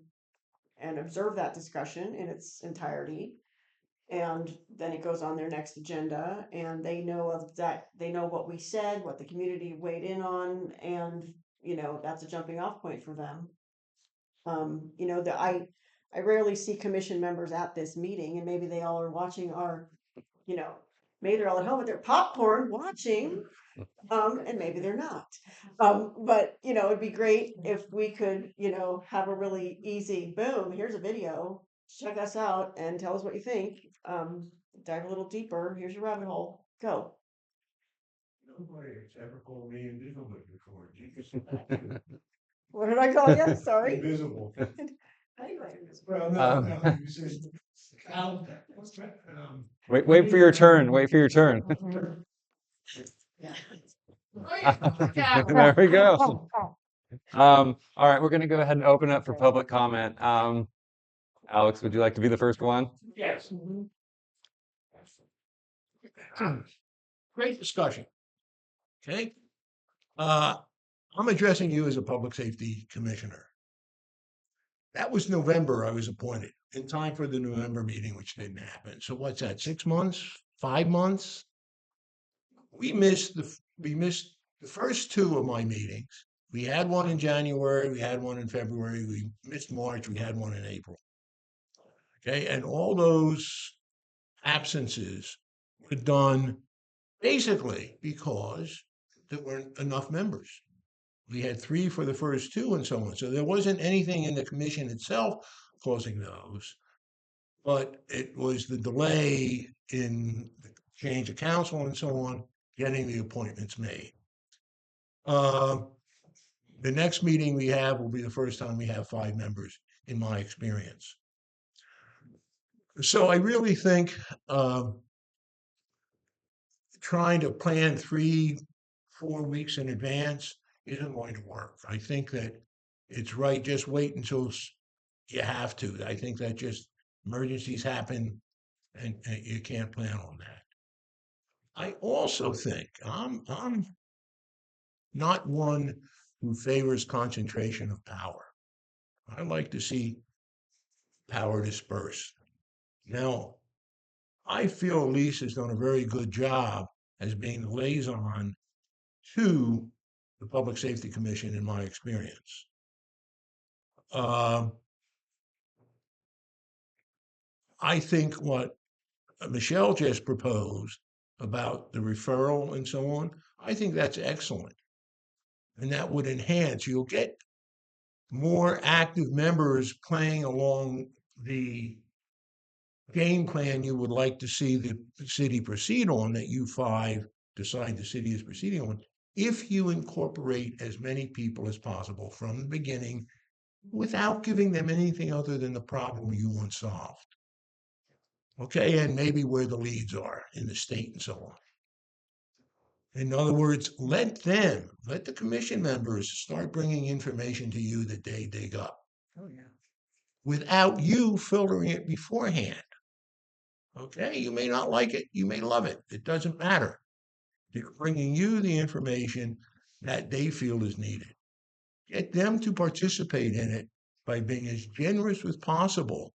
observe that discussion in its entirety. And then it goes on their next agenda and they know what we said, what the community weighed in on, and that's a jumping off point for them. I rarely see commission members at this meeting, and maybe they all are watching maybe they're all at home with their popcorn watching, and maybe they're not. But it'd be great if we could, have a really easy boom. Here's a video. Check us out and tell us what you think. Dive a little deeper. Here's your rabbit hole. Go. Nobody's ever called me invisible before. What did I call you? Sorry. Invisible. Wait for your turn. Wait for your turn. There we go. All right, we're going to go ahead and open up for public comment. Alex, would you like to be the first one? Yes. Great discussion. Okay. I'm addressing you as a public safety commissioner. That was November I was appointed, in time for the November meeting, which didn't happen. So what's that, 6 months, 5 months? We missed the first two of my meetings. We had one in January, we had one in February, we missed March, we had one in April. Okay, and all those absences were done basically because there weren't enough members. We had 3 for the first 2 and so on. So there wasn't anything in the commission itself causing those, but it was the delay in the change of council and so on, getting the appointments made. The next meeting we have will be the first time we have 5 members, in my experience. So I really think trying to plan 3-4 weeks in advance isn't going to work. I think that it's right, just wait until you have to. I think that just emergencies happen and you can't plan on that. I also think I'm not one who favors concentration of power. I like to see power dispersed. Now, I feel Elise has done a very good job as being the liaison to the Public Safety Commission in my experience. I think what Michelle just proposed about the referral and so on, I think that's excellent. And that would enhance, you'll get more active members playing along the game plan you would like to see the city proceed on, that you 5 decide the city is proceeding on, if you incorporate as many people as possible from the beginning without giving them anything other than the problem you want solved. Okay, and maybe where the leads are in the state and so on. In other words, let the commission members start bringing information to you that they dig up. Oh, yeah. Without you filtering it beforehand. Okay, you may not like it, you may love it, it doesn't matter. They're bringing you the information that they feel is needed. Get them to participate in it by being as generous as possible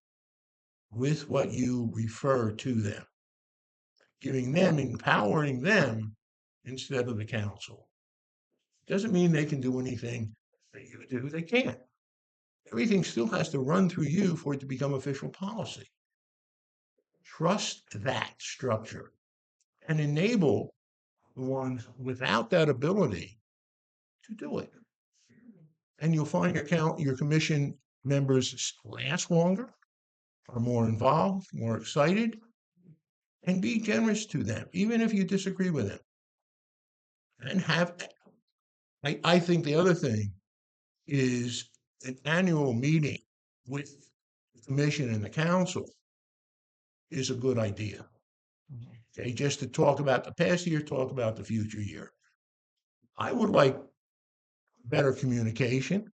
with what you refer to them, empowering them instead of the council. Doesn't mean they can do anything that you do, they can't. Everything still has to run through you for it to become official policy. Trust that structure and enable the ones without that ability to do it. And you'll find your commission members last longer, are more involved, more excited, and be generous to them, even if you disagree with them. And I think the other thing is an annual meeting with the commission and the council is a good idea. Okay, just to talk about the past year, talk about the future year. I would like better communication,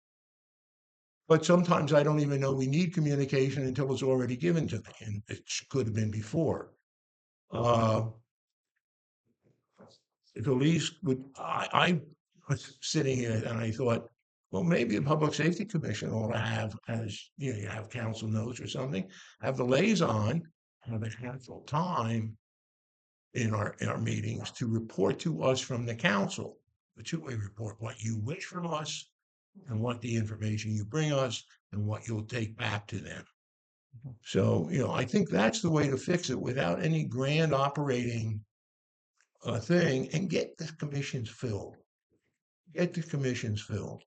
but sometimes I don't even know we need communication until it's already given to me, and it could have been before. If Elise would, I was sitting here and I thought, well, maybe the Public Safety Commission ought to have, as you know, you have council notes or something, have the liaison have a handful of time in our meetings to report to us from the council, the 2-way report, what you wish from us and what the information you bring us and what you'll take back to them. So, I think that's the way to fix it without any grand operating thing, and get the commissions filled. Get the commissions filled.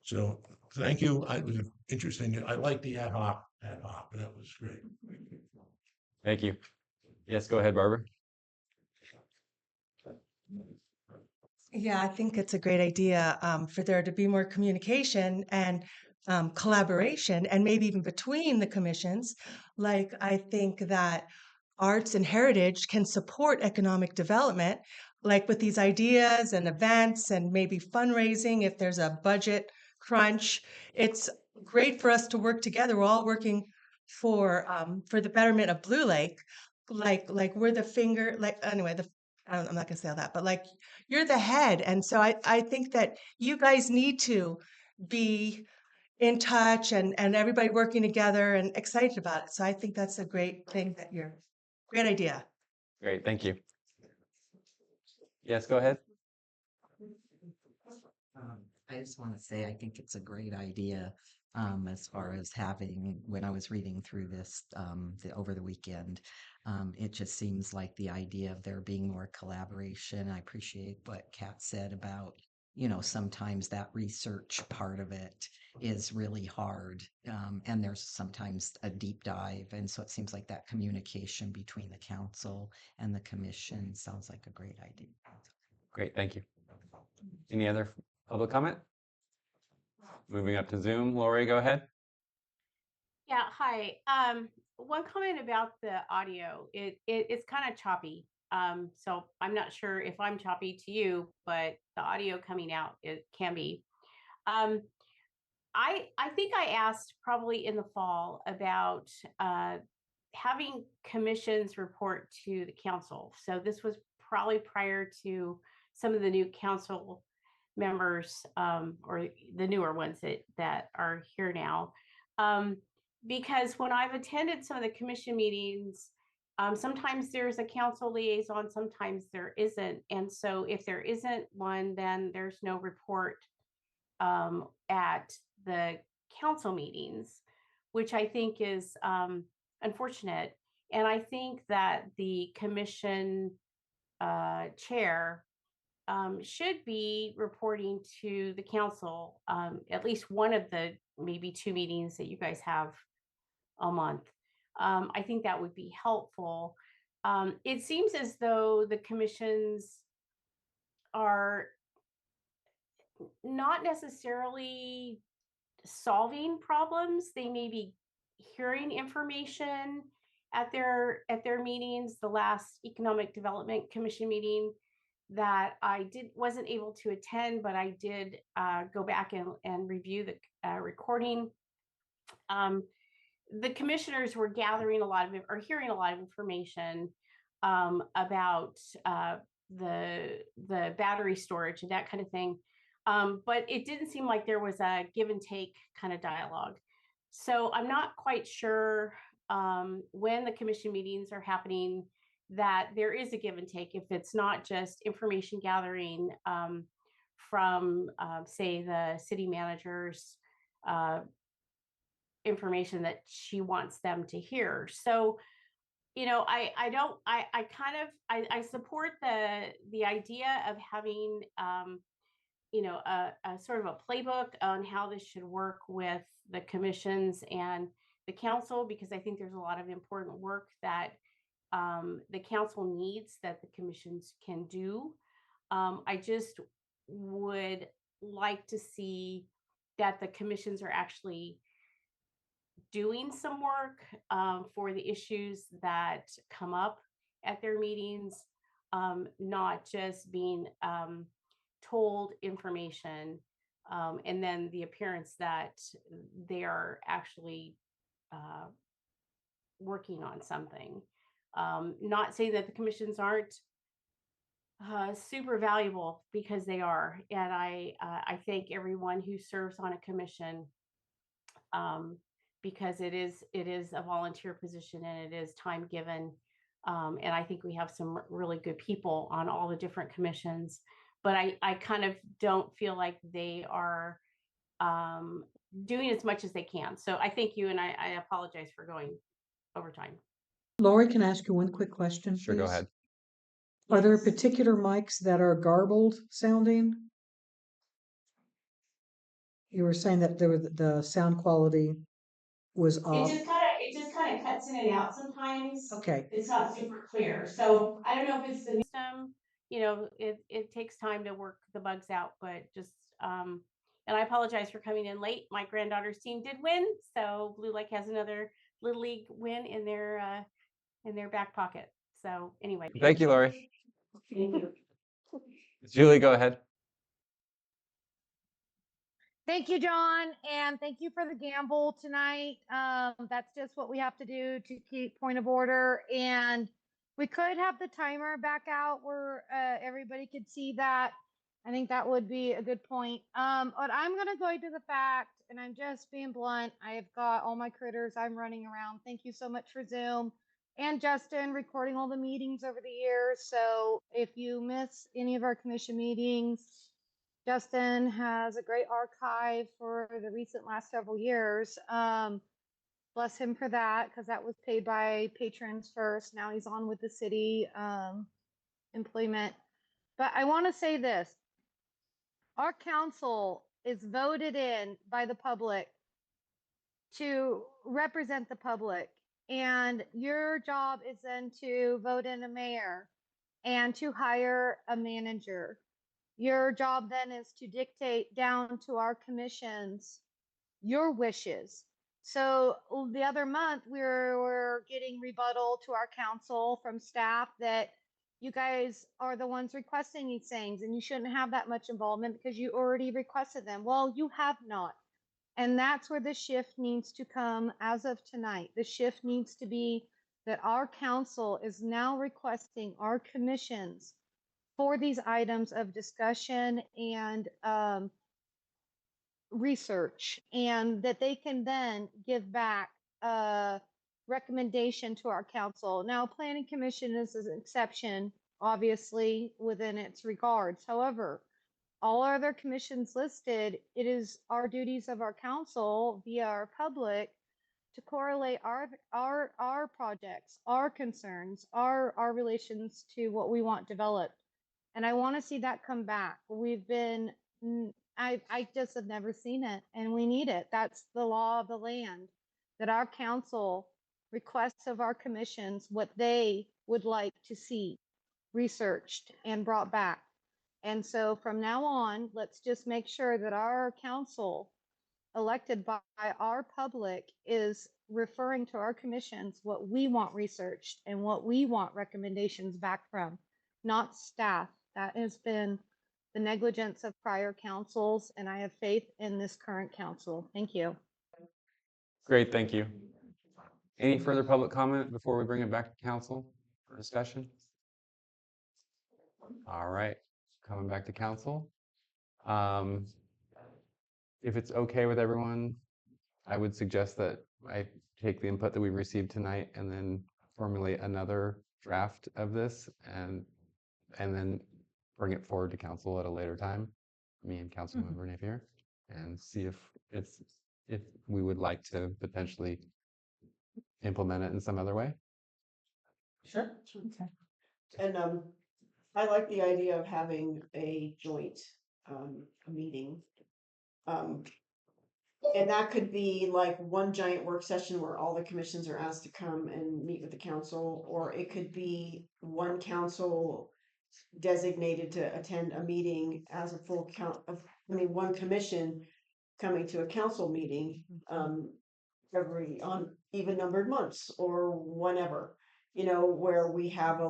So thank you. It was interesting. I like the ad hoc. That was great. Thank you. Yes, go ahead, Barbara. Yeah, I think it's a great idea for there to be more communication. And collaboration and maybe even between the commissions. Like, I think that arts and heritage can support economic development, like with these ideas and events and maybe fundraising if there's a budget crunch. It's great for us to work together. We're all working for the betterment of Blue Lake. Like we're the finger, like anyway, I'm not gonna say all that, but like you're the head. And so I think that you guys need to be in touch and everybody working together and excited about it. So I think that's a great thing great idea. Great, thank you. Yes, go ahead. I just want to say I think it's a great idea as far as having, when I was reading through this over the weekend, it just seems like the idea of there being more collaboration. I appreciate what Kat said about, sometimes that research part of it is really hard. And there's sometimes a deep dive. And so it seems like that communication between the council and the commission sounds like a great idea. Great, thank you. Any other public comment? Moving up to Zoom, Lori, go ahead. Yeah, hi. One comment about the audio. It's kind of choppy. So I'm not sure if I'm choppy to you, but the audio coming out, it can be. I think I asked probably in the fall about having commissions report to the council. So this was probably prior to some of the new council members or the newer ones that are here now. Because when I've attended some of the commission meetings, sometimes there's a council liaison, sometimes there isn't. And so if there isn't one, then there's no report at the council meetings, which I think is unfortunate. And I think that the commission chair should be reporting to the council at least one of the maybe two meetings that you guys have a month. I think that would be helpful. It seems as though the commissions are not necessarily solving problems. They may be hearing information at their meetings. The last Economic Development Commission meeting that I wasn't able to attend, but I did go back and review the recording. The commissioners were gathering a lot of or hearing a lot of information about the battery storage and that kind of thing. But it didn't seem like there was a give and take kind of dialogue. So I'm not quite sure when the commission meetings are happening that there is a give and take, if it's not just information gathering from, say, the city manager's information that she wants them to hear. So, I support the idea of having a sort of a playbook on how this should work with the commissions and the council, because I think there's a lot of important work that the council needs that the commissions can do. I just would like to see that the commissions are actually doing some work for the issues that come up at their meetings, not just being told information and then the appearance that they are actually working on something. Not saying that the commissions aren't super valuable, because they are, and I thank everyone who serves on a commission because it is a volunteer position and it is time given. And I think we have some really good people on all the different commissions, but I kind of don't feel like they are doing as much as they can. So I thank you, and I apologize for going over time. Lori, can I ask you one quick question, Sure, go please? ahead. Are there particular mics that are garbled sounding? You were saying that the sound quality was off. It just kind of cuts in and out sometimes. Okay. It's not super clear. So I don't know if it's the system, it takes time to work the bugs out, but just And I apologize for coming in late. My granddaughter's team did win, so Blue Lake has another Little League win in their back pocket. So anyway. Thank you, Lori. Thank you. Julie, go ahead. Thank you, John, and thank you for the gamble tonight. That's just what we have to do to keep point of order. And we could have the timer back out where everybody could see that. I think that would be a good point. But I'm going to go to the fact, and I'm just being blunt. I've got all my critters. I'm running around. Thank you so much for Zoom and Justin recording all the meetings over the years. So if you miss any of our commission meetings, Justin has a great archive for the recent last several years. Bless him for that, because that was paid by patrons first. Now he's on with the city employment. But I want to say this. Our council is voted in by the public to represent the public. And your job is then to vote in a mayor and to hire a manager. Your job then is to dictate down to our commissions your wishes. So the other month we were getting rebuttal to our council from staff that you guys are the ones requesting these things and you shouldn't have that much involvement because you already requested them. Well, you have not. And that's where the shift needs to come as of tonight. The shift needs to be that our council is now requesting our commissions for these items of discussion and research, and that they can then give back a recommendation to our council. Now, planning commission is an exception, obviously, within its regards. However, all other commissions listed, it is our duties of our council via our public to correlate our projects, our concerns, our relations to what we want developed. And I want to see that come back. We've been, I just have never seen it, and we need it. That's the law of the land, that our council requests of our commissions what they would like to see researched and brought back. And so from now on, let's just make sure that our council elected by our public is referring to our commissions what we want researched and what we want recommendations back from, not staff. That has been the negligence of prior councils, and I have faith in this current council. Thank you. Great, thank you. Any further public comment before we bring it back to council for discussion? All right, coming back to council. If it's okay with everyone, I would suggest that I take the input that we received tonight and then formulate another draft of this and then bring it forward to council at a later time, me and Councilmember Napier, and see if we would like to potentially implement it in some other way. Sure. Okay. And I like the idea of having a joint meeting. And that could be like one giant work session where all the commissions are asked to come and meet with the council, or it could be one council designated to attend a meeting as a full count of, one commission coming to a council meeting every on even numbered months or whenever, where we have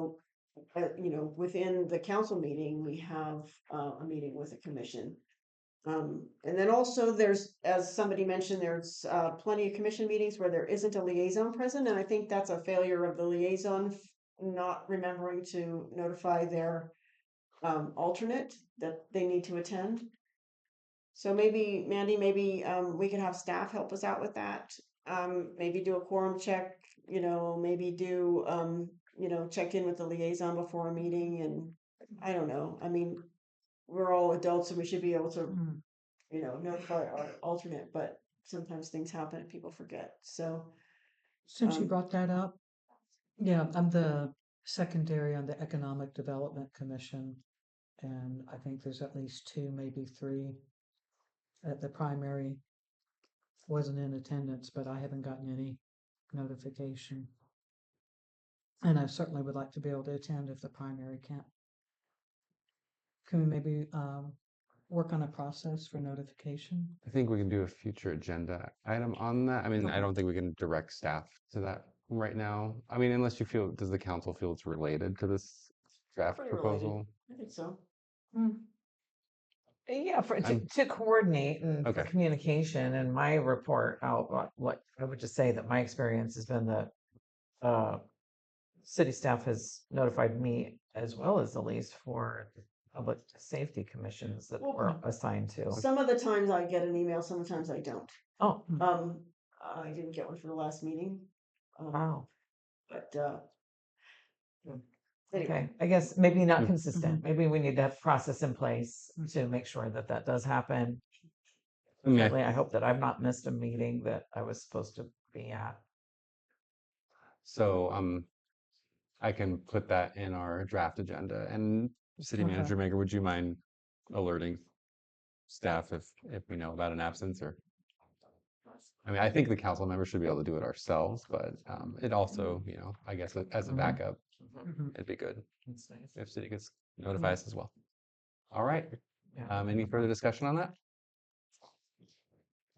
within the council meeting, we have a meeting with a commission. And then also there's, as somebody mentioned, there's plenty of commission meetings where there isn't a liaison present. And I think that's a failure of the liaison not remembering to notify their alternate that they need to attend. So maybe, Mandy, we could have staff help us out with that. Maybe do a quorum check, maybe do, check in with the liaison before a meeting. And I don't know. We're all adults and we should be able to, notify our alternate, but sometimes things happen and people forget. So Since you brought that up, yeah, I'm the secondary on the Economic Development Commission, and I think there's at least 2, maybe 3 at the primary. Wasn't in attendance, but I haven't gotten any notification. And I certainly would like to be able to attend if the primary can't. Can we maybe work on a process for notification? I think we can do a future agenda item on that. I mean, I Okay. don't think we can direct staff to that right now. I mean, unless you feel, does the council feel it's related to this draft Pretty related. proposal? I think so. Yeah, to I'm- coordinate and for Okay. communication and my report out, what I would just say that my experience has been that city staff has notified me as well as Elise for public safety commissions that we're assigned to. Some of the times I get an email, sometimes I don't. Oh, I didn't get one for the last meeting. wow. But Okay, I guess maybe not Mm. consistent. Maybe we need to have process in place to make sure that that does happen. I mean, Certainly, I hope that I've not missed a meeting that I was supposed to be at. So I can put that in our draft agenda. And City Okay. Manager Maker, would you mind alerting staff if we know about an absence or? I mean, I think the council members should be able to do it ourselves, but it also, you know, I guess as a backup, it'd be good That's nice. if city gets notifies as well. All right. Yeah. Any further discussion on that?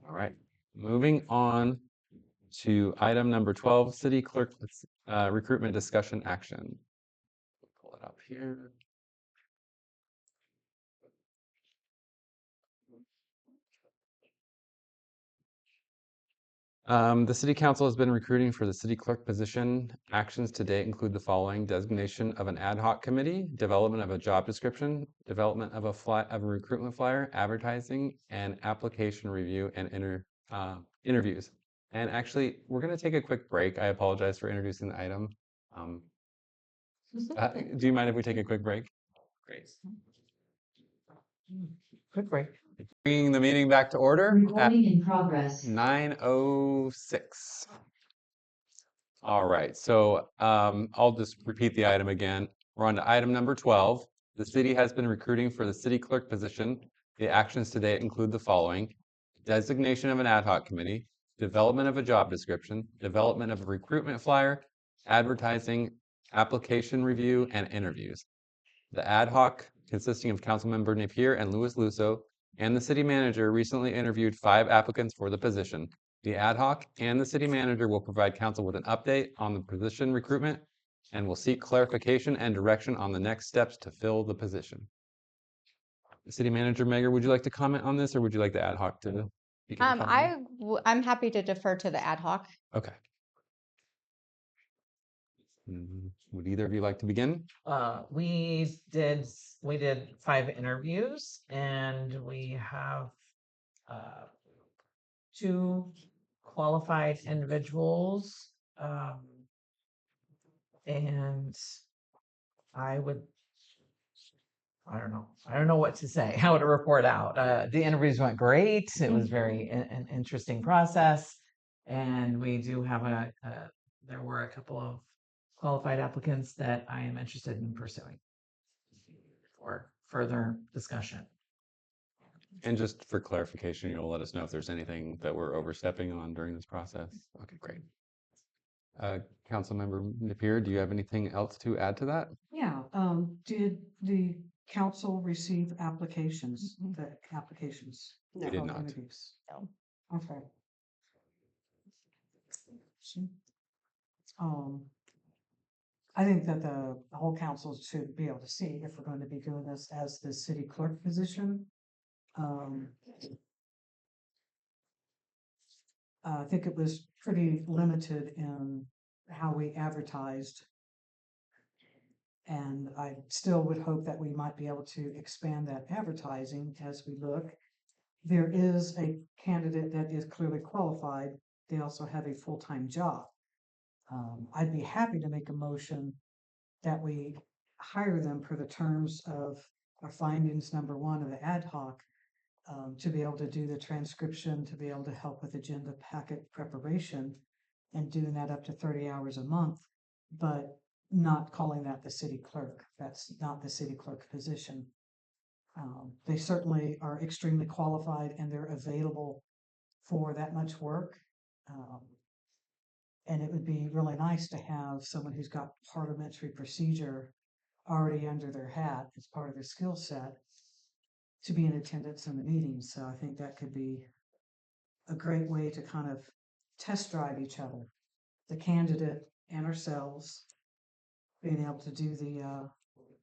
All right. Moving on to item number 12, city clerk recruitment discussion action. Pull it up here. The city council has been recruiting for the city clerk position. Actions to date include the following: designation of an ad hoc committee, development of a job description, development of a recruitment flyer, advertising, and application review and interviews. And actually, we're going to take a quick break. I apologize for introducing the item. Do you mind if we take a quick break? Great. Quick break. Bringing the meeting back to order at Recording in progress. 9:06. All right, so I'll just repeat the item again. We're on to item number 12. The city has been recruiting for the city clerk position. The actions to date include the following: designation of an ad hoc committee, development of a job description, development of a recruitment flyer, advertising, application review, and interviews. The ad hoc, consisting of Councilmember Napier and Louis Lusso, and the city manager recently interviewed 5 applicants for the position. The ad hoc and the city manager will provide council with an update on the position recruitment and will seek clarification and direction on the next steps to fill the position. City Manager Megar, would you like to comment on this, or would you like the ad hoc to begin commenting? I'm happy to defer to the ad hoc. Okay. Would either of you like to begin? We did 5 interviews, and we have 2 qualified individuals, and I don't know what to say, how to report out. The interviews went great. It was very an interesting process, and we do have there were a couple of qualified applicants that I am interested in pursuing for further discussion. And just for clarification, you'll let us know if there's anything that we're overstepping on during this process. Okay, great. Councilmember Napier, do you have anything else to add to that? Yeah, did the council receive applications, the applications? We did for not. interviews? No. Okay. I think that the whole council should be able to see if we're going to be doing this as the city clerk position. I think it was pretty limited in how we advertised. And I still would hope that we might be able to expand that advertising as we look. There is a candidate that is clearly qualified. They also have a full-time job. I'd be happy to make a motion that we hire them per the terms of our findings, number 1 of the ad hoc, to be able to do the transcription, to be able to help with agenda packet preparation, and doing that up to 30 hours a month, but not calling that the city clerk. That's not the city clerk position. They certainly are extremely qualified and they're available for that much work. And it would be really nice to have someone who's got parliamentary procedure already under their hat as part of their skill set. to be in attendance in the meetings. So I think that could be a great way to kind of test drive each other, the candidate and ourselves, being able to do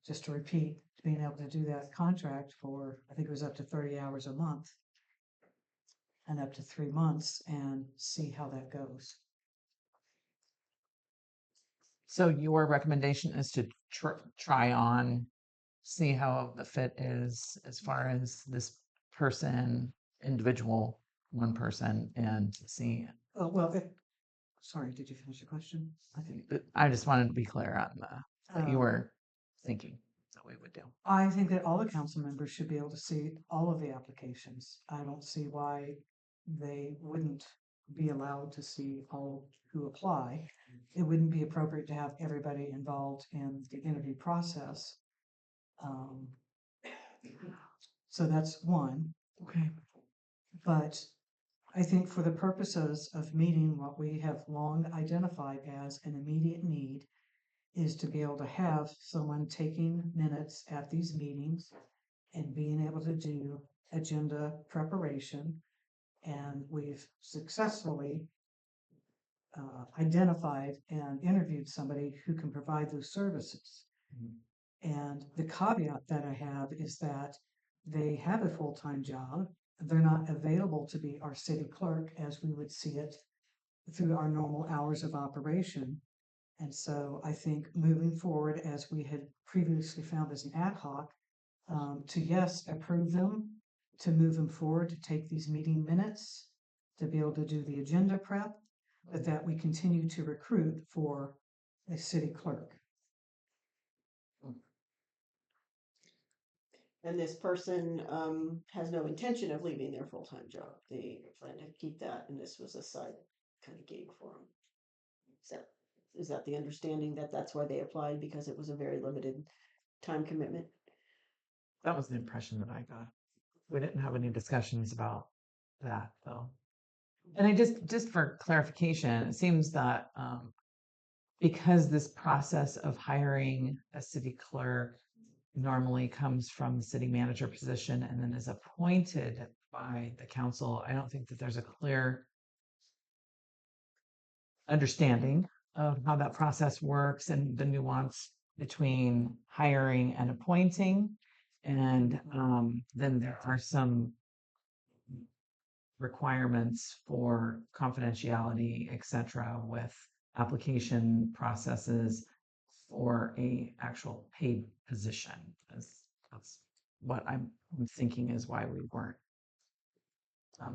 just to repeat, being able to do that contract for, I think it was up to 30 hours a month and up to 3 months and see how that goes. So your recommendation is to try on, see how the fit is as far as this person, individual, one person, and see. Oh, well, sorry, did you finish your question? I think I just wanted to be clear on what you were thinking that we would do. I think that all the council members should be able to see all of the applications. I don't see why they wouldn't be allowed to see all who apply. It wouldn't be appropriate to have everybody involved in the interview process. So that's one. Okay. But I think for the purposes of meeting what we have long identified as an immediate need is to be able to have someone taking minutes at these meetings and being able to do agenda preparation. And we've successfully identified and interviewed somebody who can provide those services. And the caveat that I have is that they have a full-time job. They're not available to be our city clerk as we would see it through our normal hours of operation. And so I think moving forward, as we had previously found as an ad hoc, to yes, approve them, to move them forward, to take these meeting minutes, to be able to do the agenda prep, but that we continue to recruit for a city clerk. And this person has no intention of leaving their full-time job. They plan to keep that, and this was a side kind of gig for them. Is that the understanding that that's why they applied, because it was a very limited time commitment? That was the impression that I got. We didn't have any discussions about that though. And I just for clarification, it seems that because this process of hiring a city clerk normally comes from the city manager position and then is appointed by the council, I don't think that there's a clear understanding of how that process works and the nuance between hiring and appointing. And then there are some requirements for confidentiality, etc., with application processes for a actual paid position. That's what I'm thinking is why we weren't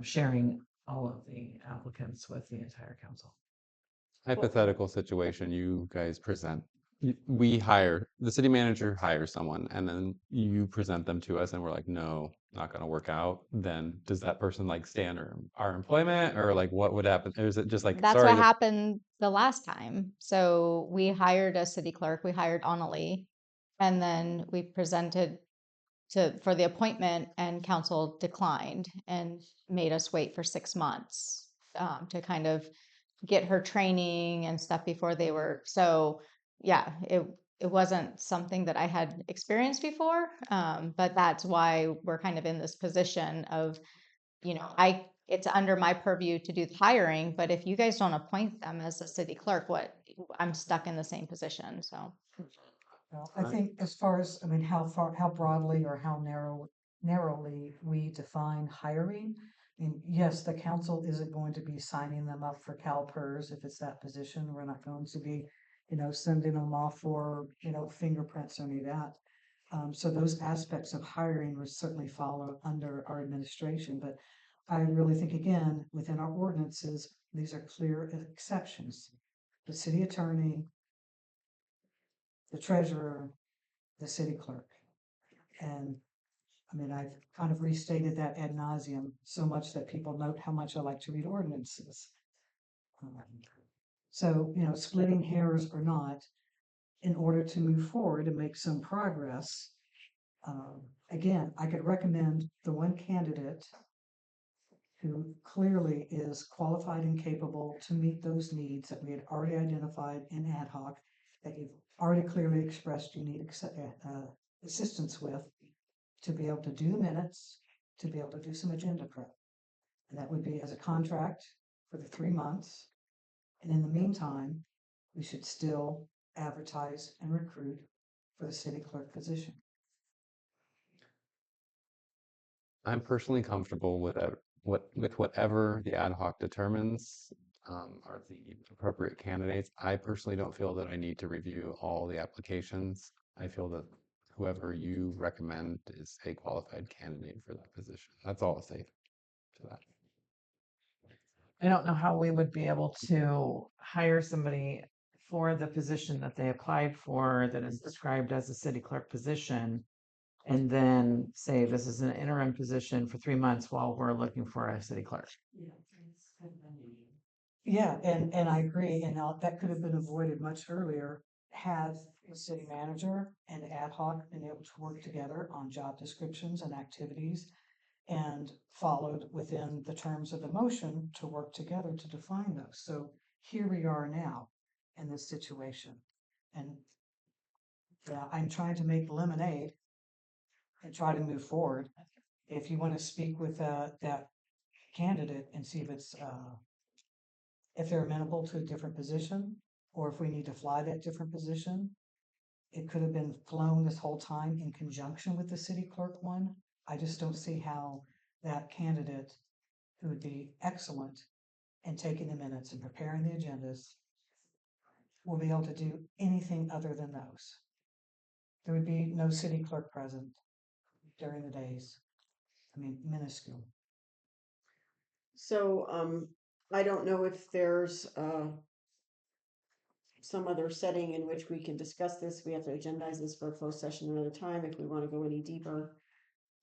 sharing all of the applicants with the entire council. Hypothetical situation, you guys present, we hire, the city manager hires someone and then you present them to us and we're like, no, not going to work out. Then does that person like stay under our employment, or like what would happen? Or is it just like, That's sorry, what happened the last time. So we hired a city clerk, we hired Annalie, and then we presented for the appointment, and council declined and made us wait for 6 months to kind of get her training and stuff before they were. So yeah, it wasn't something that I had experienced before, but that's why we're kind of in this position of, it's under my purview to do the hiring, but if you guys don't appoint them as a city clerk, I'm stuck in the same position. So Well, I think as far as, I mean, how broadly or how narrowly we define hiring. I mean, yes, the council isn't going to be signing them up for CalPERS if it's that position. We're not going to be, sending them off for, fingerprints or any of that. So those aspects of hiring would certainly fall under our administration. But I really think, again, within our ordinances, these are clear exceptions. The city attorney, the treasurer, the city clerk. And I mean, I've kind of restated that ad nauseum so much that people note how much I like to read ordinances. So, splitting hairs or not, in order to move forward and make some progress, again, I could recommend the one candidate who clearly is qualified and capable to meet those needs that we had already identified in ad hoc, that you've already clearly expressed you need assistance with. to be able to do the minutes, to be able to do some agenda prep. And that would be as a contract for the 3 months. And in the meantime, we should still advertise and recruit for the city clerk position. I'm personally comfortable with with whatever the ad hoc determines are the appropriate candidates. I personally don't feel that I need to review all the applications. I feel that whoever you recommend is a qualified candidate for that position. That's all I'll say to that. I don't know how we would be able to hire somebody for the position that they applied for that is described as a city clerk position, and then say this is an interim position for 3 months while we're looking for a city clerk. Yeah, and I agree, and that could have been avoided much earlier had the city manager and ad hoc been able to work together on job descriptions and activities and followed within the terms of the motion to work together to define those. So here we are now in this situation. And I'm trying to make lemonade and try to move forward. If you want to speak with that candidate and see if they're amenable to a different position, or if we need to fly that different position, it could have been flown this whole time in conjunction with the city clerk one. I just don't see how that candidate, who would be excellent in taking the minutes and preparing the agendas, will be able to do anything other than those. There would be no city clerk present during the days. I mean, minuscule. So, I don't know if there's, some other setting in which we can discuss this. We have to agendize this for a closed session another time if we want to go any deeper,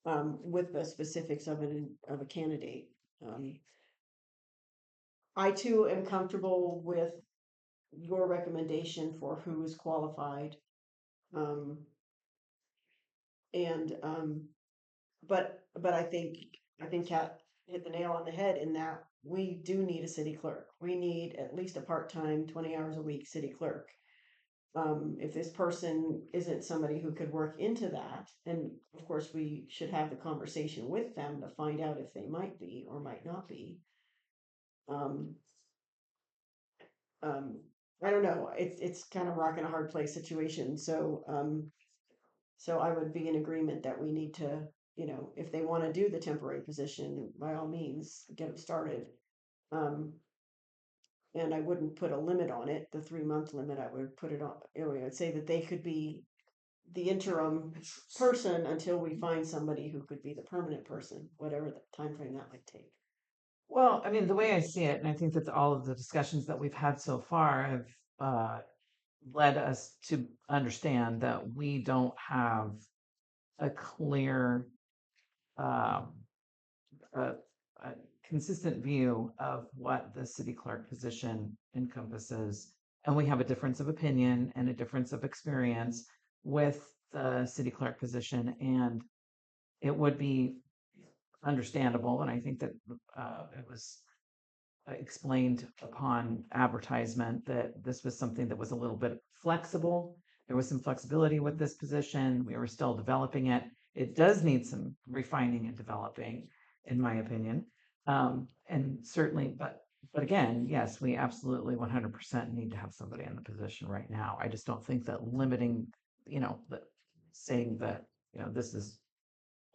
with the specifics of a candidate. I too am comfortable with your recommendation for who is qualified. And, but I think Kat hit the nail on the head in that we do need a city clerk. We need at least a part-time, 20 hours a week city clerk. If this person isn't somebody who could work into that, and of course we should have the conversation with them to find out if they might be or might not be. I don't know. It's kind of rock and a hard place situation. So so I would be in agreement that we need to, if they want to do the temporary position, by all means, get them started. And I wouldn't put a limit on it, the 3 month limit. I would put it on, I would say that they could be the interim person until we find somebody who could be the permanent person, whatever the time frame that might take. Well, I mean, the way I see it, and I think that all of the discussions that we've had so far have led us to understand that we don't have a clear, um, a consistent view of what the city clerk position encompasses. And we have a difference of opinion and a difference of experience with the city clerk position. And it would be understandable, and I think that it was explained upon advertisement that this was something that was a little bit flexible. There was some flexibility with this position. We were still developing it. It does need some refining and developing, in my opinion. And certainly, but again, yes, we absolutely 100% need to have somebody in the position right now. I just don't think that limiting, saying that,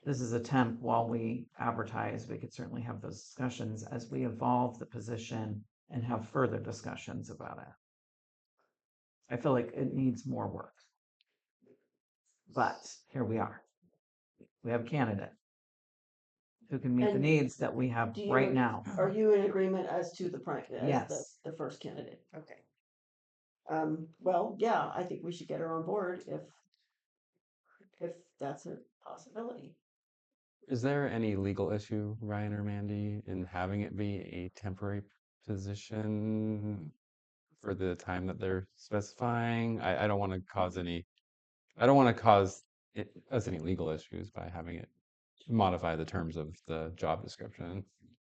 this is a temp while we advertise. We could certainly have those discussions as we evolve the position and have further discussions about it. I feel like it needs more work. But here we are. We have a candidate who can meet the And needs that we have right now. Are you in agreement as to Yes. the first candidate? Okay. Well, yeah, I think we should get her on board if that's a possibility. Is there any legal issue, Ryan or Mandy, in having it be a temporary position for the time that they're specifying? I don't want to cause us any legal issues by having it modify the terms of the job description.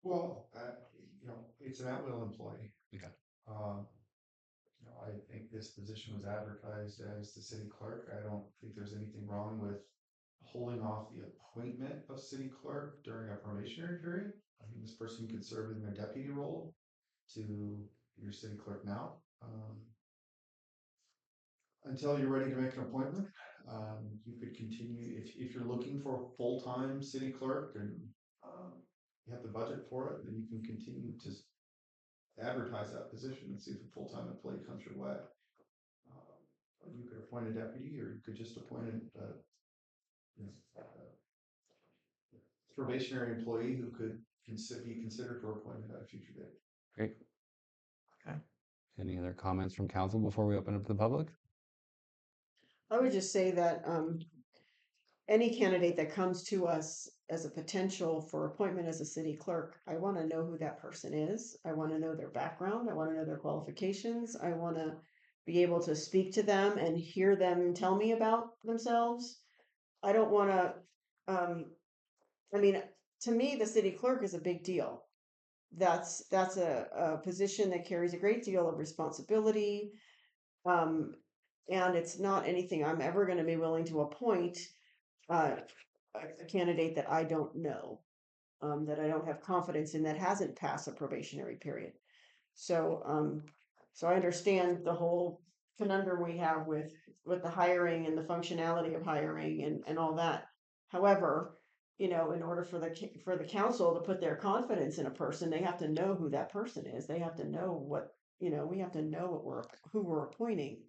Well, it's an at-will employee. Okay. I think this position was advertised as the city clerk. I don't think there's anything wrong with holding off the appointment of city clerk during a probationary period. I mean, this person could serve in their deputy role to your city clerk now. Until you're ready to make an appointment, you could continue, if you're looking for a full-time city clerk and you have the budget for it, then you can continue to advertise that position and see if a full-time employee comes your way. You could appoint a deputy, or you could just appoint a probationary employee who could be considered for appointment at a future date. Great. Okay. Any other comments from council before we open up to the public? I would just say that any candidate that comes to us as a potential for appointment as a city clerk, I want to know who that person is. I want to know their background. I want to know their qualifications. I want to be able to speak to them and hear them tell me about themselves. I don't want to, I mean, to me, the city clerk is a big deal. That's a position that carries a great deal of responsibility. And it's not anything I'm ever going to be willing to appoint a candidate that I don't know, that I don't have confidence in, that hasn't passed a probationary period. So, so I understand the whole conundrum we have with the hiring and the functionality of hiring and all that. However, in order for the council to put their confidence in a person, they have to know who that person is. They have to know what, we have to know who we're appointing,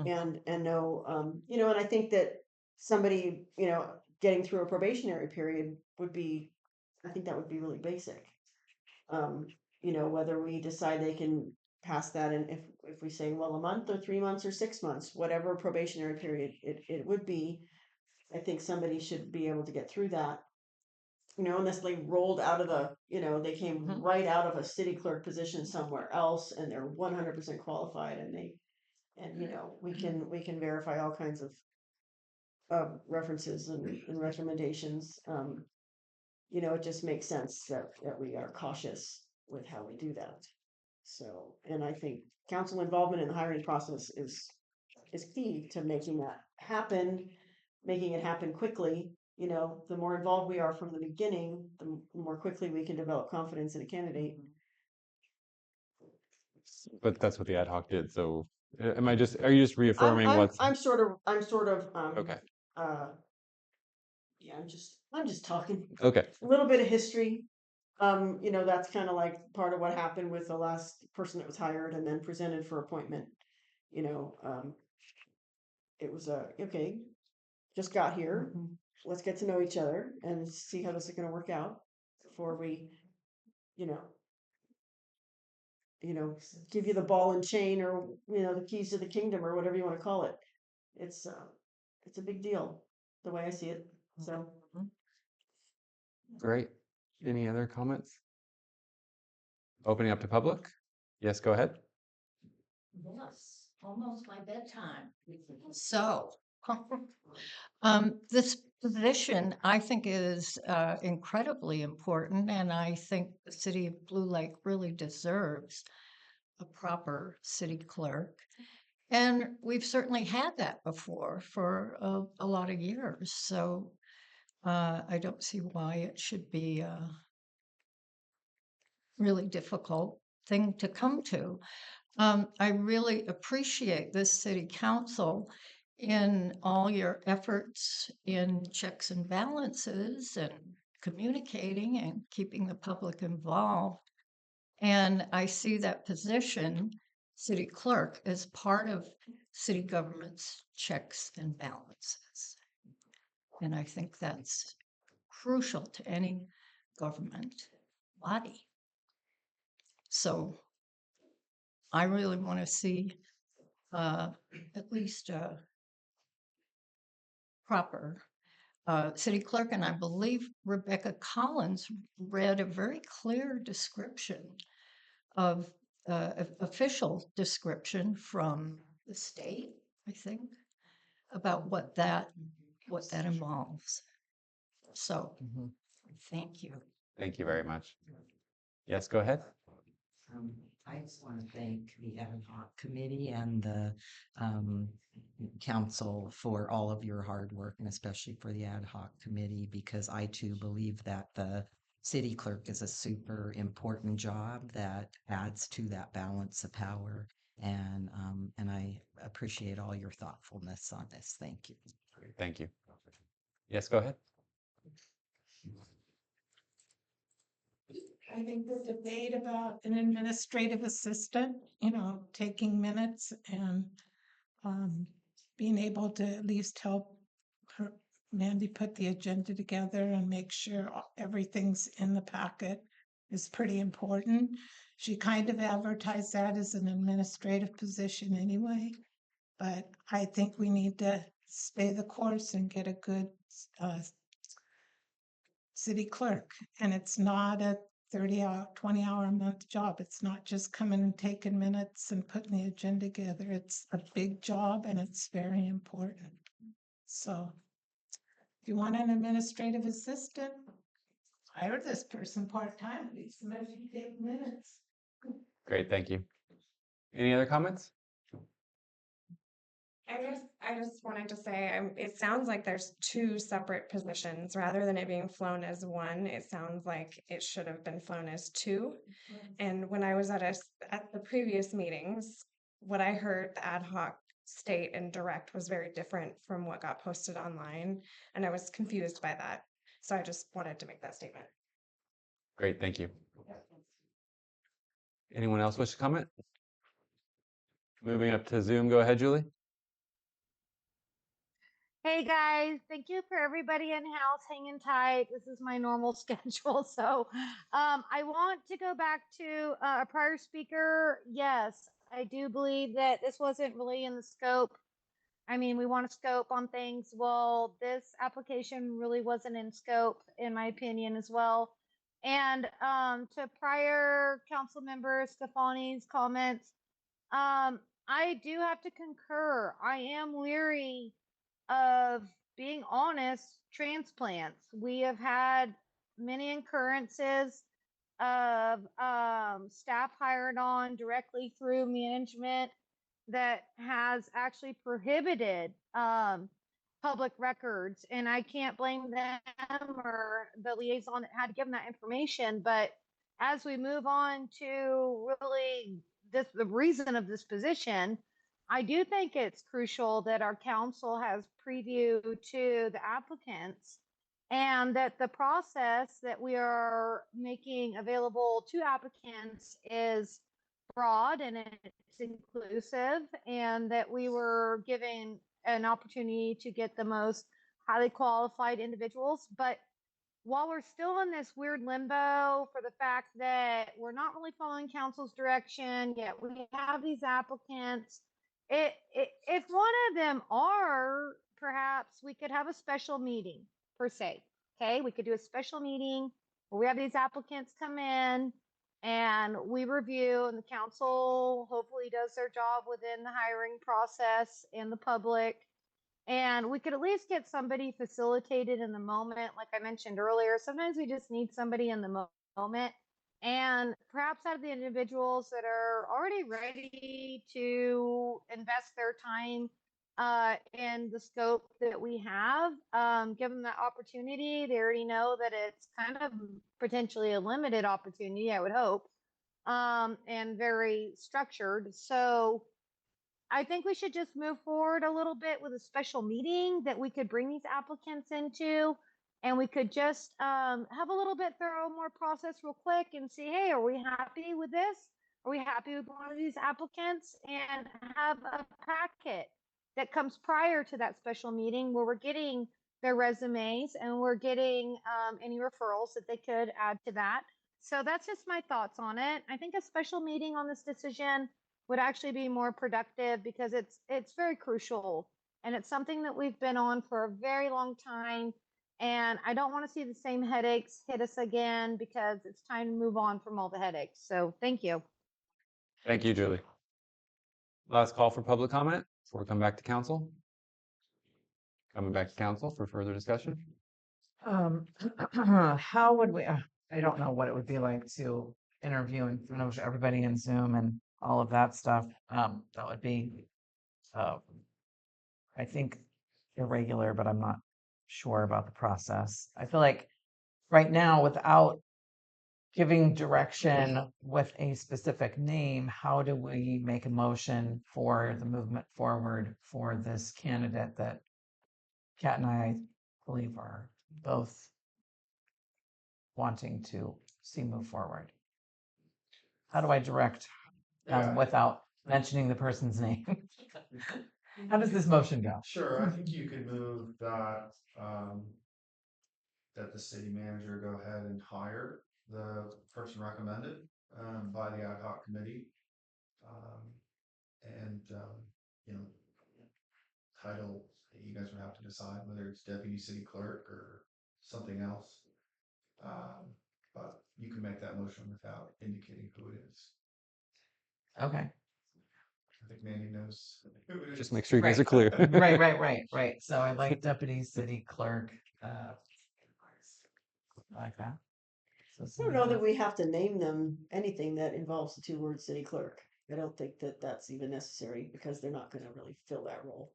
and know, and I think that somebody, getting through a probationary period I think that would be really basic. Whether we decide they can pass that, and if we say, well, a month or 3 months or 6 months, whatever probationary period it would be, I think somebody should be able to get through that. Unless they rolled out of they came right out of a city clerk position somewhere else and they're 100% qualified, and we can verify all kinds of references and recommendations. It just makes sense that we are cautious with how we do that. So, and I think council involvement in the hiring process is key to making that happen, making it happen quickly. The more involved we are from the beginning, the more quickly we can develop confidence in a candidate. But that's what the ad hoc did. So are you just reaffirming what's I'm sort of okay? Yeah, I'm just talking. Okay. A little bit of history. That's kind of like part of what happened with the last person that was hired and then presented for appointment. It was okay, just got here. Let's get to know each other and see how this is going to work out before we, you know, give you the ball and chain, or the keys to the kingdom, or whatever you want to call it. It's a big deal, the way I see it. So. Great. Any other comments? Opening up to public? Yes, go ahead. Yes, almost my bedtime. So, this position I think is incredibly important, and I think the city of Blue Lake really deserves a proper city clerk. And we've certainly had that before for a lot of years. So I don't see why it should be a really difficult thing to come to. I really appreciate this city council in all your efforts in checks and balances and communicating and keeping the public involved. And I see that position, city clerk, as part of city government's checks and balances. And I think that's crucial to any government body. So I really want to see at least a proper city clerk. And I believe Rebecca Collins read a very clear description of official description from the state, I think, about what that involves. So thank you. Thank you very much. Yes, go ahead. I just want to thank the ad hoc committee and the um, council for all of your hard work, and especially for the ad hoc committee, because I too believe that the city clerk is a super important job that adds to that balance of power. And I appreciate all your thoughtfulness on this. Thank you. Great, thank you. Yes, go ahead. I think the debate about an administrative assistant, taking minutes and being able to at least help her, Mandy put the agenda together and make sure everything's in the packet is pretty important. She kind of advertised that as an administrative position anyway, but I think we need to stay the course and get a good city clerk. And it's not a 30-hour, 20-hour a month job. It's not just coming and taking minutes and putting the agenda together. It's a big job and it's very important. So if you want an administrative assistant, hire this person part-time, at least somebody who can take minutes. Great, thank you. Any other comments? I just wanted to say, it sounds like there's two separate positions rather than it being flown as one. It sounds like it should have been flown as two. And when I was at the previous meetings, what I heard the ad hoc state and direct was very different from what got posted online, and I was confused by that. So I just wanted to make that statement. Great, thank you. Anyone else wish to comment? Moving up to Zoom, go ahead, Julie. Hey guys, thank you for everybody in house hanging tight. This is my normal schedule. So I want to go back to a prior speaker. Yes, I do believe that this wasn't really in the scope. I mean, we want to scope on things. Well, this application really wasn't in scope, in my opinion, as well. And to prior council member Stefani's comments, I do have to concur. I am leery of, being honest, transplants. We have had many occurrences of staff hired on directly through management that has actually prohibited public records, and I can't blame them or the liaison that had to give them that information. But as we move on to really the reason of this position, I do think it's crucial that our council has preview to the applicants, and that the process that we are making available to applicants is broad and it's inclusive, and that we were given an opportunity to get the most highly qualified individuals. But while we're still in this weird limbo for the fact that we're not really following council's direction, yet we have these applicants, if one of them are, perhaps we could have a special meeting per se. Okay, we could do a special meeting where we have these applicants come in and we review, and the council hopefully does their job within the hiring process and the public. And we could at least get somebody facilitated in the moment. Like I mentioned earlier, sometimes we just need somebody in the moment. And perhaps out of the individuals that are already ready to invest their time in the scope that we have, give them that opportunity. They already know that it's kind of potentially a limited opportunity, I would hope, and very structured. So I think we should just move forward a little bit with a special meeting that we could bring these applicants into, and we could just have a little bit thorough more process real quick and see, hey, are we happy with this? Are we happy with one of these applicants? And have a packet that comes prior to that special meeting where we're getting their resumes and we're getting any referrals that they could add to that. So that's just my thoughts on it. I think a special meeting on this decision would actually be more productive, because it's very crucial, and it's something that we've been on for a very long time, and I don't want to see the same headaches hit us again, because it's time to move on from all the headaches. So thank you. Thank you, Julie. Last call for public comment before we come back to council. Coming back to council for further discussion. How would we, I don't know what it would be like to interview in front of everybody in Zoom and all of that stuff, that would be, I think, irregular, but I'm not sure about the process. I feel like right now, without giving direction with a specific name, how do we make a motion for the movement forward for this candidate that Kat and I believe are both wanting to see move forward? How do I direct Yeah. without mentioning the person's name? How does this motion go? Sure, I think you could move that, that the city manager go ahead and hire the person recommended, by the ad hoc committee. And, you know, title, you guys would have to decide whether it's deputy city clerk or something else. But you can make that motion without indicating who it is. Okay. I think Mandy knows who it is. Just make sure you guys are clear. Right. So I like deputy city clerk. Like that. So I don't know that we have to name them anything that involves the two words city clerk. I don't think that that's even necessary because they're not going to really fill that role.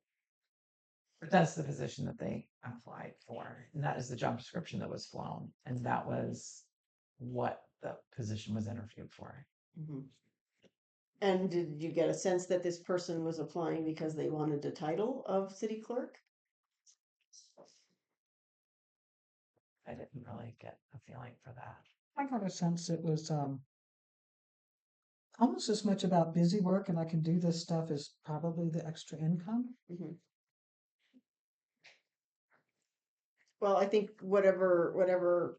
But that's the position that they applied for. And that is the job description that was flown. And that was what the position was interviewed for. Mm-hmm. And did you get a sense that this person was applying because they wanted the title of city clerk? I didn't really get a feeling for that. I got a sense it was almost as much about busy work and I can do this stuff as probably the extra income. Mm-hmm. Well, I think whatever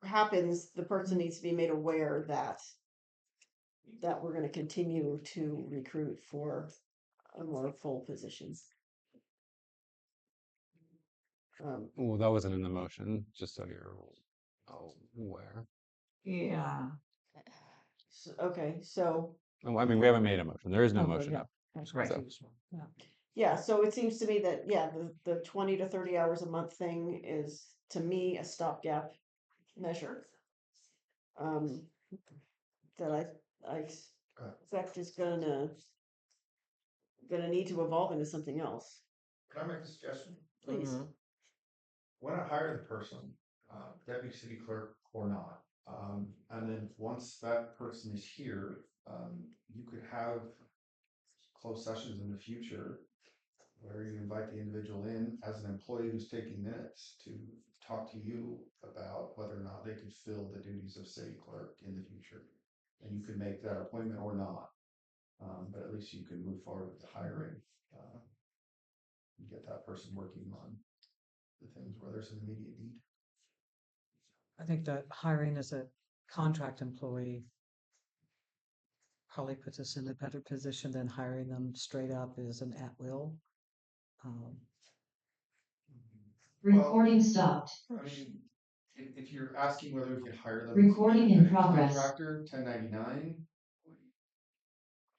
happens, the person needs to be made aware that we're going to continue to recruit for a more full position. Well, that wasn't in the motion, just so you're aware. Yeah. Okay, so. Oh, I mean, we haven't made a motion. There is no Oh, motion yeah. up. That's right. So, yeah. Yeah, so it seems to me that, yeah, the 20 to 30 hours a month thing is, to me, a stopgap measure. That I expect is gonna need to evolve into something else. Can I make a suggestion? Please. When I hire the person, deputy city clerk or not, and then once that person is here, you could have closed sessions in the future where you invite the individual in as an employee who's taking minutes to talk to you about whether or not they could fill the duties of city clerk in the future. And you can make that appointment or not, but at least you can move forward with the hiring and get that person working on the things where there's an immediate need. I think that hiring as a contract employee probably puts us in a better position than hiring them straight up as an at-will. Recording stopped. I mean, if you're asking whether we could hire them Recording in as a progress. contractor, 1099,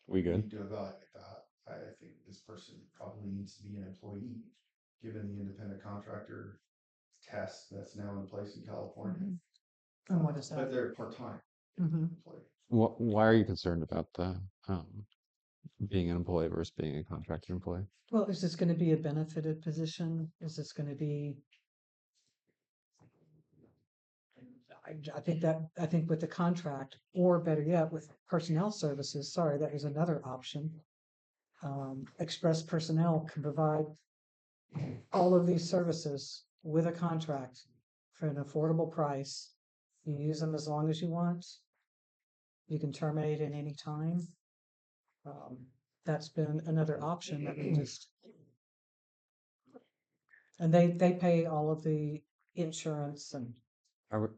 We good? need to evaluate that. I think this person probably needs to be an employee, given the independent contractor test that's now in place in California. And what is that? But they're part-time Mhm. employee. Why are you concerned about the being an employee versus being a contractor employee? Well, is this going to be a benefited position? Is this going to be? I think with the contract, or better yet, with personnel services. Sorry, that is another option. Express Personnel can provide all of these services with a contract for an affordable price. You use them as long as you want. You can terminate at any time. That's been another option that we just, and they pay all of the insurance and. Are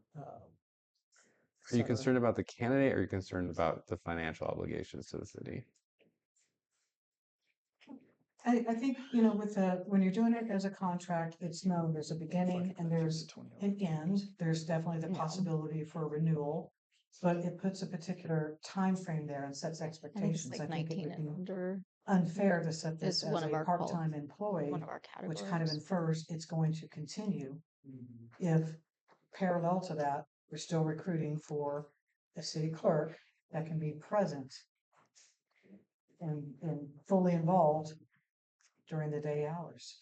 you concerned about the candidate, or are you concerned about the financial obligations to the city? I think, with when you're doing it as a contract, it's known there's a beginning and there's an end. There's definitely the possibility for renewal, but it puts a particular time frame there and sets expectations. Like I think it 19 would be and under unfair to set this is as one of a our part-time employee, one of our which kind of categories. infers it's going to continue. If parallel to that, we're still recruiting for a city clerk that can be present and fully involved during the day hours.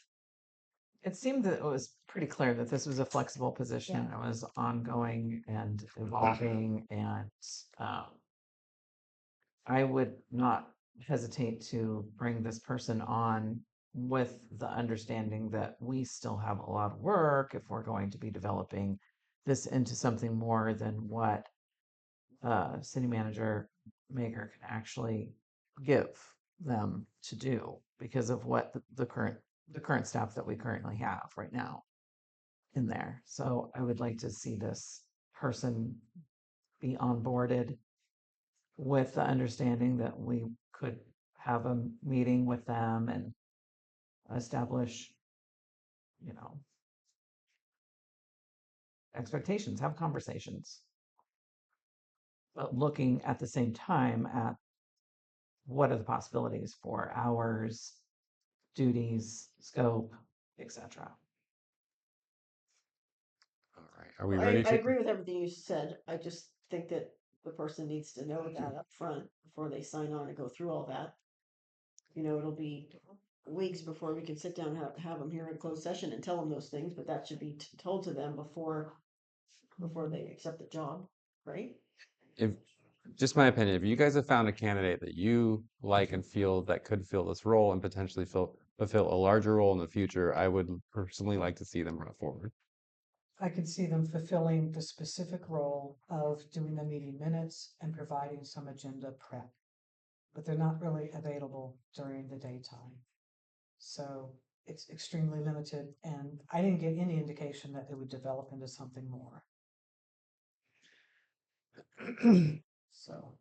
It seemed that it was pretty clear that this was a flexible position. Yeah. It was ongoing and evolving, and um, I would not hesitate to bring this person on with the understanding that we still have a lot of work if we're going to be developing this into something more than what city manager Maker can actually give them to do because of what the current staff that we currently have right now in there. So I would like to see this person be onboarded with the understanding that we could have a meeting with them and establish, you know, expectations, have conversations, but looking at the same time at what are the possibilities for hours, duties, scope, etc. All right. Are we Well, ready I to? agree with everything you said. I just think that the person needs to know that up front before they sign on and go through all that. You know, it'll be weeks before we can sit down and have them here in closed session and tell them those things, but that should be told to them before they accept the job, right? If just my opinion, if you guys have found a candidate that you like and feel that could fill this role and potentially fulfill a larger role in the future, I would personally like to see them run forward. I could see them fulfilling the specific role of doing the meeting minutes and providing some agenda prep, but they're not really available during the daytime. So it's extremely limited, and I didn't get any indication that it would develop into something more. So,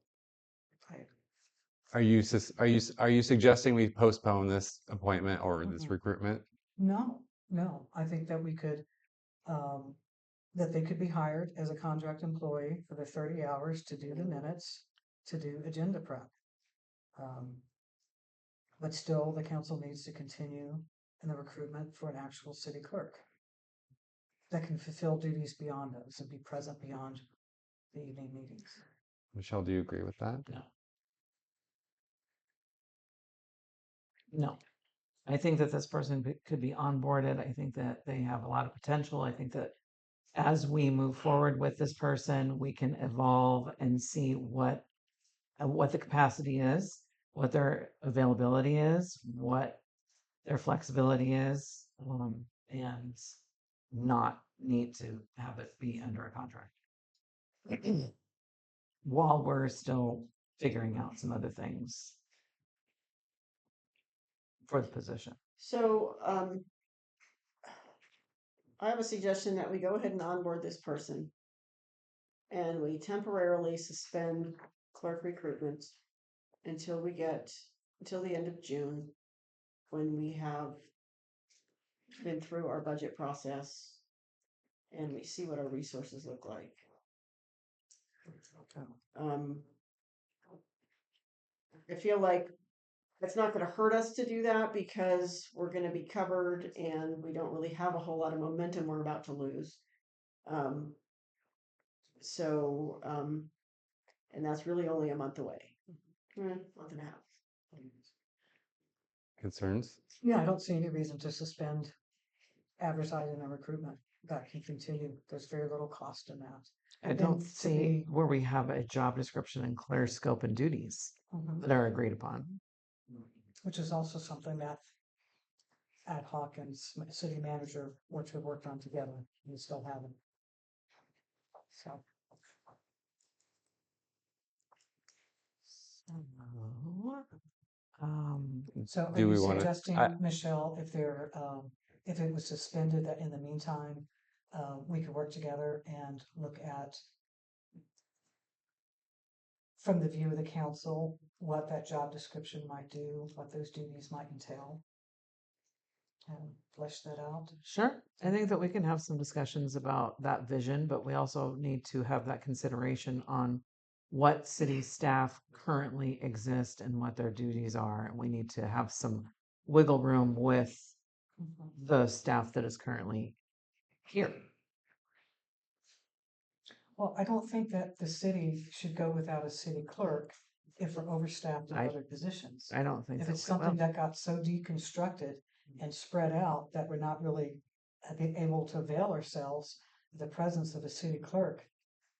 Are you suggesting we postpone this appointment or this recruitment? no, I think that we could, that they could be hired as a contract employee for the 30 hours to do the minutes, to do agenda prep. But still, the council needs to continue in the recruitment for an actual city clerk that can fulfill duties beyond those and be present beyond the evening meetings. Michelle, do you agree with that? No. No. I think that this person could be onboarded. I think that they have a lot of potential. I think that as we move forward with this person, we can evolve and see what the capacity is, what their availability is, what their flexibility is, and not need to have it be under a contract while we're still figuring out some other things for the position. So, I have a suggestion that we go ahead and onboard this person and we temporarily suspend clerk recruitment until the end of June, when we have been through our budget process and we see what our resources look like. I feel like it's not going to hurt us to do that because we're going to be covered and we don't really have a whole lot of momentum we're about to lose. And that's really only a month away. Month and a half. Concerns? Yeah, I don't see any reason to suspend advertising and recruitment. That can continue. There's very little cost in that. I don't see where we have a job description and clear scope and duties that are agreed upon. Which is also something that ad hoc and city manager which we worked on together. We still haven't. So. So are Do you we wanna- suggesting, I- Michelle, if they're, if it was suspended, that in the meantime, we could work together and look at, from the view of the council, what that job description might do, what those duties might entail, and flesh that out? Sure. I think that we can have some discussions about that vision, but we also need to have that consideration on what city staff currently exist and what their duties are. And we need to have some wiggle room with the staff that is currently here. Well, I don't think that the city should go without a city clerk if we're overstaffed in I- other positions. I don't think If so. it's something Well, that got so deconstructed and spread out that we're not really able to avail ourselves of the presence of a city clerk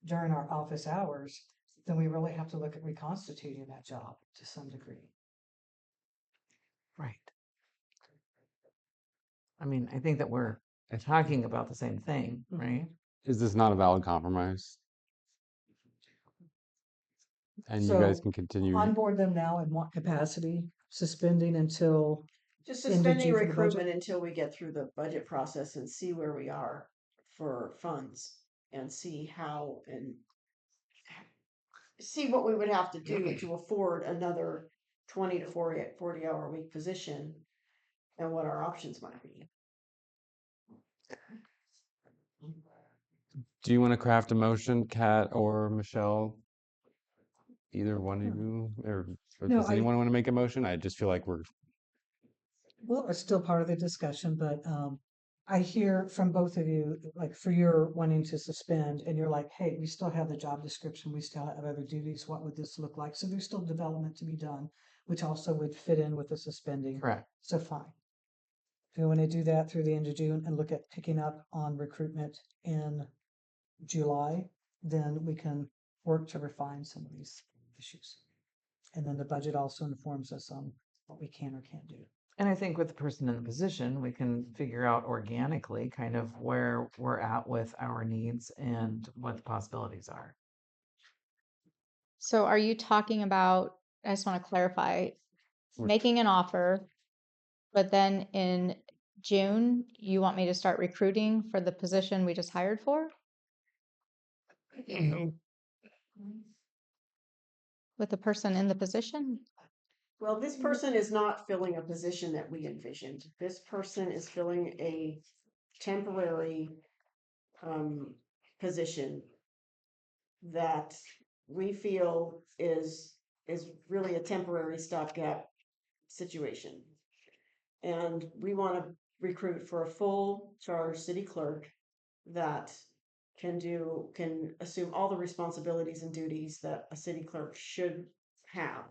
during our office hours, then we really have to look at reconstituting that job to some degree. right. I mean, I think that we're talking about the same thing, right? Is this not a valid compromise? And you guys So can continue. onboard them now in what capacity, suspending until Just end of suspending June for the budget? recruitment until we get through the budget process and see where we are for funds and see how and see what we would have to do to afford another 20 to 40 hour a week position and what our options might be. Do you want to craft a motion, Kat or Michelle? Either one of you, or No, does anyone want to make a motion? I just feel like we're Well, it's still part of the discussion, but I hear from both of you, like for your wanting to suspend, and you're like, hey, we still have the job description, we still have other duties. What would this look like? So there's still development to be done, which also would fit in with the suspending. Correct. So fine. If you want to do that through the end of June and look at picking up on recruitment in July, then we can work to refine some of these issues. And then the budget also informs us on what we can or can't do. And I think with the person in the position, we can figure out organically kind of where we're at with our needs and what the possibilities are. So are you talking about, I just want to clarify, making an offer, but then in June, you want me to start recruiting for the position we just hired for? With the person in the position? Well, this person is not filling a position that we envisioned. This person is filling a temporary position that we feel is really a temporary stopgap situation. And we want to recruit for a full charge city clerk that can assume all the responsibilities and duties that a city clerk should have.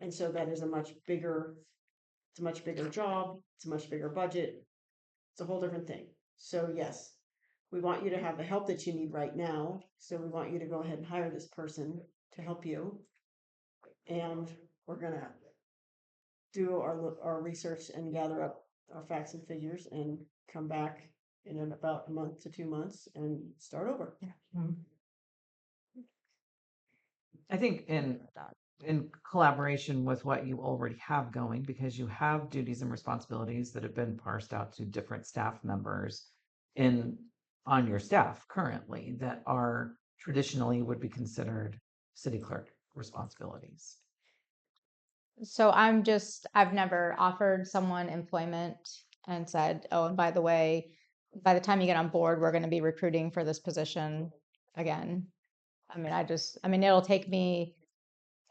And so that is it's a much bigger job, it's a much bigger budget, it's a whole different thing. So yes, we want you to have the help that you need right now. So we want you to go ahead and hire this person to help you. And we're gonna do our research and gather up our facts and figures and come back in about a month to 2 months and start over. I think in collaboration with what you already have going, because you have duties and responsibilities that have been parsed out to different staff members on your staff currently that are traditionally would be considered city clerk responsibilities. So I've never offered someone employment and said, oh, and by the way, by the time you get on board, we're going to be recruiting for this position again. I mean, it'll take me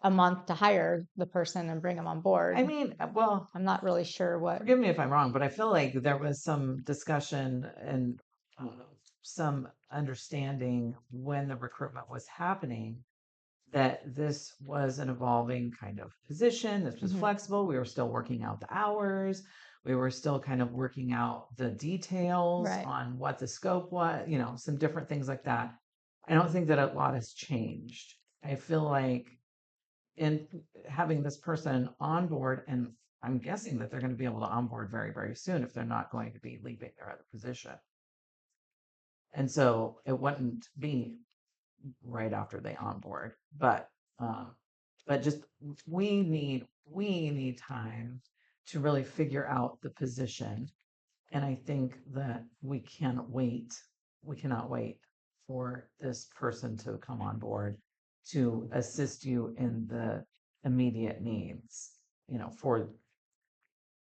a month to hire the person and bring them on board. I mean, well, I'm not really sure what. Forgive me if I'm wrong, but I feel like there was some discussion and some understanding when the recruitment was happening that this was an evolving kind of position. This was flexible. We were still working out the hours. We were still kind of working out the details on what the scope was, some different things like that. I don't think that a lot has changed. I feel like in having this person on board, and I'm guessing that they're going to be able to onboard very, very soon if they're not going to be leaving their other position. And so it wouldn't be right after they onboard, but just we need time to really figure out the position. And I think that we cannot wait for this person to come on board to assist you in the immediate needs, for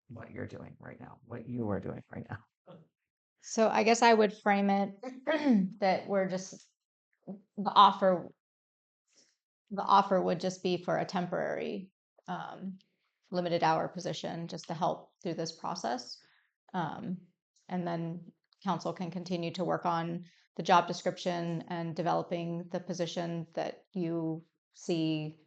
what you're doing right now, what you are doing right now. So I guess I would frame it that the offer would just be for a temporary limited hour position just to help through this process. And then council can continue to work on the job description and developing the position that you see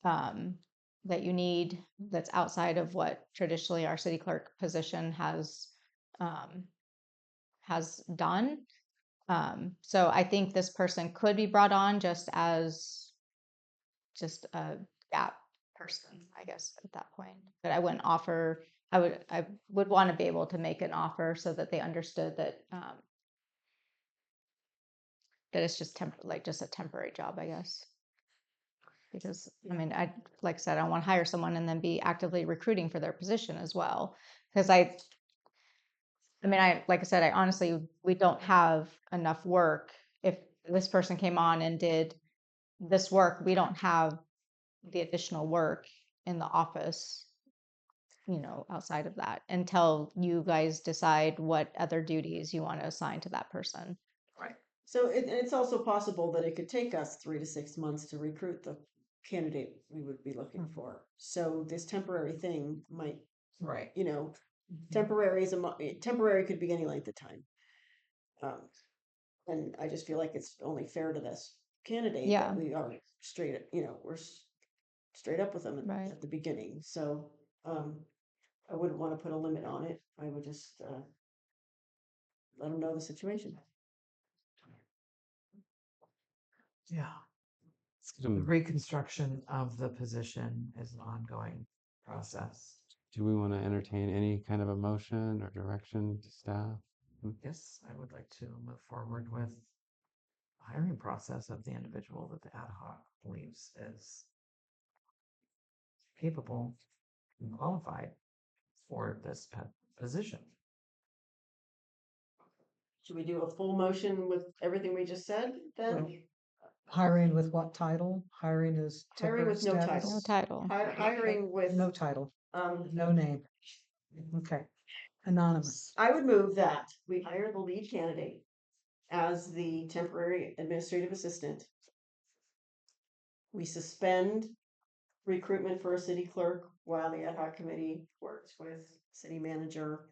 that you need, that's outside of what traditionally our city clerk position has done. So I think this person could be brought on just as just a gap person, I guess, at that point. But I wouldn't offer. I would want to be able to make an offer so that they understood that that it's just like just a temporary job, I guess. Because I mean, like I said, I don't want to hire someone and then be actively recruiting for their position as well. Because I mean, like I said, I honestly, we don't have enough work. If this person came on and did this work, we don't have the additional work in the office, outside of that until you guys decide what other duties you want to assign to that person. Right. So it's also possible that it could take us 3 to 6 months to recruit the candidate we would be looking for. So this temporary thing might, Right. temporary could be any length of time. And I just feel like it's only fair to this candidate that we are we're straight up with them at the beginning. So I wouldn't want to put a limit on it. I would just let them know the situation. Yeah. The reconstruction of the position is an ongoing process. Do we want to entertain any kind of a motion or direction to staff? Yes, I would like to move forward with the hiring process of the individual that the ad hoc believes is capable and qualified for this position. Should we do a full motion with everything we just said then? Well, hiring with what title? Hiring is Hiring with no temporary title. status? No title. Hiring with No title, no name. Okay, anonymous. I would move that we hire the lead candidate as the temporary administrative assistant. We suspend recruitment for a city clerk while the ad hoc committee works with city manager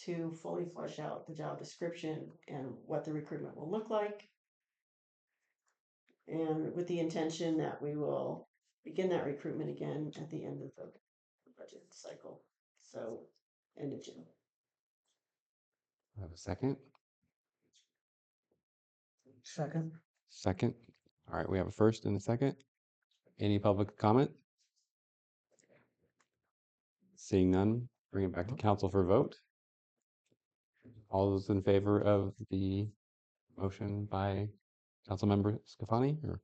to fully flesh out the job description and what the recruitment will look like. And with the intention that we will begin that recruitment again at the end of the budget cycle. So, end of June. I have a second. Second. Second. All right, we have a first and a second. Any public comment? Seeing none, bring it back to council for a vote. All those in favor of the motion by Councilmember Scafani or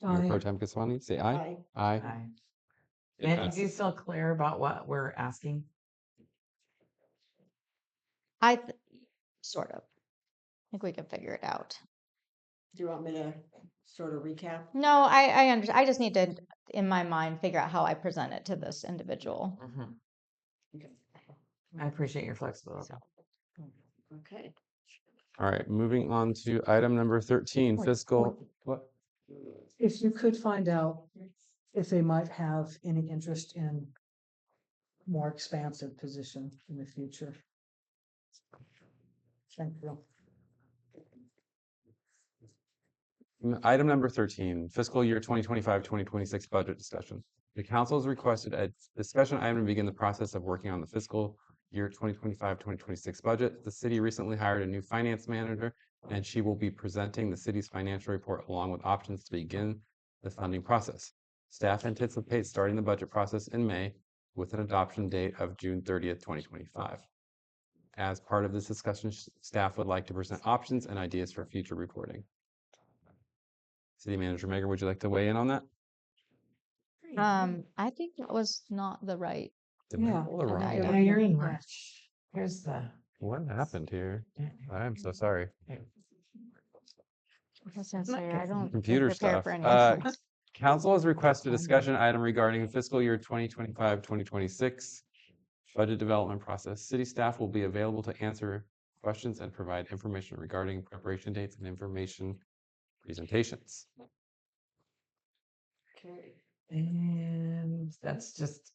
Mayor Pro Tem Scafani, say aye. Aye. Aye. It And is passes. he still clear about what we're asking? Sort of. I think we can figure it out. Do you want me to sort of recap? No, I understand. I just need to, in my mind, figure out how I present it to this individual. Okay. I appreciate your flexibility. Okay. All right, moving on to item number 13, fiscal. What? If you could find out if they might have any interest in more expansive position in the future. Thank you. Item number 13, fiscal year 2025-2026 budget discussion. The council has requested a discussion item to begin the process of working on the fiscal year 2025-2026 budget. The city recently hired a new finance manager, and she will be presenting the city's financial report along with options to begin the funding process. Staff anticipates starting the budget process in May with an adoption date of June 30th, 2025. As part of this discussion, staff would like to present options and ideas for future reporting. City Manager Megan, would you like to weigh in on that? I think that was not the right. Yeah. All right. item. Hiring March. Here's the. What happened here? I am so sorry. I was gonna say, I don't Computer prepare stuff. for any of this. Council has requested a discussion item regarding fiscal year 2025-2026 budget development process. City staff will be available to answer questions and provide information regarding preparation dates and information presentations. Okay. And that's just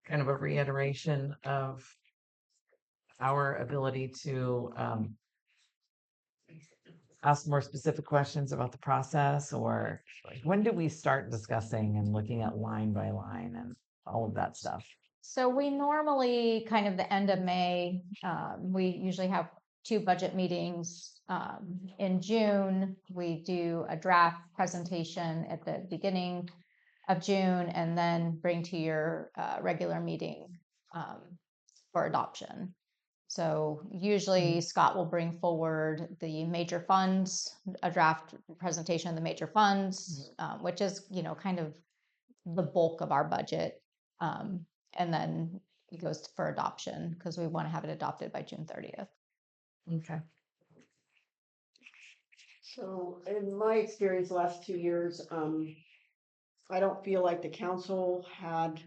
kind of a reiteration of our ability to ask more specific questions about the process, or like, when do we start discussing and looking at line by line and all of that stuff? So we normally kind of the end of May, we usually have 2 budget meetings. In June, we do a draft presentation at the beginning of June and then bring to your regular meeting for adoption. So usually Scott will bring forward the major funds, a draft presentation of the major funds, which is, kind of the bulk of our budget. And then it goes for adoption because we want to have it adopted by June 30th. Okay. So in my experience, the last 2 years, I don't feel like the council had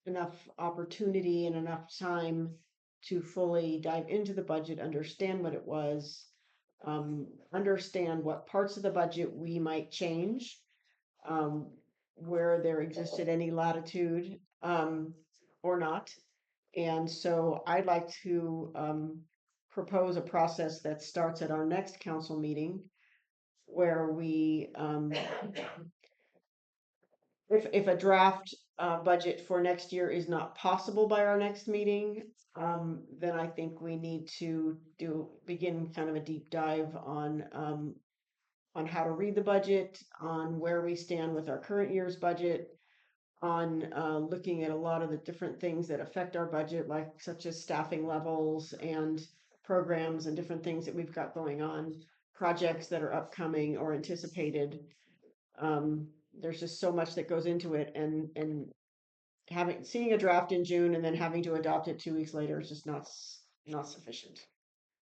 enough opportunity and enough time to fully dive into the budget, understand what it was, understand what parts of the budget we might change, where there existed any latitude or not. And so I'd like to propose a process that starts at our next council meeting where we, if a draft budget for next year is not possible by our next meeting, then I think we need to begin kind of a deep dive on how to read the budget, on where we stand with our current year's budget, on looking at a lot of the different things that affect our budget, like such as staffing levels and programs and different things that we've got going on, projects that are upcoming or anticipated. There's just so much that goes into it, and seeing a draft in June and then having to adopt it 2 weeks later is just not sufficient.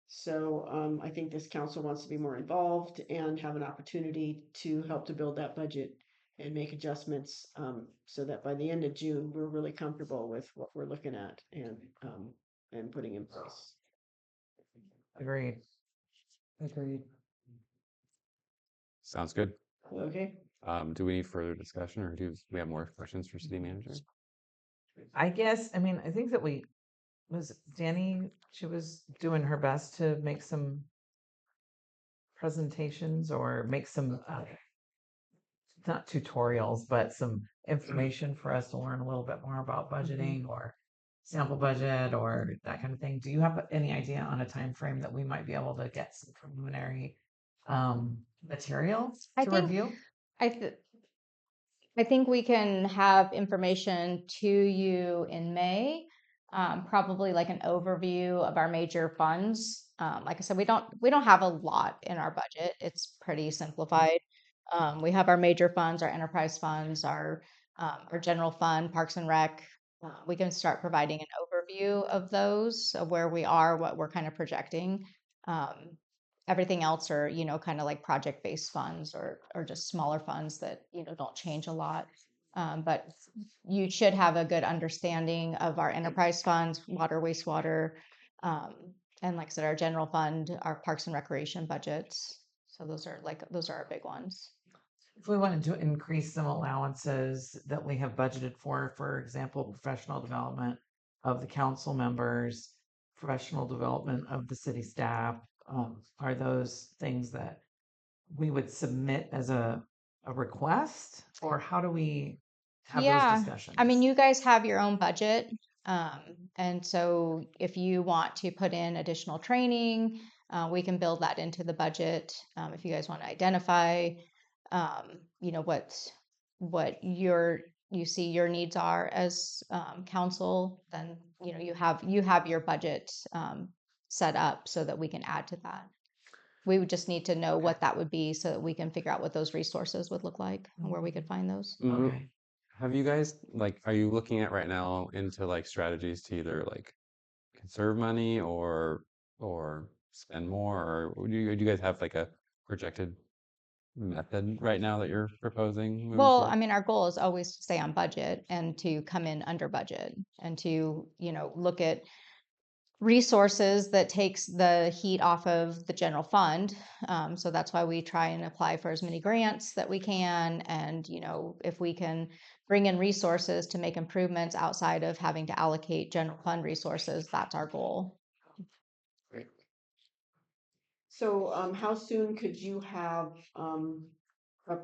So I think this council wants to be more involved and have an opportunity to help to build that budget and make adjustments so that by the end of June, we're really comfortable with what we're looking at and putting in place. Agreed. Agreed. Sounds good. Okay. Do we need further discussion, or do we have more questions for city manager? I guess, I mean, I think that was Danny, she was doing her best to make some presentations or make some, not tutorials, but some information for us to learn a little bit more about budgeting or sample budget or that kind of thing. Do you have any idea on a time frame that we might be able to get some preliminary material to review? I think we can have information to you in May, probably like an overview of our major funds. Like I said, we don't have a lot in our budget. It's pretty simplified. We have our major funds, our enterprise funds, our general fund, Parks and Rec. We can start providing an overview of those, of where we are, what we're kind of projecting. Everything else are, kind of like project-based funds or just smaller funds that, don't change a lot. But you should have a good understanding of our enterprise funds, water, wastewater, and like I said, our general fund, our parks and recreation budgets. So those are our big ones. If we wanted to increase some allowances that we have budgeted for example, professional development of the council members, professional development of the city staff, are those things that we would submit as a request, or how do we have those discussions? I mean, you guys have your own budget. And so if you want to put in additional training, we can build that into the budget. If you guys want to identify, what you see your needs are as council, then, you have your budget set up so that we can add to that. We would just need to know what that would be so that we can figure out what those resources would look like and where we could find those. Okay. Have you guys, are you looking at right now into strategies to either conserve money or spend more, or do you guys have a projected method right now that you're proposing moving Well, forward? I mean, our goal is always to stay on budget and to come in under budget and to, look at resources that takes the heat off of the general fund. So that's why we try and apply for as many grants that we can. And, if we can bring in resources to make improvements outside of having to allocate general fund resources. That's our goal. So, how soon could you have, a-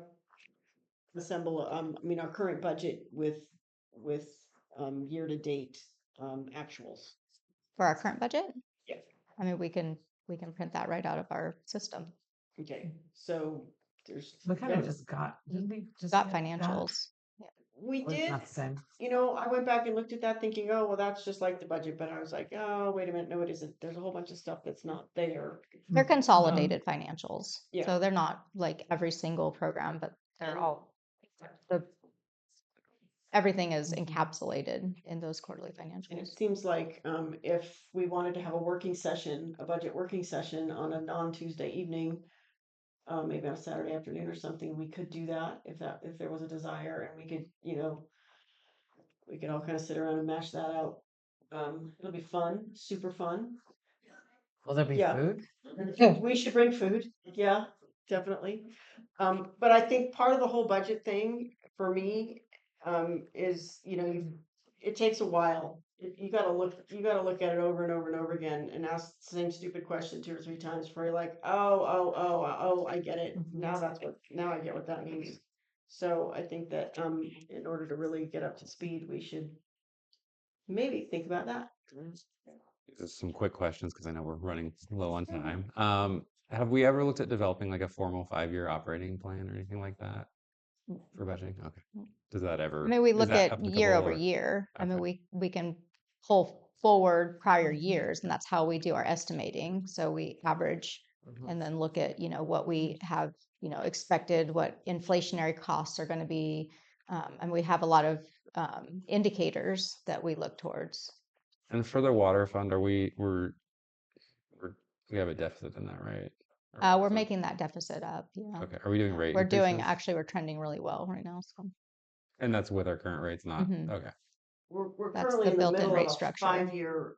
assemble, I mean, our current budget with, year-to-date, actuals? For our current budget? Yeah. I mean, we can print that right out of our system. Okay, so there's. We kind of just got, didn't we just Got get that? financials. We Well, it's did, not the same. you know, I went back and looked at that thinking, oh, well, that's just like the budget, but I was like, oh, wait a minute, no, it isn't. There's a whole bunch of stuff that's not there. They're consolidated financials. Yeah. So they're not like every single program, but they're all, the, everything is encapsulated in those quarterly And it financials. seems like, if we wanted to have a working session, a budget working session on a non-Tuesday evening, maybe on a Saturday afternoon or something, we could do that if there was a desire, and we could, you know, we could all kind of sit around and mash that out. It'll be fun, super fun. Will there be Yeah. food? We should bring food. Yeah, definitely. But I think part of the whole budget thing for me, is, you know, it takes a while. You gotta look at it over and over and over again and ask the same stupid question 2 or 3 times before you're like, oh, I get it. Now I get what that means. So I think that, in order to really get up to speed, we should maybe think about that. Just some quick questions because I know we're running low on time. Have we ever looked at developing like a formal 5-year operating plan or anything like that for budgeting? Okay. Does that ever? I mean, we is look that at year applicable over or- year. I mean, Okay. we can pull forward prior years, and that's how we do our estimating. So we average and then look at, you know, what we have, you know, expected, what inflationary costs are going to be. And we have a lot of indicators that we look towards. And for the water fund, we have a deficit in that, right? Or We're so- making that deficit up. Yeah. Okay. Are we doing rate We're doing, increases? actually, we're trending really well right now. So And that's with our current rates, not Mhm. okay. We're That's currently the in the built-in middle rate of a structure. 5-year,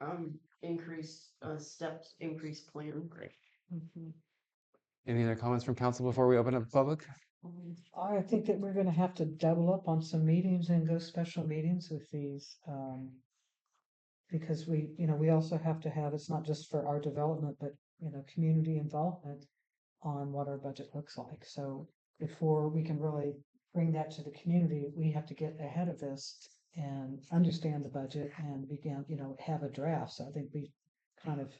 increase, steps increase plan. Great. Any other comments from council before we open up the public? I think that we're gonna have to double up on some meetings and go special meetings with these, because we also have to have, it's not just for our development, but, community involvement on what our budget looks like. So before we can really bring that to the community, we have to get ahead of this and understand the budget and begin, have a draft. So I think we kind of,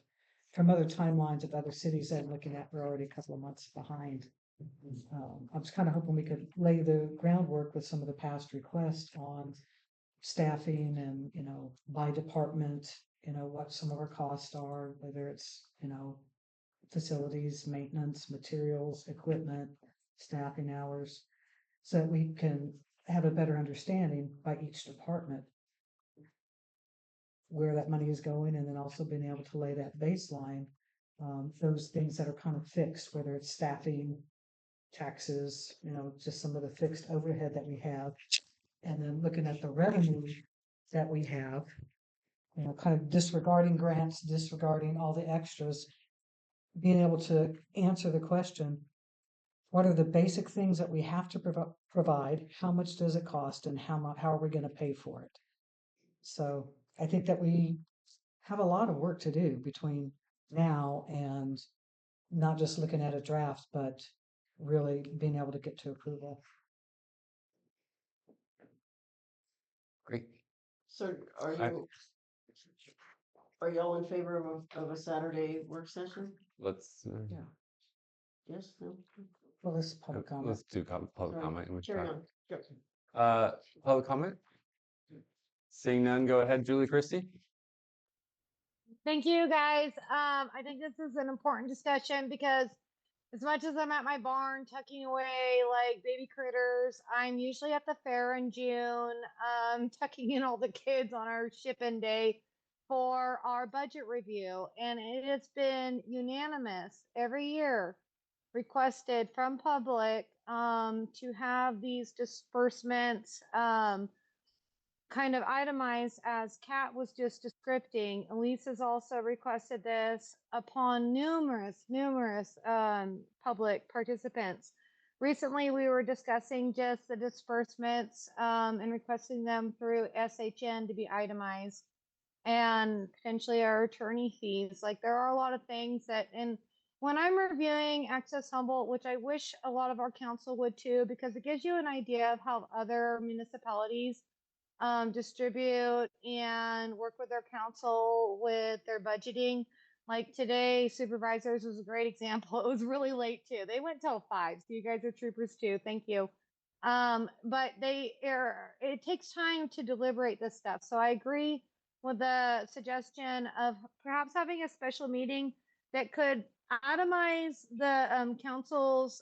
from other timelines of other cities that I'm looking at, we're already a couple of months behind. I was kind of hoping we could lay the groundwork with some of the past requests on staffing and, by department, what some of our costs are, whether it's, facilities, maintenance, materials, equipment, staffing hours, so that we can have a better understanding by each department where that money is going, and then also being able to lay that baseline, those things that are kind of fixed, whether it's staffing, taxes, just some of the fixed overhead that we have, and then looking at the revenue that we have, kind of disregarding grants, disregarding all the extras, being able to answer the question, what are the basic things that we have to provide? How much does it cost, and how are we going to pay for it? So I think that we have a lot of work to do between now and not just looking at a draft, but really being able to get to approval. Great. So are y'all in favor of a Saturday work session? Let's Yes, no? Well, this is public comment. let's do public Sorry, comment. and we carry talk. on. Go. Public comment? Seeing none, go ahead, Julie Christie. Thank you, guys. I think this is an important discussion because as much as I'm at my barn tucking away like baby critters, I'm usually at the fair in June, tucking in all the kids on our shipping day for our budget review. And it has been unanimous every year requested from public to have these disbursements kind of itemized as Kat was just describing. Elise has also requested this upon numerous public participants. recently we were discussing just the disbursements and requesting them through SHN to be itemized and potentially our attorney fees. Like there are a lot of things that, and when I'm reviewing Access Humboldt, which I wish a lot of our council would too, because it gives you an idea of how other municipalities distribute and work with their council with their budgeting. Like today, supervisors was a great example. It was really late too. They went till 5, so you guys are troopers too. Thank you. But it takes time to deliberate this stuff. So I agree with the suggestion of perhaps having a special meeting that could itemize the council's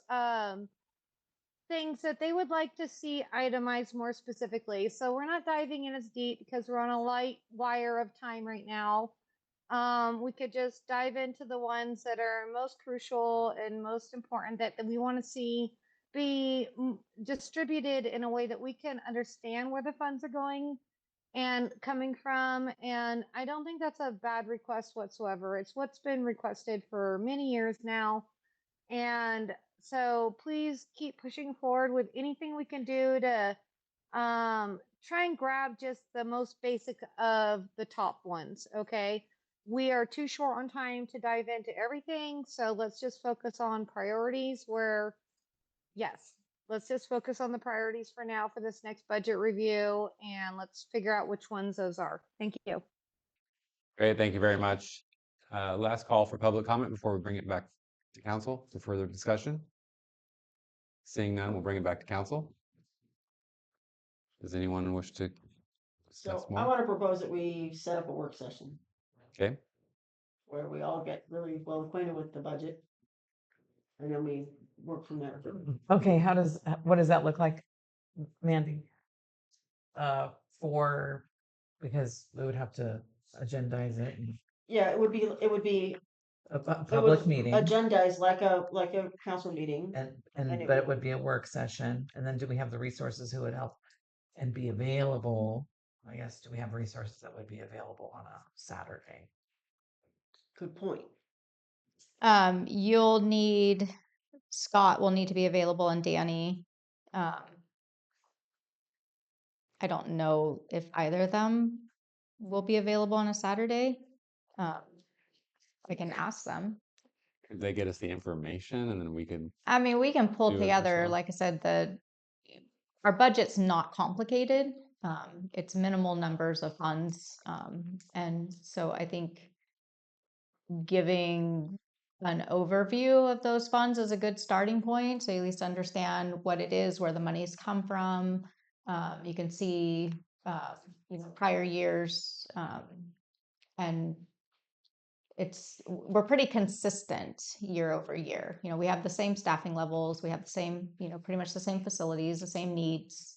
things that they would like to see itemized more specifically. So we're not diving in as deep because we're on a light wire of time right now. We could just dive into the ones that are most crucial and most important that we want to see be distributed in a way that we can understand where the funds are going and coming from. And I don't think that's a bad request whatsoever. It's what's been requested for many years now. And so please keep pushing forward with anything we can do to try and grab just the most basic of the top ones. Okay. We are too short on time to dive into everything. So let's just focus on priorities where, yes, let's just focus on the priorities for now for this next budget review. And let's figure out which ones those are. Thank you. Great, thank you very much. Last call for public comment before we bring it back to council for further discussion. Seeing none, we'll bring it back to council. Does anyone wish to discuss So more? I want to propose that we set up a work session Okay, where we all get really well acquainted with the budget, and then we work from there. Okay, what does that look like, Mandy? For, because we would have to agendize it and Yeah, it would be a it public would meeting. agendize like a council meeting. But it would be a work session. And then do we have the resources who would help and be available? I guess, do we have resources that would be available on a Saturday? Good point. You'll need, Scott will need to be available and Danny. I don't know if either of them will be available on a Saturday. I can ask them. could they get us the information and then we could, I mean, we can pull Do it together, ourselves. like I said, our budget's not complicated. It's minimal numbers of funds. And so I think giving an overview of those funds is a good starting point. So you at least understand what it is, where the money's come from. You can see, prior years, and we're pretty consistent year over year. We have the same staffing levels, we have the same, pretty much the same facilities, the same needs.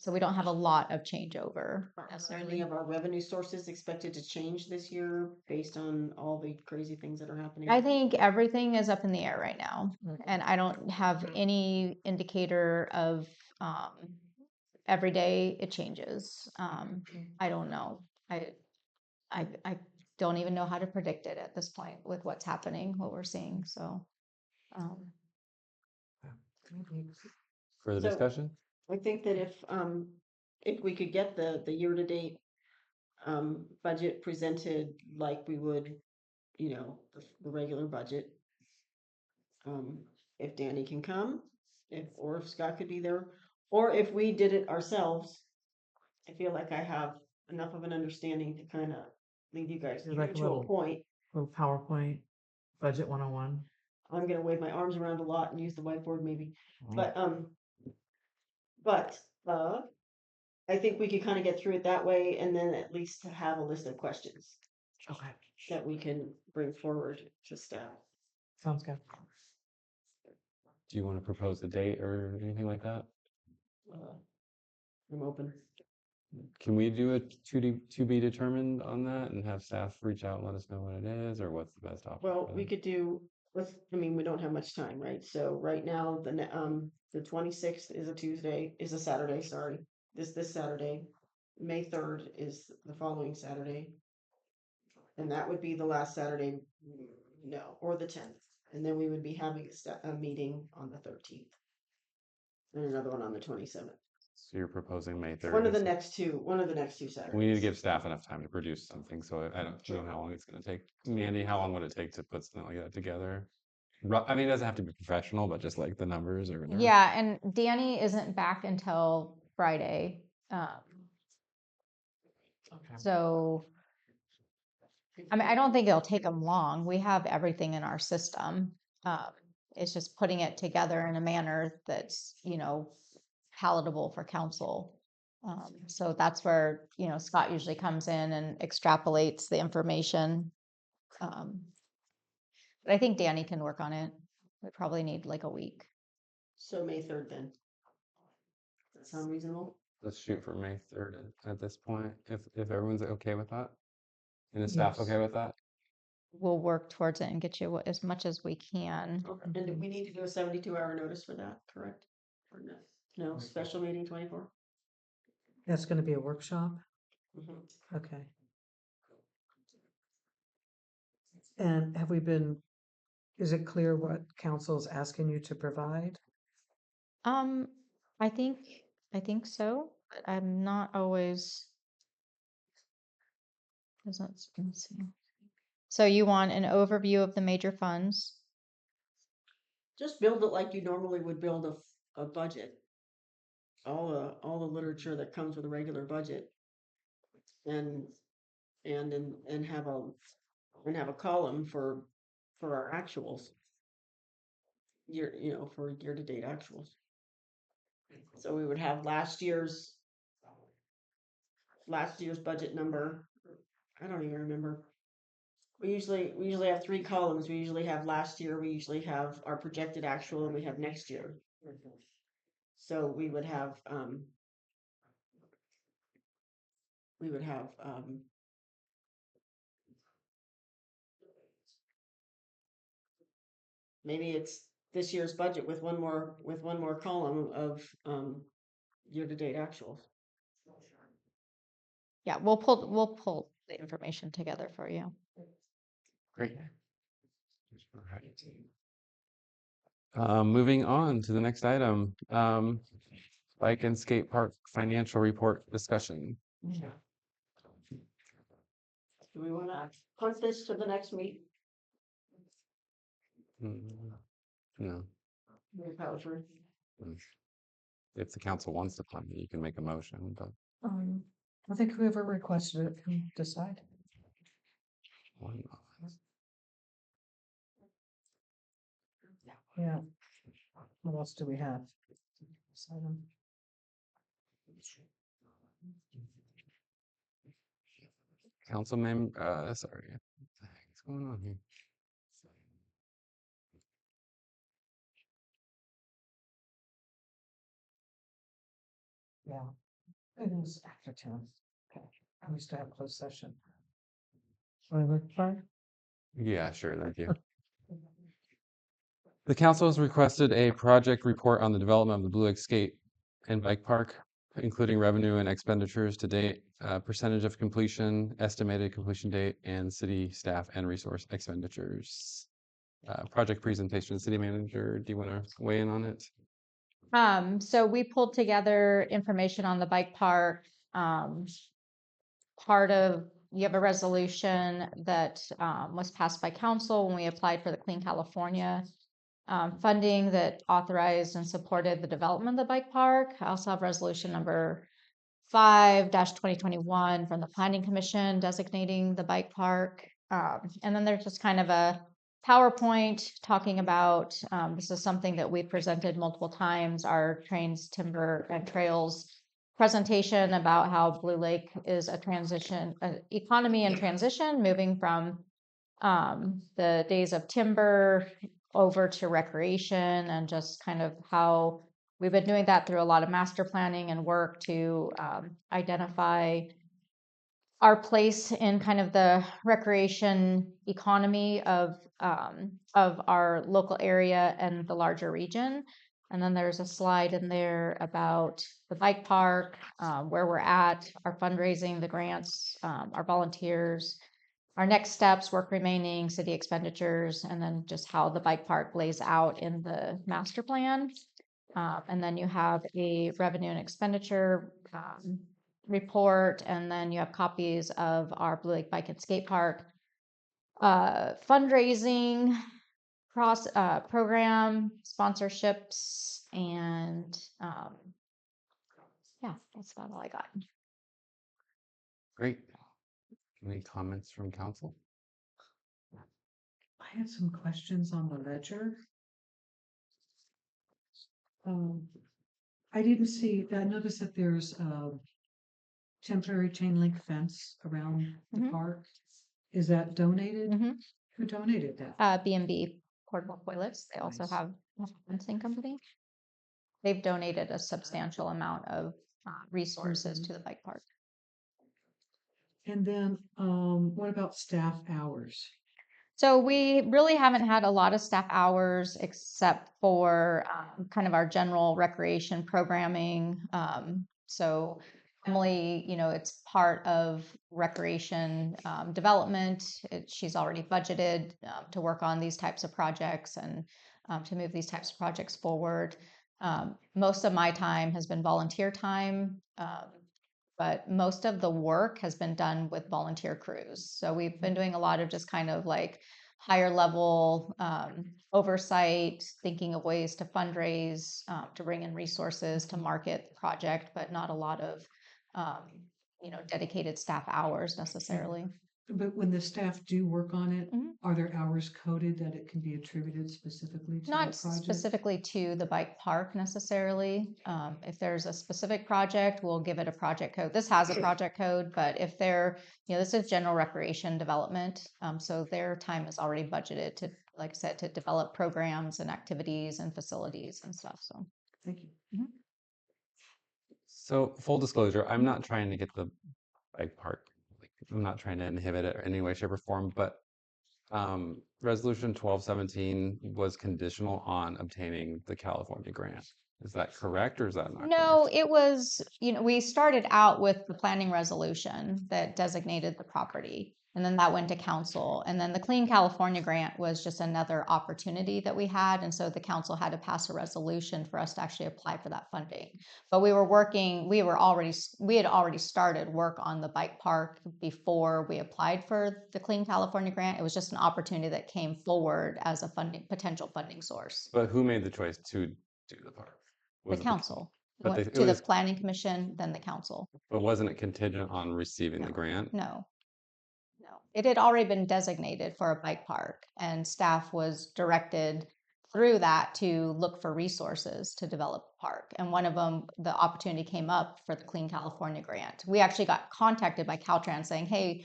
So we don't have a lot of changeover Are any necessarily. of our revenue sources expected to change this year based on all the crazy things that are happening? I think everything is up in the air right now, and I don't have any indicator of every day it changes. I don't know. I don't even know how to predict it at this point with what's happening, what we're seeing. So, further So- discussion? I think that if we could get the year to date budget presented like we would, the regular budget. If Danny can come, or if Scott could be there, or if we did it ourselves, I feel like I have enough of an understanding to kind of lead you guys Do like a to a little- point. Little PowerPoint, budget 101. I'm gonna wave my arms around a lot and use the whiteboard maybe, Mm. but I think we could kind of get through it that way, and then at least have a list of questions Okay, that we can bring forward to staff. sounds good. Do you want to propose a date or anything like that? I'm open. Can we do a to be determined on that and have staff reach out and let us know what it is, or what's the best option? Well, for we them? could do, we don't have much time, right? So right now, the 26th is a Saturday, sorry. This Saturday. May 3rd is the following Saturday. And that would be the last Saturday, no, or the 10th. And then we would be having a meeting on the 13th. And another one on the 27th. So you're proposing May 3rd. One of the next two Saturdays. We need to give staff enough time to produce something, so I don't know how long it's gonna take. Mandy, how long would it take to put something like that together? I mean, it doesn't have to be professional, but just like the numbers or whatever. Yeah, and Danny isn't back until Friday. So, I mean, I don't think it'll take them long. We have everything in our system. It's just putting it together in a manner that's, palatable for council. So that's where, Scott usually comes in and extrapolates the information. But I think Danny can work on it. We probably need like a week. So May 3rd then. Does that sound reasonable? Let's shoot for May 3rd at this point, if everyone's okay with that. And the staff Yes. okay with that? We'll work towards it and get you as much as we can. Okay. And do we need to do a 72-hour notice for that, correct? Or no? No, special meeting 24? That's gonna be a workshop? Mhm. Okay. And is it clear what council's asking you to provide? I think so, but I'm not always. Let's see. So you want an overview of the major funds? Just build it like you normally would build a budget. All the literature that comes with a regular budget. And have a column for our actuals. For year-to-date actuals. So we would have last year's budget number. I don't even remember. We usually have 3 columns. We usually have last year, we usually have our projected actual, and we have next year. So we would have maybe it's this year's budget with one more column of year-to-date actuals. Yeah, we'll pull the information together for you. Great. Moving on to the next item, bike and skate park financial report discussion. Do we want to punt this to the next meeting? No, Power. if the council wants to fund it, you can make a motion, but I think whoever requested it can decide. why not? Yeah. What else do we have? This item. Council member, sorry, what the heck is going on here? Yeah. It is after 10. Okay. We used to have closed session. Yeah, sure, thank you. The council has requested a project report on the development of the Blue Lake Skate and Bike Park, including revenue and expenditures to date, percentage of completion, estimated completion date, and city staff and resource expenditures. Project presentation, city manager, do you want to weigh in on it? So we pulled together information on the bike park. You have a resolution that was passed by council when we applied for the Clean California funding that authorized and supported the development of the bike park. I also have resolution number 5-2021 from the Planning Commission designating the bike park. And then there's just kind of a PowerPoint talking about, this is something that we presented multiple times, our Trains, Timber, and Trails presentation about how Blue Lake is a transition, economy in transition, moving from the days of timber over to recreation, and just kind of how we've been doing that through a lot of master planning and work to identify our place in kind of the recreation economy of our local area and the larger region. And then there's a slide in there about the bike park, where we're at, our fundraising, the grants, our volunteers, our next steps, work remaining, city expenditures, and then just how the bike park lays out in the master plan. And then you have a revenue and expenditure report, and then you have copies of our Blue Lake Bike and Skate Park fundraising program, sponsorships, and yeah, that's about all I got. Great. Any comments from council? I had some questions on the ledger. I didn't see, I noticed that there's a temporary chain link fence around the park. Is that donated? Who donated that? B&B Portable Toilets. They also Nice. have a fencing company. They've donated a substantial amount of resources to the bike park. And then, what about staff hours? So we really haven't had a lot of staff hours except for kind of our general recreation programming. So Emily, it's part of recreation development. She's already budgeted to work on these types of projects and to move these types of projects forward. Most of my time has been volunteer time. But most of the work has been done with volunteer crews. So we've been doing a lot of just kind of like higher level oversight, thinking of ways to fundraise, to bring in resources to market the project, but not a lot of, dedicated staff hours necessarily. But when the staff do work on it, are there hours coded that it can be attributed specifically to Not that project? specifically to the bike park necessarily. If there's a specific project, we'll give it a project code. This has a project code, but if this is general recreation development. So their time is already budgeted to, like I said, to develop programs and activities and facilities and stuff. So thank you. So full disclosure, I'm not trying to get the bike park. I'm not trying to inhibit it in any way, shape, or form, but Resolution 1217 was conditional on obtaining the California grant. Is that correct or is that not no, correct? it was, we started out with the planning resolution that designated the property. And then that went to council. And then the Clean California grant was just another opportunity that we had. And so the council had to pass a resolution for us to actually apply for that funding. But we had already started work on the bike park before we applied for the Clean California grant. It was just an opportunity that came forward as a potential funding source. But who made the choice to do the park? The council. But Went to the planning commission, then the council. But wasn't it contingent on receiving the grant? No. It had already been designated for a bike park, and staff was directed through that to look for resources to develop a park. And one of them, the opportunity came up for the Clean California grant. We actually got contacted by Caltrans saying, hey,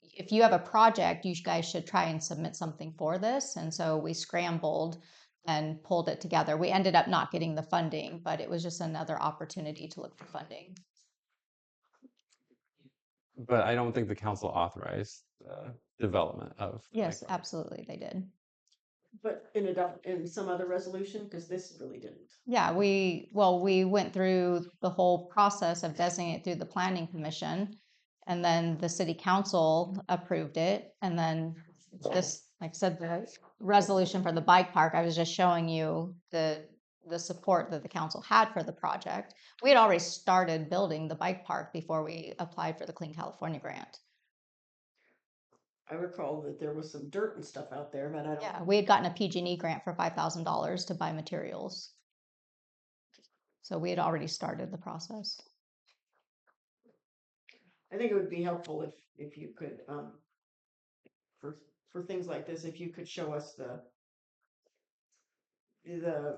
if you have a project, you guys should try and submit something for this. And so we scrambled and pulled it together. We ended up not getting the funding, but it was just another opportunity to look for funding. But I don't think the council authorized development of. Yes, absolutely, they did. But in some other resolution, because this really didn't. Yeah, we went through the whole process of designating it through the planning commission, and then the city council approved it, and then this, like I said, the resolution for the bike park, I was just showing you the support that the council had for the project. We had already started building the bike park before we applied for the Clean California grant. I recall that there was some dirt and stuff out there, but I don't. Yeah, we had gotten a PG&E grant for $5,000 to buy materials. So we had already started the process. I think it would be helpful if you could, for things like this, if you could show us the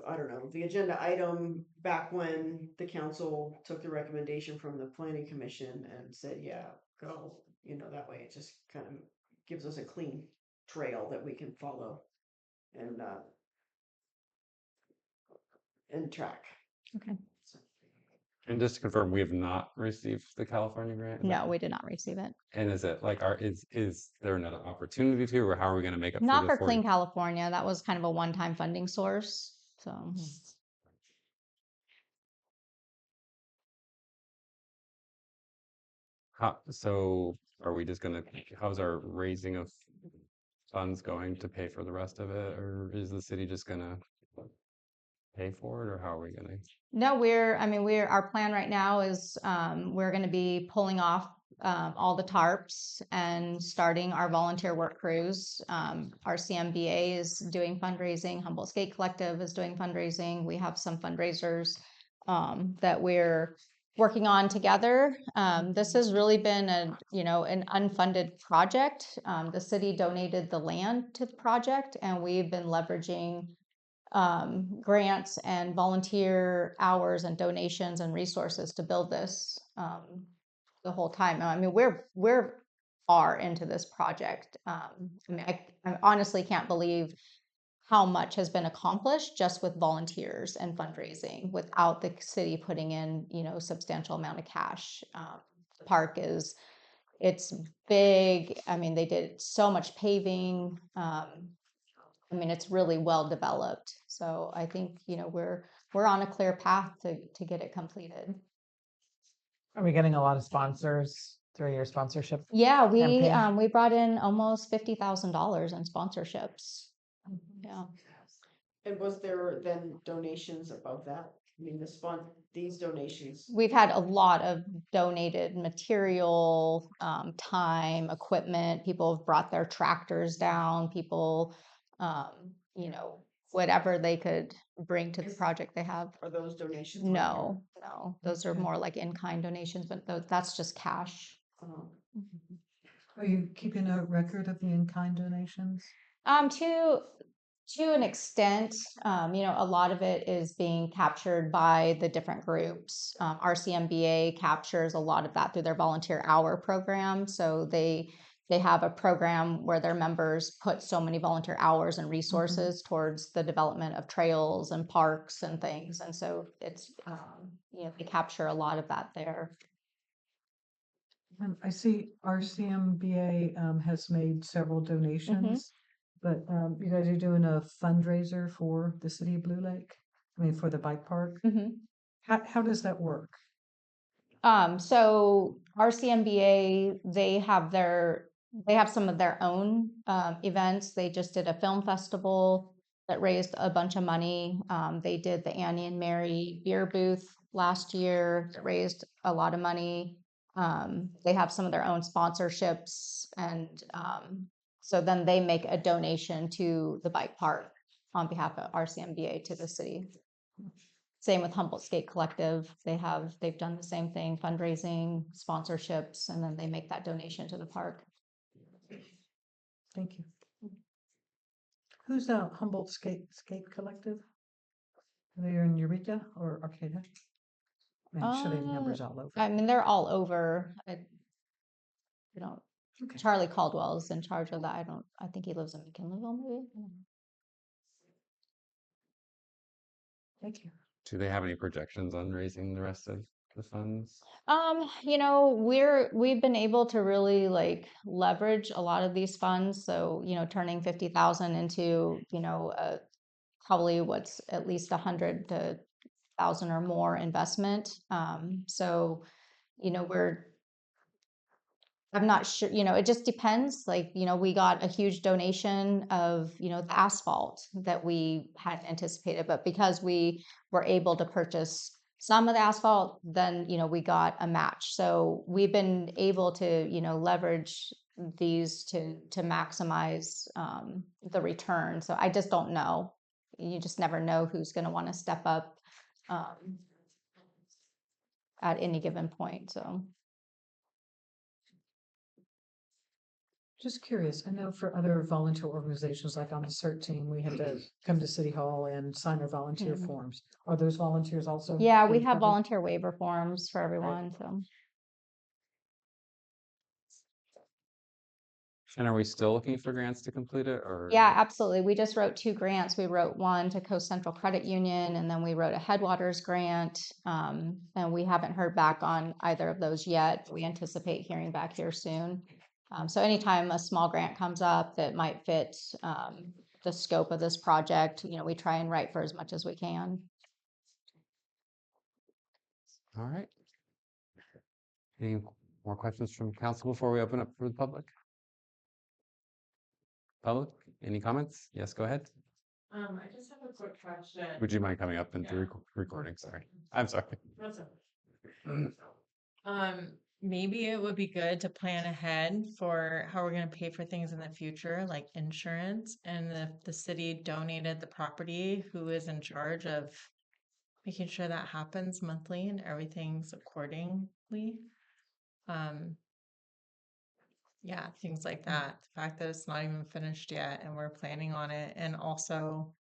I don't know, the agenda item back when the council took the recommendation from the planning commission and said, yeah, go, that way it just kind of gives us a clean trail that we can follow and track. Okay. And just to confirm, we have not received the California grant? No, we did not receive it. And is it like is there another opportunity to, or how are we going to make up Not for for Clean California. That was kind of a one-time funding source. So So are we just gonna, how's our raising of funds going to pay for the rest of it? Or is the city just gonna pay for it, or how are we gonna? No, our plan right now is, we're gonna be pulling off, all the tarps and starting our volunteer work crews. Our CMBA is doing fundraising, Humboldt Skate Collective is doing fundraising. We have some fundraisers, that we're working on together. This has really been an unfunded project. The city donated the land to the project, and we've been leveraging grants and volunteer hours and donations and resources to build this the whole time. I mean, we're far into this project. I honestly can't believe how much has been accomplished just with volunteers and fundraising without the city putting in, substantial amount of cash. The park it's big. I mean, they did so much paving. It's really well developed. So I think, we're on a clear path to get it completed. Are we getting a lot of sponsors through your sponsorship? Yeah, campaign? we brought in almost $50,000 in sponsorships. Yeah. And was there then donations above that? I mean, these donations. We've had a lot of donated material, time, equipment. People have brought their tractors down. People, whatever they could bring to the project they have. Are those donations? No, those are more like in-kind donations, but that's just cash. Are you keeping a record of the in-kind donations? To an extent, a lot of it is being captured by the different groups. RCMBA captures a lot of that through their volunteer hour program. So they have a program where their members put so many volunteer hours and resources towards the development of trails and parks and things. And so it's, they capture a lot of that there. I see RCMBA has made several donations, but you guys are doing a fundraiser for the city of Blue Lake. For the bike park. How does that work? So RCMBA, they have some of their own events. They just did a film festival that raised a bunch of money. They did the Annie and Mary beer booth last year that raised a lot of money. They have some of their own sponsorships, and so then they make a donation to the bike park on behalf of RCMBA to the city. Same with Humboldt Skate Collective. They've done the same thing, fundraising, sponsorships, and then they make that donation to the park. Thank you. Who's Humboldt Skate Collective? Are they in Eureka or Arcata? Should have numbers all over. They're all over. Charlie Caldwell is in charge of that. I think he lives in McKinleyville, maybe. Thank you. Do they have any projections on raising the rest of the funds? We've been able to really leverage a lot of these funds. So, turning 50,000 into, probably what's at least 100 to 1,000 or more investment. So, I'm not sure, it just depends. We got a huge donation of, the asphalt that we hadn't anticipated, but because we were able to purchase some of the asphalt, then, we got a match. So we've been able to, leverage these to maximize the return. So I just don't know. You just never know who's going to want to step up at any given point. So. Just curious, I know for other volunteer organizations, like on the CERT team, we had to come to City Hall and sign our volunteer forms. Are those volunteers also? Yeah, we have volunteer waiver forms for everyone, so. And are we still looking for grants to complete it, or? Yeah, absolutely. We just wrote 2 grants. We wrote one to Coast Central Credit Union, and then we wrote a Headwaters grant. And we haven't heard back on either of those yet. We anticipate hearing back here soon. So anytime a small grant comes up that might fit the scope of this project, we try and write for as much as we can. All right. Any More questions from council before we open up for the public? Public, any comments? Yes, go ahead. I just have a quick question. Would you mind coming up into the recording? Sorry. I'm sorry. That's okay. Maybe it would be good to plan ahead for how we're going to pay for things in the future, like insurance. And if the city donated the property, who is in charge of making sure that happens monthly and everything's accordingly? Yeah, things like that. The fact that it's not even finished yet and we're planning on it. And also,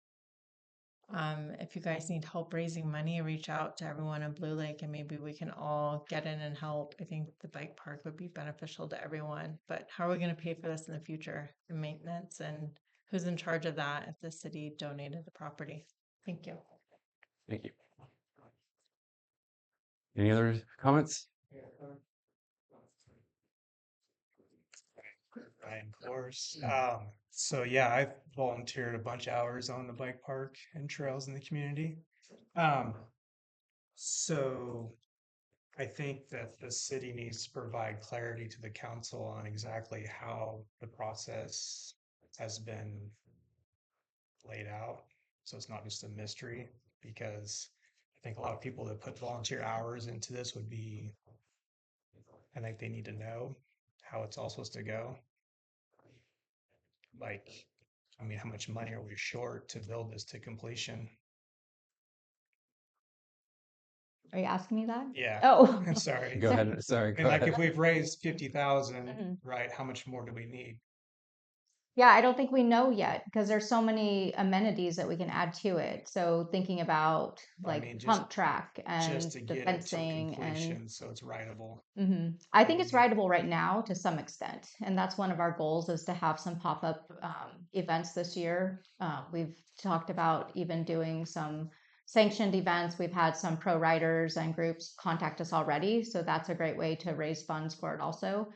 if you guys need help raising money, reach out to everyone in Blue Lake and maybe we can all get in and help. I think the bike park would be beneficial to everyone. But how are we going to pay for this in the future? The maintenance and who's in charge of that if the city donated the property? Thank you. Thank you. Any other comments? Ryan Course. So yeah, I've volunteered a bunch of hours on the bike park and trails in the community. So I think that the city needs to provide clarity to the council on exactly how the process has been laid out. So it's not just a mystery, because I think a lot of people that put volunteer hours into this I think they need to know how it's all supposed to go. Like, I mean, how much money are we short to build this to completion? Are you asking me that? Yeah. Oh, I'm sorry. Go ahead. Sorry. I mean, Go like ahead. if we've raised 50,000, Mhm. right, how much more do we need? Yeah, I don't think we know yet because there's so many amenities that we can add to it. So thinking about I like mean, pump track just and to the get it to fencing and completion so it's rideable. I think it's rideable right now to some extent, and that's one of our goals is to have some pop-up events this year. We've talked about even doing some sanctioned events. We've had some pro riders and groups contact us already, so that's a great way to raise funds for it also.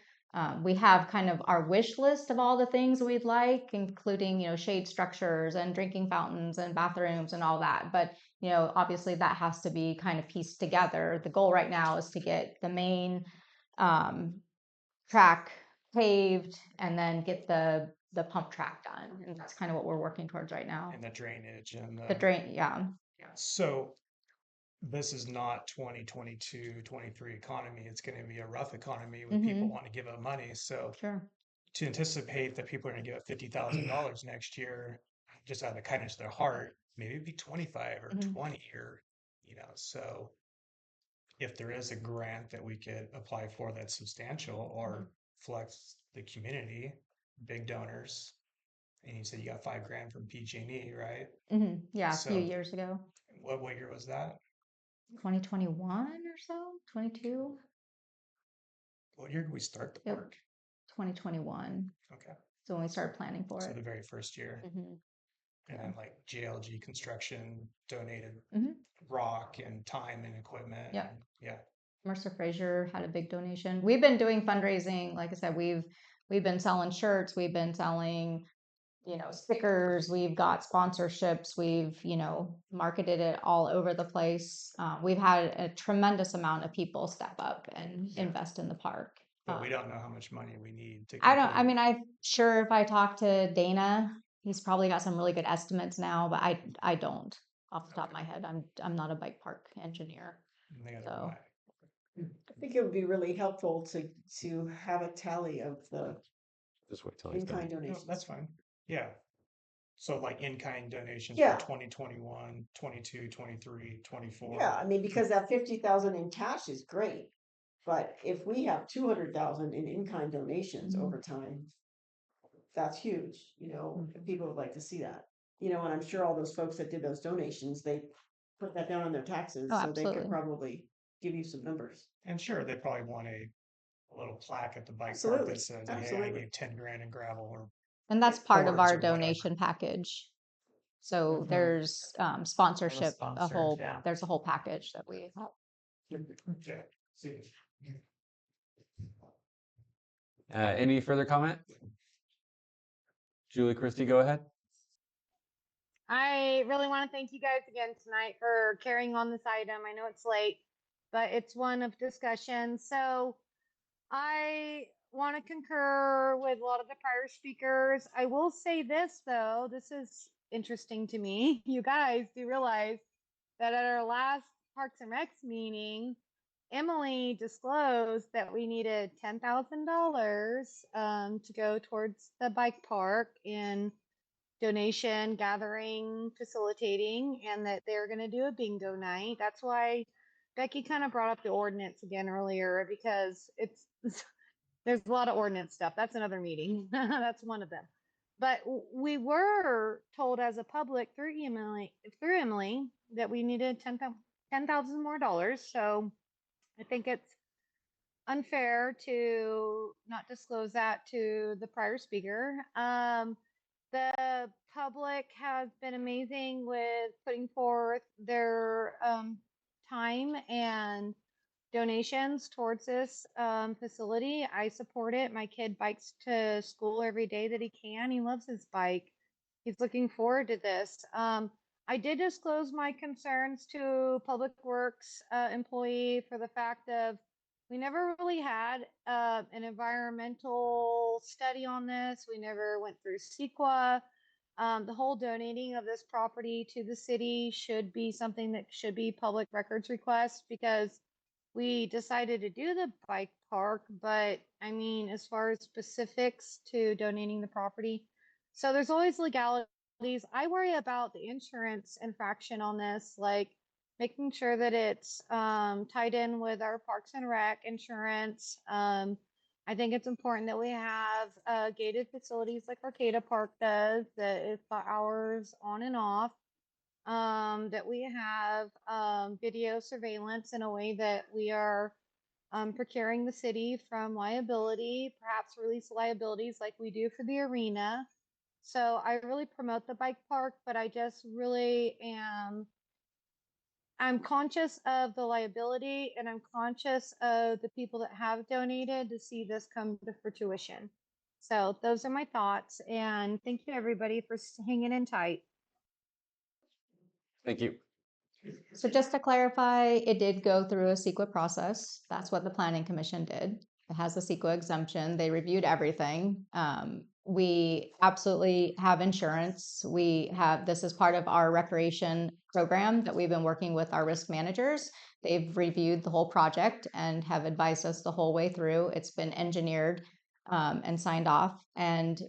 We have kind of our wish list of all the things we'd like, including, shade structures and drinking fountains and bathrooms and all that. But, obviously that has to be kind of pieced together. The goal right now is to get the main track paved and then get the pump track done. And that's kind of what we're working towards right now. And the drainage and The drain, yeah. So this is not 2022, 23 economy. It's going to be a rough economy with people Mhm. wanting to give up money. So Sure. to anticipate that people are going to give up $50,000 next year, just out of the kindness of their heart, maybe it'd be 25 or 20 or, so if there is a grant that we could apply for that's substantial or flex the community, big donors, and you said you got $5,000 from PG&E, right? Yeah, a few So years ago. what year was that? 2021 or so, 22. What year did we start the Yep. park? 2021. Okay. So when we started planning for So it. the very first year. Mhm. And then like JLG Construction donated Mhm. rock and time and equipment. Yep. And, yeah. Mercer Fraser had a big donation. We've been doing fundraising. Like I said, we've been selling shirts. We've been selling, stickers. We've got sponsorships. We've, marketed it all over the place. We've had a tremendous amount of people step up and invest in the park. But we don't know how much money we need to I complete. I'm sure if I talk to Dana, he's probably got some really good estimates now, but I don't off the top of my head. I'm not a bike park engineer. So. I think it would be really helpful to have a tally of the Just wait till he's done. in-kind No, donations. that's fine. Yeah. So like in-kind donations Yeah. for 2021, 22, 23, 24. Yeah, I mean, because that 50,000 in cash is great, but if we have 200,000 in in-kind donations over time, that's huge. And people would like to see that. And I'm sure all those folks that did those donations, they put that down on their taxes, Oh, so they could absolutely. probably give you some numbers. And sure, they probably want a little plaque at the bike park Absolutely. that says, hey, I Absolutely. gave 10 grand in gravel or And that's part of boards our or whatever. donation package. So there's sponsorship, there's a whole package that we have. Okay. See. Any further comment? Julie, Christy, go ahead. I really want to thank you guys again tonight for carrying on this item. I know it's late, but it's one of discussion. So I want to concur with a lot of the prior speakers. I will say this, though, this is interesting to me. You guys do realize that at our last Parks and Recs meeting, Emily disclosed that we needed $10,000 to go towards the bike park in donation, gathering, facilitating, and that they're going to do a bingo night. That's why Becky kind of brought up the ordinance again earlier, because it's there's a lot of ordinance stuff. That's another meeting. That's one of them. But we were told as a public through Emily that we needed 10,000 more dollars. So I think it's unfair to not disclose that to the prior speaker. The public has been amazing with putting forth their time and donations towards this facility. I support it. My kid bikes to school every day that he can. He loves his bike. He's looking forward to this. I did disclose my concerns to Public Works employee for the fact of we never really had an environmental study on this. We never went through CEQA. The whole donating of this property to the city should be something that should be public records request, because we decided to do the bike park, but I mean, as far as specifics to donating the property, so there's always legalities. I worry about the insurance infraction on this, like making sure that it's tied in with our Parks and Rec insurance. I think it's important that we have gated facilities like Arcata Park does, that it's got hours on and off. That we have video surveillance in a way that we are procuring the city from liability, perhaps release liabilities like we do for the arena. So I really promote the bike park, but I just really I'm conscious of the liability, and I'm conscious of the people that have donated to see this come to fruition. So those are my thoughts, and thank you everybody for hanging in tight. Thank you. So just to clarify, it did go through a CEQA process. That's what the Planning Commission did. It has a CEQA exemption. They reviewed everything. We absolutely have insurance. This is part of our recreation program that we've been working with our risk managers. They've reviewed the whole project and have advised us the whole way through. It's been engineered and signed off. And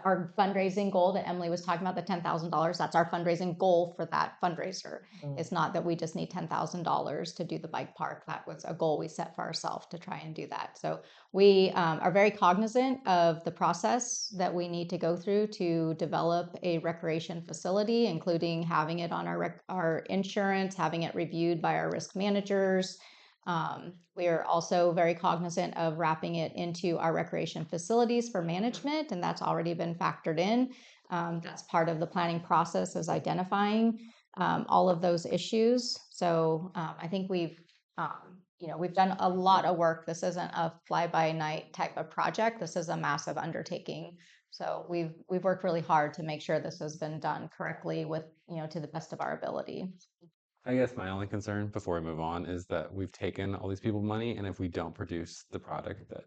our fundraising goal that Emily was talking about, the $10,000, that's our fundraising goal for that fundraiser. It's not that we just need $10,000 to do the bike park. That was a goal we set for ourselves to try and do that. So we are very cognizant of the process that we need to go through to develop a recreation facility, including having it on our insurance, having it reviewed by our risk managers. We are also very cognizant of wrapping it into our recreation facilities for management, and that's already been factored in. That's part of the planning process, is identifying all of those issues. So I think we've done a lot of work. This isn't a fly-by-night type of project. This is a massive undertaking. So we've worked really hard to make sure this has been done correctly with, to the best of our ability. I guess my only concern before we move on is that we've taken all these people's money, and if we don't produce the product that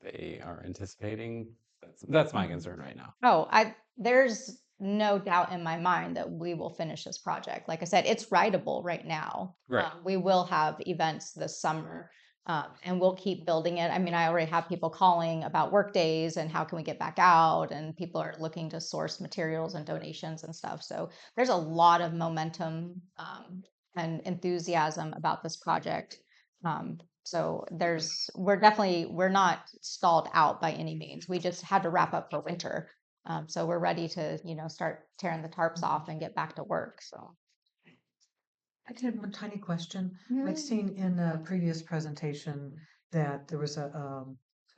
they are anticipating, that's my concern right now. Oh, there's no doubt in my mind that we will finish this project. Like I said, it's writable right now. Right. We will have events this summer, and we'll keep building it. I mean, I already have people calling about work days and how can we get back out, and people are looking to source materials and donations and stuff. So there's a lot of momentum and enthusiasm about this project. So we're not stalled out by any means. We just had to wrap up for winter. So we're ready to, start tearing the tarps off and get back to work. So I did have one tiny question. I'd seen in a previous presentation that there was a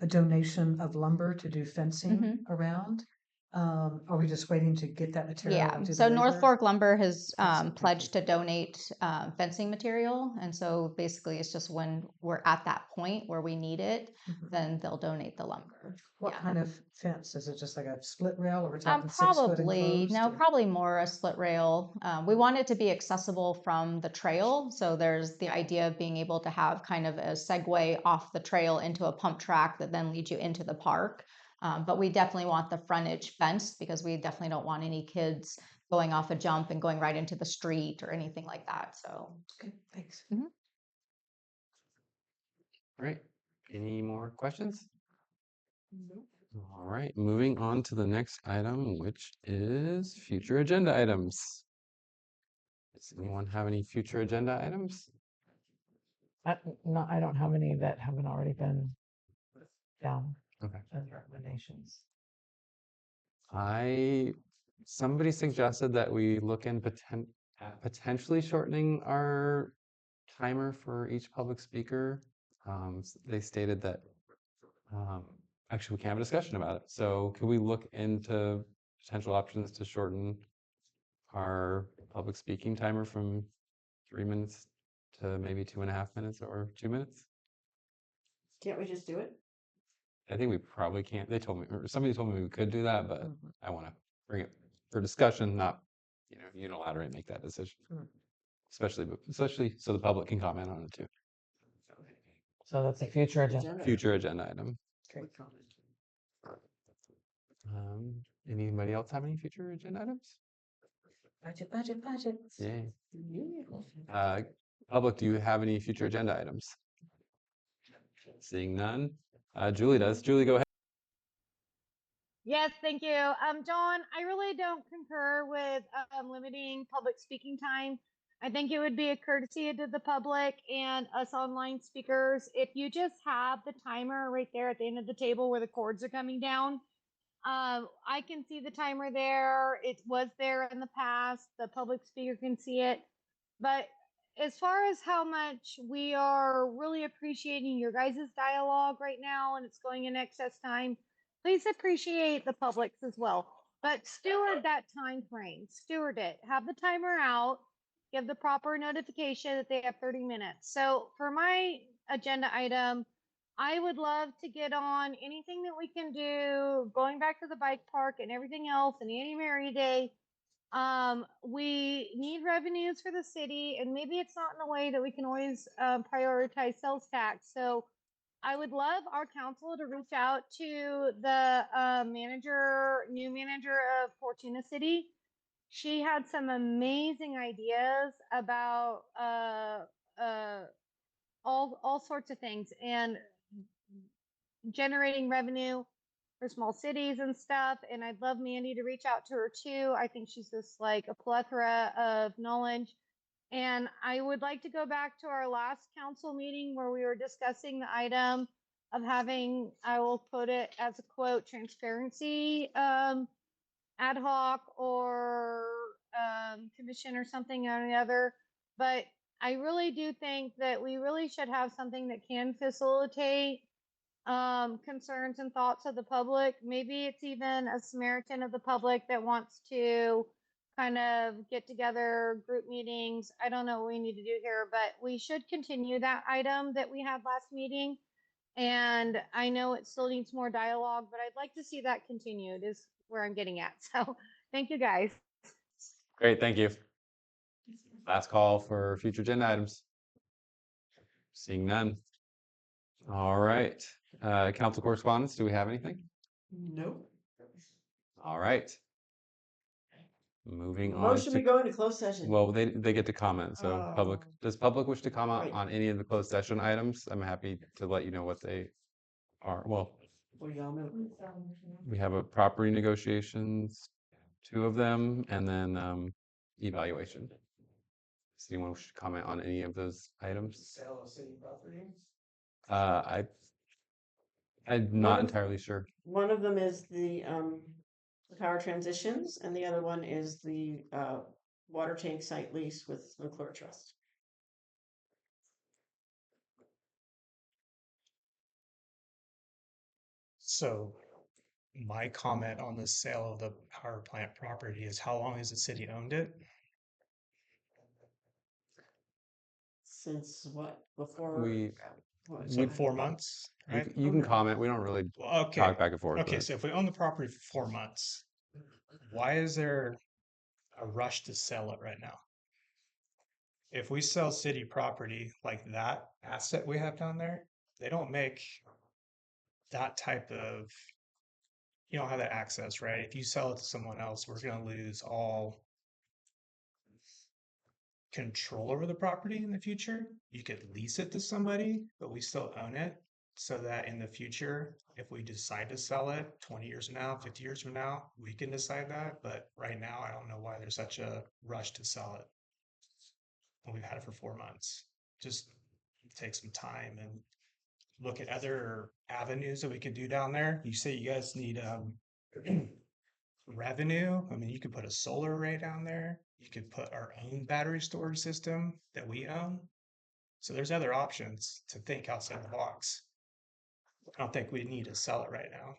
donation of lumber to do fencing around. Are we just waiting to get that material? Yeah, and do the so North labor? Fork Lumber has Fencing, pledged to donate fencing material. And so basically it's just when we're at that point where we need it, then they'll donate the lumber. What Yeah. kind of fence? Is it just like a split rail, or we're talking 6 foot Probably, enclosed? no, or- probably more a split rail. We want it to be accessible from the trail. So there's the idea of being able to have kind of a segue off the trail into a pump track that then leads you into the park. But we definitely want the frontage fenced because we definitely don't want any kids going off a jump and going right into the street or anything like that. So, Okay, thanks. All right. Any more questions? All right, moving on to the next item, which is future agenda items. Does anyone have any future agenda items? No, I don't have any that haven't already been down Okay. as recommendations. Somebody suggested that we look in at potentially shortening our timer for each public speaker. They stated that, actually we can have a discussion about it. So can we look into potential options to shorten our public speaking timer from 3 minutes to maybe 2.5 minutes or 2 minutes? Can't we just do it? I think we probably can't. They told me, or somebody told me we could do that, but I want to bring it for discussion, not, unilaterally make that decision. Especially so the public can comment on it too. So that's a future agenda. Future agenda item. Great. Anybody else have any future agenda items? Budget. Yay. Public, do you have any future agenda items? Seeing none. Julie does. Julie, go ahead. Yes, thank you. John, I really don't concur with limiting public speaking time. I think it would be a courtesy to the public and us online speakers if you just have the timer right there at the end of the table where the cords are coming down. I can see the timer there. It was there in the past. The public speaker can see it. But as far as how much we are really appreciating your guys' dialogue right now and it's going in excess time, please appreciate the public's as well. But steward that time frame. Steward it. Have the timer out. Give the proper notification that they have 30 minutes. So for my agenda item, I would love to get on anything that we can do, going back to the bike park and everything else, and Annie Mary Day. We need revenues for the city, and maybe it's not in a way that we can always prioritize sales tax. So I would love our council to reach out to the new manager of Fortuna City. She had some amazing ideas about all sorts of things and generating revenue for small cities and stuff. And I'd love Mandy to reach out to her too. I think she's just like a plethora of knowledge. And I would like to go back to our last council meeting where we were discussing the item of having, I will put it as a quote, transparency ad hoc or commission or something or the other. But I really do think that we really should have something that can facilitate concerns and thoughts of the public. Maybe it's even a Samaritan of the public that wants to kind of get together, group meetings. I don't know what we need to do here, but we should continue that item that we had last meeting. And I know it still needs more dialogue, but I'd like to see that continued is where I'm getting at. So thank you guys. Great, thank you. Last call for future agenda items. Seeing none. All right. Council correspondence, do we have anything? Nope. All right. Moving on Motion we go into closed session. Well, they get to comment. So Oh. does public wish to comment Right. on any of the closed session items? I'm happy to let you know what they are. Well, What do y'all know? we have a property negotiations, 2 of them, and then evaluation. Does anyone wish to comment on any of those items? Sale of city property? I'm not entirely sure. One of them is the power transitions, and the other one is the water tank site lease with McClure Trust. So my comment on the sale of the power plant property is how long has the city owned it? Since what, before? We, what, So we, 4 months, right? you can comment. We don't really Well, okay. talk back and forth, Okay, but so if we own the property for 4 months, why is there a rush to sell it right now? If we sell city property like that asset we have down there, they don't make that type of, you don't have that access, right? If you sell it to someone else, we're going to lose all control over the property in the future. You could lease it to somebody, but we still own it, so that in the future, if we decide to sell it 20 years from now, 50 years from now, we can decide that. But right now, I don't know why there's such a rush to sell it when we've had it for 4 months. Just take some time and look at other avenues that we could do down there. You say you guys need revenue. I mean, you could put a solar array down there. You could put our own battery storage system that we own. So there's other options to think outside the box. I don't think we need to sell it right now.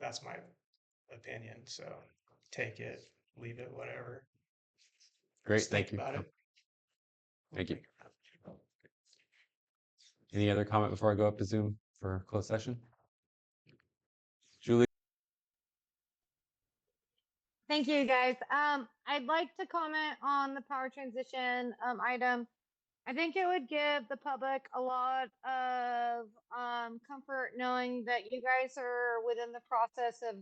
That's my opinion. So take it, leave it, whatever. great. Just Thank think you. about it. Thank you. Any other comment before I go up to Zoom for closed session? Julie? Thank you, guys. I'd like to comment on the power transition item. I think it would give the public a lot of comfort knowing that you guys are within the process of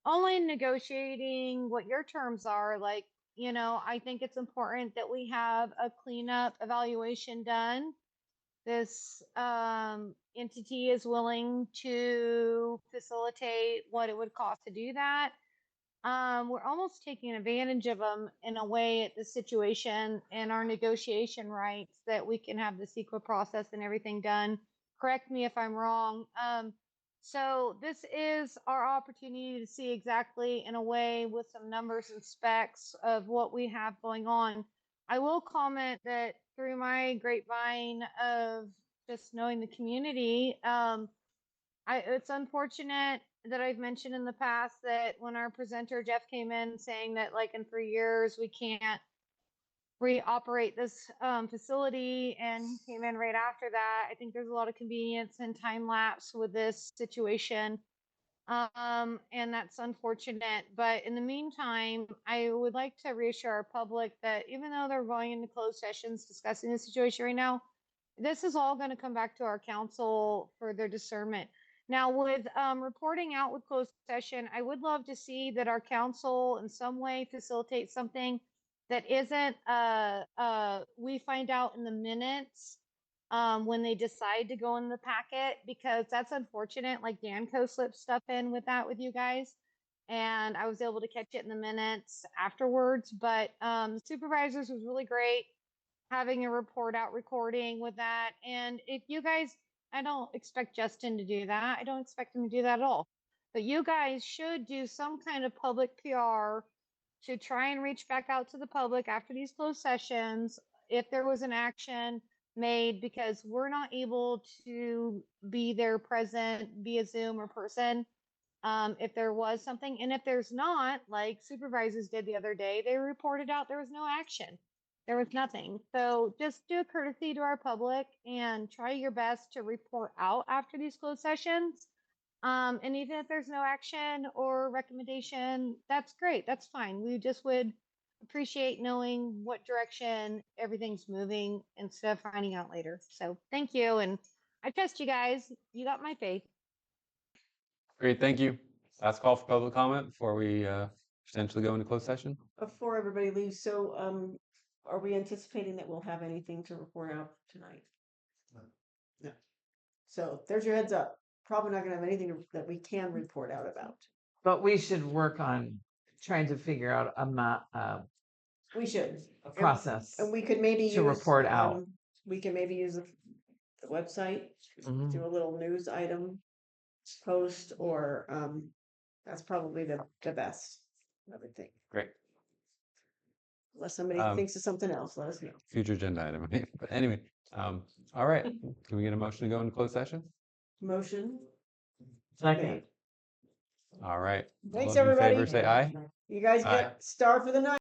only negotiating what your terms are. Like, I think it's important that we have a cleanup evaluation done. This entity is willing to facilitate what it would cost to do that. We're almost taking advantage of them in a way at the situation and our negotiation rights that we can have the CEQA process and everything done. Correct me if I'm wrong. So this is our opportunity to see exactly in a way with some numbers and specs of what we have going on. I will comment that through my grapevine of just knowing the community, it's unfortunate that I've mentioned in the past that when our presenter Jeff came in saying that like in 3 years we can't reoperate this facility, and he came in right after that. I think there's a lot of convenience and time lapse with this situation. And that's unfortunate. But in the meantime, I would like to reassure our public that even though they're going into closed sessions discussing the situation right now, this is all going to come back to our council for their discernment. Now, with reporting out with closed session, I would love to see that our council in some way facilitates something that isn't we find out in the minutes when they decide to go in the packet, because that's unfortunate. Like Danco slipped stuff in with that with you guys, and I was able to catch it in the minutes afterwards. But the supervisors was really great having a report out recording with that. And if you guys, I don't expect Justin to do that. I don't expect him to do that at all. But you guys should do some kind of public PR to try and reach back out to the public after these closed sessions if there was an action made, because we're not able to be there present via Zoom or person if there was something. And if there's not, like supervisors did the other day, they reported out there was no action. There was nothing. So just do a courtesy to our public and try your best to report out after these closed sessions. And even if there's no action or recommendation, that's great. That's fine. We just would appreciate knowing what direction everything's moving instead of finding out later. So thank you. And I trust you guys. You got my faith. Great. Thank you. Last call for public comment before we potentially go into closed session. Before everybody leaves, so are we anticipating that we'll have anything to report out tonight? No. So there's your heads up. Probably not gonna have anything that we can report out about. But we should work on trying to figure out We should. a process And we could maybe to use, report out. we can maybe use the website, Mhm. do a little news item post, or that's probably the best, I would think. Great. Unless somebody thinks of something else, let us know. Future agenda item. But anyway, all right. Can we get a motion to go into closed session? Motion. Second. made. All right. Thanks, All those in favor everybody. say aye. You guys Aye. get star for the night.